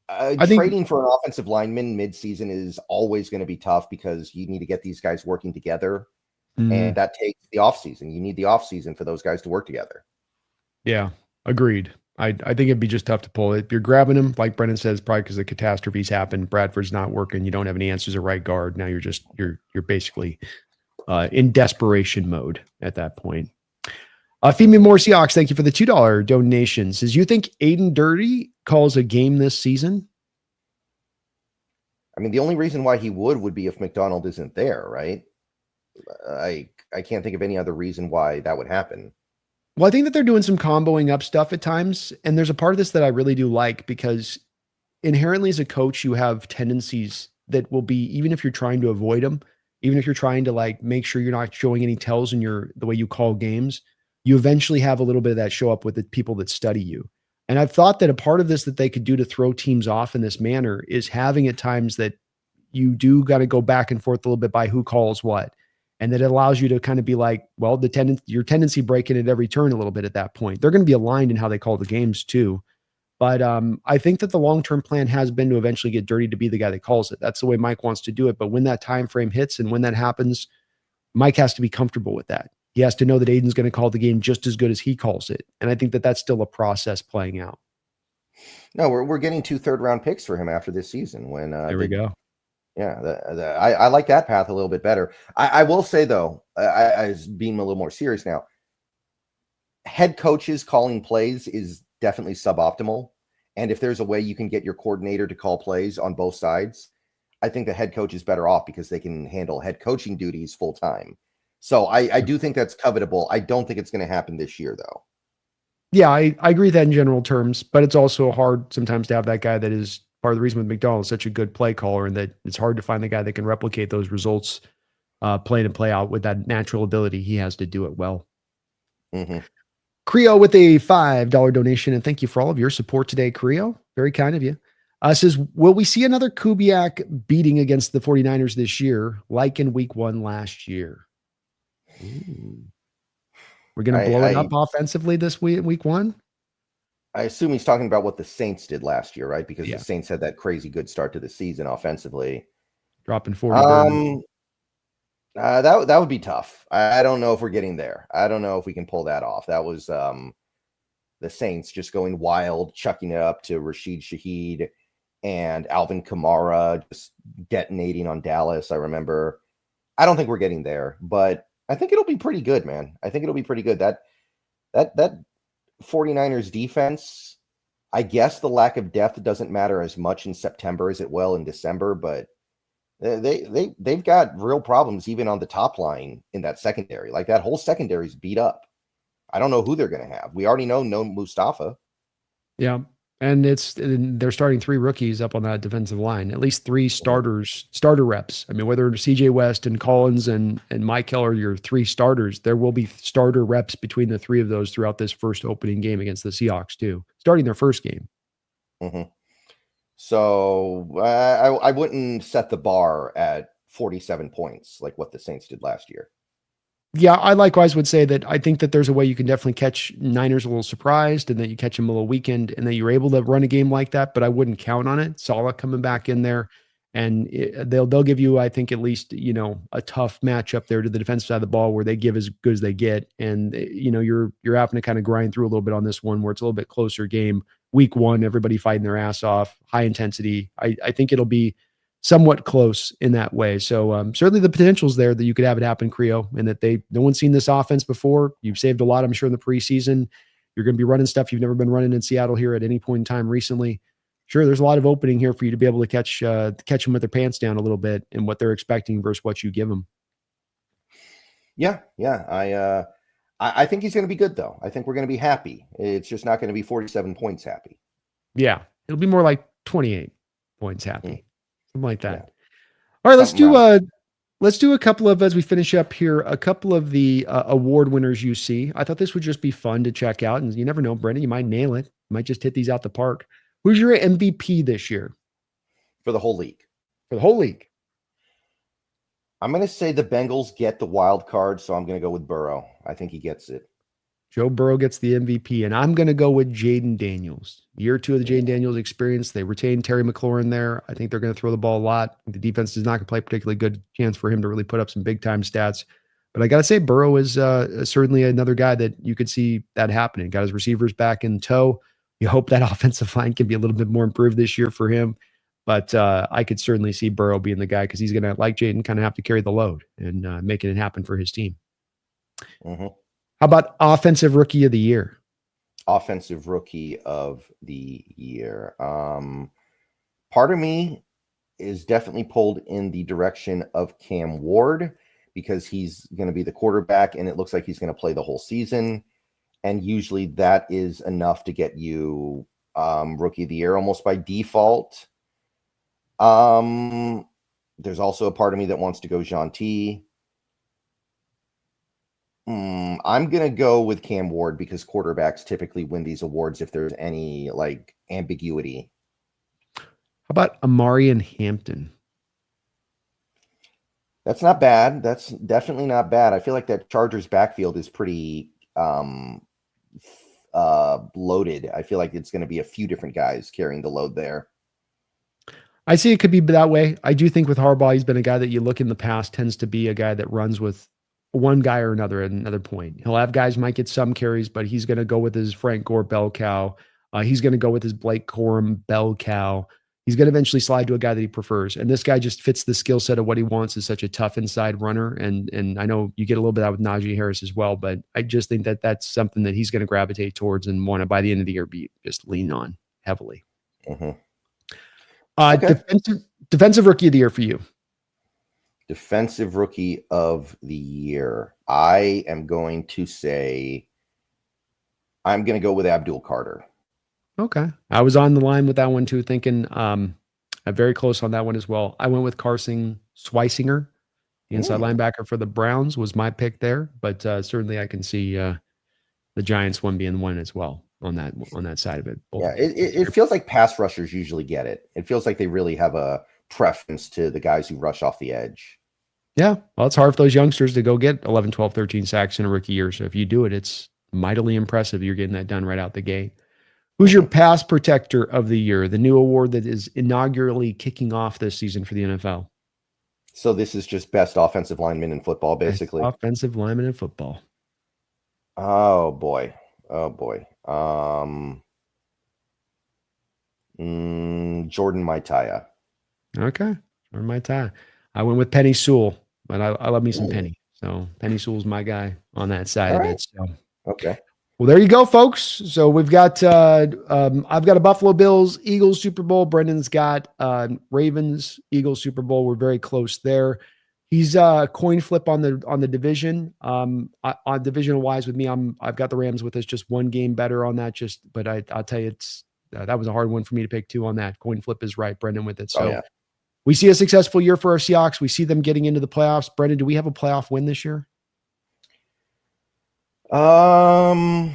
trading for an offensive lineman midseason is always going to be tough, because you need to get these guys working together. And that takes the offseason. You need the offseason for those guys to work together. Yeah, agreed. I think it'd be just tough to pull it. If you're grabbing him, like Brendan says, probably because the catastrophes happened. Bradford's not working. You don't have any answers at right guard. Now you're basically in desperation mode at that point. Feed Me More Seahawks, thank you for the $2 donation. Says, you think Aiden Dirty calls a game this season? I mean, the only reason why he would be if McDonald isn't there, right? I can't think of any other reason why that would happen. Well, I think that they're doing some comboing up stuff at times. And there's a part of this that I really do like, because inherently as a coach, you have tendencies that will be, even if you're trying to avoid them, even if you're trying to like make sure you're not showing any tells in the way you call games, you eventually have a little bit of that show up with the people that study you. And I've thought that a part of this that they could do to throw teams off in this manner is having at times that you do got to go back and forth a little bit by who calls what. And that it allows you to kind of be like, well, your tendency breaking at every turn a little bit at that point. They're going to be aligned in how they call the games too. But I think that the long-term plan has been to eventually get Dirty to be the guy that calls it. That's the way Mike wants to do it. But when that time frame hits and when that happens, Mike has to be comfortable with that. He has to know that Aiden's going to call the game just as good as he calls it. And I think that that's still a process playing out. No, we're getting 2 third-round picks for him after this season. When there we go. Yeah, I like that path a little bit better. I will say, though, I was being a little more serious now. Head coaches calling plays is definitely suboptimal. And if there's a way you can get your coordinator to call plays on both sides, I think the head coach is better off, because they can handle head coaching duties full time. So I do think that's covetable. I don't think it's going to happen this year, though. Yeah, I agree with that in general terms, but it's also hard sometimes to have that guy that is part of the reason with McDonald is such a good play caller, and that it's hard to find the guy that can replicate those results play in and play out with that natural ability. He has to do it well. Mm-hmm. Creo with a $5 donation, and thank you for all of your support today, Creo. Very kind of you. Says, will we see another Kubiak beating against the 49ers this year, like in week 1 last year? Ooh. We're going to blow it up offensively this week 1? I assume he's talking about what the Saints did last year, right? Because the Saints had that crazy good start to the season offensively. Dropping 40. That would be tough. I don't know if we're getting there. I don't know if we can pull that off. That was the Saints just going wild, chucking it up to Rashid Shaheed and Alvin Kamara just detonating on Dallas. I remember. I don't think we're getting there, but I think it'll be pretty good, man. I think it'll be pretty good. That 49ers defense, I guess the lack of depth doesn't matter as much in September as it will in December, but they've got real problems even on the top line in that secondary. Like, that whole secondary is beat up. I don't know who they're going to have. We already know no Mustafa. Yeah. And they're starting 3 rookies up on that defensive line, at least 3 starter reps. I mean, whether CJ West and Collins and Michael are your 3 starters, there will be starter reps between the 3 of those throughout this first opening game against the Seahawks too, starting their first game. Mm-hmm. So I wouldn't set the bar at 47 points like what the Saints did last year. Yeah, I likewise would say that I think that there's a way you can definitely catch Niners a little surprised, and that you catch them a little weakened, and that you're able to run a game like that, but I wouldn't count on it. Saleh coming back in there, and they'll give you, I think, at least, a tough matchup there to the defensive side of the ball, where they give as good as they get. And, you're having to kind of grind through a little bit on this one, where it's a little bit closer game. Week 1, everybody fighting their ass off, high intensity. I think it'll be somewhat close in that way. So certainly the potential's there that you could have it happen, Creo, and that no one's seen this offense before. You've saved a lot, I'm sure, in the preseason. You're going to be running stuff you've never been running in Seattle here at any point in time recently. Sure, there's a lot of opening here for you to be able to catch them with their pants down a little bit and what they're expecting versus what you give them. Yeah. I think he's going to be good, though. I think we're going to be happy. It's just not going to be 47 points happy. Yeah, it'll be more like 28 points happy, something like that. Yeah. All right, let's do a couple of, as we finish up here, a couple of the award winners you see. I thought this would just be fun to check out, and you never know, Brendan, you might nail it. You might just hit these out the park. Who's your MVP this year? For the whole league. For the whole league. I'm going to say the Bengals get the wild card, so I'm going to go with Burrow. I think he gets it. Joe Burrow gets the MVP, and I'm going to go with Jaden Daniels. Year 2 of the Jaden Daniels experience. They retained Terry McLaurin there. I think they're going to throw the ball a lot. The defense is not going to play a particularly good chance for him to really put up some big-time stats. But I got to say, Burrow is certainly another guy that you could see that happening. Got his receivers back in tow. You hope that offensive line can be a little bit more improved this year for him. But I could certainly see Burrow being the guy because he's going to, like Jaden, kind of have to carry the load and making it happen for his team. Mm-hmm. How about Offensive Rookie of the Year? Offensive Rookie of the Year. Part of me is definitely pulled in the direction of Cam Ward because he's going to be the quarterback and it looks like he's going to play the whole season. And usually that is enough to get you Rookie of the Year almost by default. There's also a part of me that wants to go Jean-T. I'm going to go with Cam Ward because quarterbacks typically win these awards if there's any like ambiguity. How about Amari and Hampton? That's not bad. That's definitely not bad. I feel like that Chargers backfield is pretty loaded. I feel like it's going to be a few different guys carrying the load there. I see it could be that way. I do think with Harbaugh, he's been a guy that you look in the past tends to be a guy that runs with one guy or another at another point. He'll have guys might get some carries, but he's going to go with his Frank Gore bell cow. He's going to go with his Blake Corum bell cow. He's going to eventually slide to a guy that he prefers. And this guy just fits the skill set of what he wants, is such a tough inside runner. And I know you get a little bit out with Najee Harris as well, but I just think that that's something that he's going to gravitate towards and want to, by the end of the year, be just lean on heavily. Mm-hmm. Okay. Defensive Rookie of the Year for you. Defensive Rookie of the Year. I am going to say I'm going to go with Abdul Carter. Okay. I was on the line with that one too, thinking very close on that one as well. I went with Carson Schweisinger, the inside linebacker for the Browns, was my pick there, but certainly I can see the Giants one being one as well on that side of it. Yeah, it feels like pass rushers usually get it. It feels like they really have a preference to the guys who rush off the edge. Yeah, well, it's hard for those youngsters to go get 11, 12, 13 sacks in a rookie year. So if you do it, it's mightily impressive. You're getting that done right out the gate. Who's your pass protector of the year? The new award that is inaugurally kicking off this season for the NFL. So this is just best offensive lineman in football, basically. Best offensive lineman in football. Oh boy. Jordan Maitaya. Okay. Jordan Maitaya. I went with Penny Sewell, but I love me some Penny. So Penny Sewell's my guy on that side of it. So okay. Well, there you go, folks. So we've got I've got a Buffalo Bills Eagles Super Bowl. Brendan's got Ravens Eagles Super Bowl. We're very close there. He's coin flip on the division. On divisional wise with me, I've got the Rams with us just one game better on that. But I'll tell you, it's that was a hard one for me to pick too on that. Coin flip is right, Brendan, with it. So we see a successful year for our Seahawks. We see them getting into the playoffs. Brendan, do we have a playoff win this year? I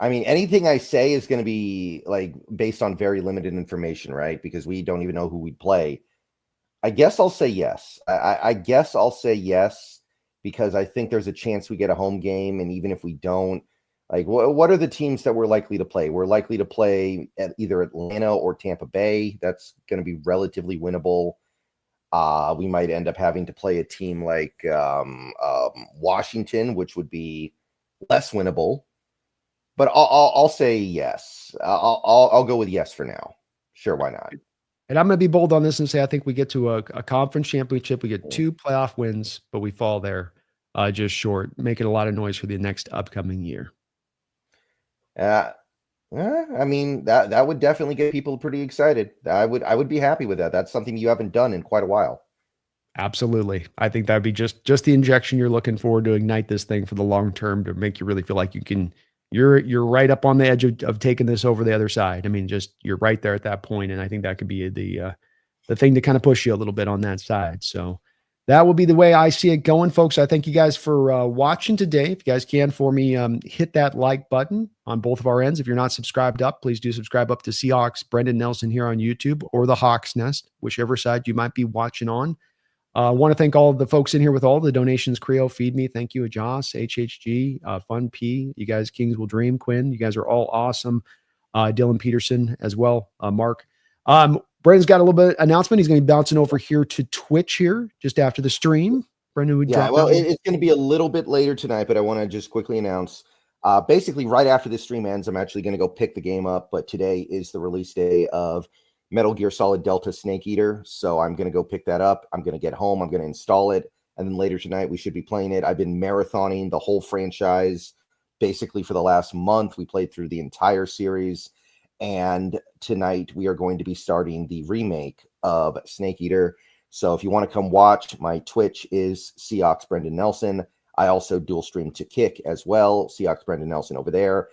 mean, anything I say is going to be like based on very limited information, right? Because we don't even know who we play. I guess I'll say yes. I guess I'll say yes because I think there's a chance we get a home game, and even if we don't, like, what are the teams that we're likely to play? We're likely to play at either Atlanta or Tampa Bay. That's going to be relatively winnable. We might end up having to play a team like Washington, which would be less winnable. but I'll say yes. I'll go with yes for now. Sure, why not? And I'm going to be bold on this and say I think we get to a conference championship. We get 2 playoff wins, but we fall there just short, making a lot of noise for the next upcoming year. I mean, that would definitely get people pretty excited. I would be happy with that. That's something you haven't done in quite a while. Absolutely. I think that'd be just the injection you're looking for to ignite this thing for the long term, to make you really feel like you're right up on the edge of taking this over the other side. I mean, just you're right there at that point, and I think that could be the thing to kind of push you a little bit on that side. So that will be the way I see it going, folks. I thank you guys for watching today. If you guys can for me, hit that like button on both of our ends. If you're not subscribed up, please do subscribe up to Seahawks Brendan Nelson here on YouTube, or the Hawks Nest, whichever side you might be watching on. I want to thank all of the folks in here with all the donations. Creo, Feed Me, thank you. Joss, HHG, Fun P, you guys, Kings Will Dream, Quinn, you guys are all awesome. Dylan Peterson as well, Mark. Brendan's got a little bit of announcement. He's going to be bouncing over here to Twitch here just after the stream. Brendan would Yeah, well, it's going to be a little bit later tonight, but I want to just quickly announce, basically right after this stream ends, I'm actually going to go pick the game up, but today is the release day of Metal Gear Solid Delta Snake Eater, so I'm going to go pick that up. I'm going to get home. I'm going to install it, and then later tonight we should be playing it. I've been marathoning the whole franchise basically for the last month. We played through the entire series, and tonight we are going to be starting the remake of Snake Eater. So if you want to come watch, my Twitch is Seahawks Brendan Nelson. I also dual stream to Kick as well, Seahawks Brendan Nelson over there.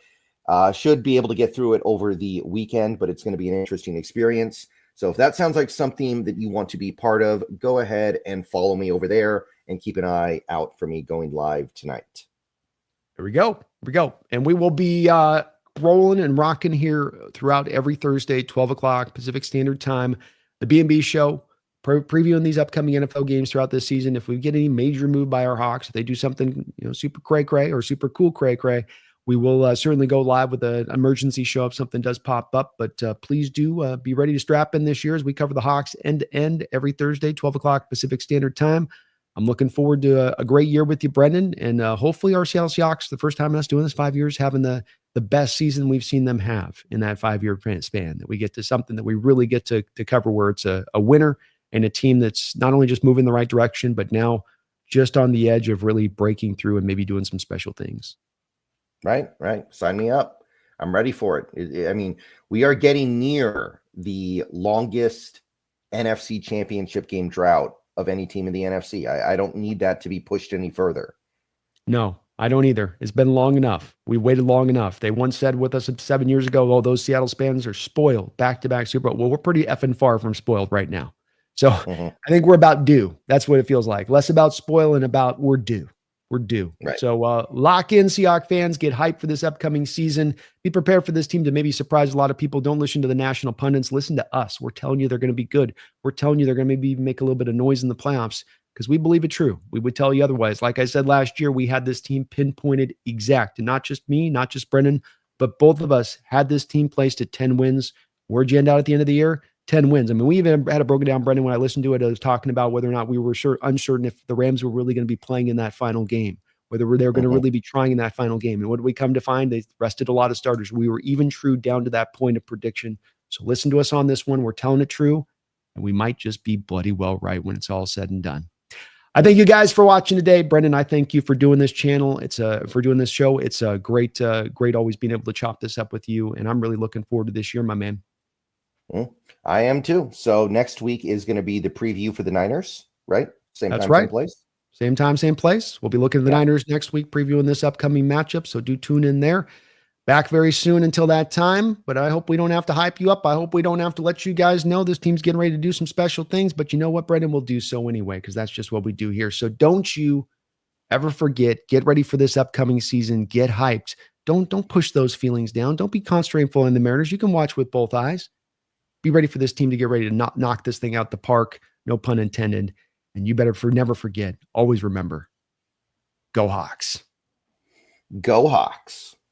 Should be able to get through it over the weekend, but it's going to be an interesting experience. So if that sounds like something that you want to be part of, go ahead and follow me over there and keep an eye out for me going live tonight. There we go. Here we go. And we will be rolling and rocking here throughout every Thursday, 12 o'clock Pacific Standard Time. The BNB show, previewing these upcoming NFL games throughout this season. If we get any major move by our Hawks, if they do something, super cray-cray or super cool cray-cray, we will certainly go live with an emergency show if something does pop up. But please do be ready to strap in this year as we cover the Hawks end-to-end every Thursday, 12 o'clock Pacific Standard Time. I'm looking forward to a great year with you, Brendan, and hopefully our Seattle Seahawks, the first time us doing this 5 years, having the best season we've seen them have in that 5-year span, that we get to something that we really get to cover, where it's a winner and a team that's not only just moving in the right direction, but now just on the edge of really breaking through and maybe doing some special things. Right. Sign me up. I'm ready for it. I mean, we are getting near the longest NFC championship game drought of any team in the NFC. I don't need that to be pushed any further. No, I don't either. It's been long enough. We waited long enough. They once said with us 7 years ago, oh, those Seattle fans are spoiled, back-to-back Super Bowl. Well, we're pretty effing far from spoiled right now. So I think we're about due. That's what it feels like. Less about spoil and about we're due. We're due. Right. So lock in, Seahawks fans. Get hyped for this upcoming season. Be prepared for this team to maybe surprise a lot of people. Don't listen to the national pundits. Listen to us. We're telling you they're going to be good. We're telling you they're going to maybe make a little bit of noise in the playoffs because we believe it true. We would tell you otherwise. Like I said last year, we had this team pinpointed exact. And not just me, not just Brendan, but both of us had this team placed at 10 wins. Where'd you end out at the end of the year? 10 wins. I mean, we even had it broken down, Brendan, when I listened to it. I was talking about whether or not we were uncertain if the Rams were really going to be playing in that final game, whether they were going to really be trying in that final game. And what did we come to find? They rested a lot of starters. We were even true down to that point of prediction. So listen to us on this one. We're telling it true, and we might just be bloody well right when it's all said and done. I thank you guys for watching today. Brendan, I thank you for doing this channel. It's for doing this show. It's a great always being able to chop this up with you. And I'm really looking forward to this year, my man. I am too. So next week is going to be the preview for the Niners, right? That's time, right. same place. Same time, same place. We'll be looking at the Niners next week, previewing this upcoming matchup. So do tune in there. Back very soon until that time. But I hope we don't have to hype you up. I hope we don't have to let you guys know this team's getting ready to do some special things. But you know what, Brendan? We'll do so anyway, because that's just what we do here. So don't you ever forget. Get ready for this upcoming season. Get hyped. Don't push those feelings down. Don't be concentrating on the Mariners. You can watch with both eyes. Be ready for this team to get ready to knock this thing out the park. No pun intended. And you better never forget. Always remember. Go Hawks. Go Hawks.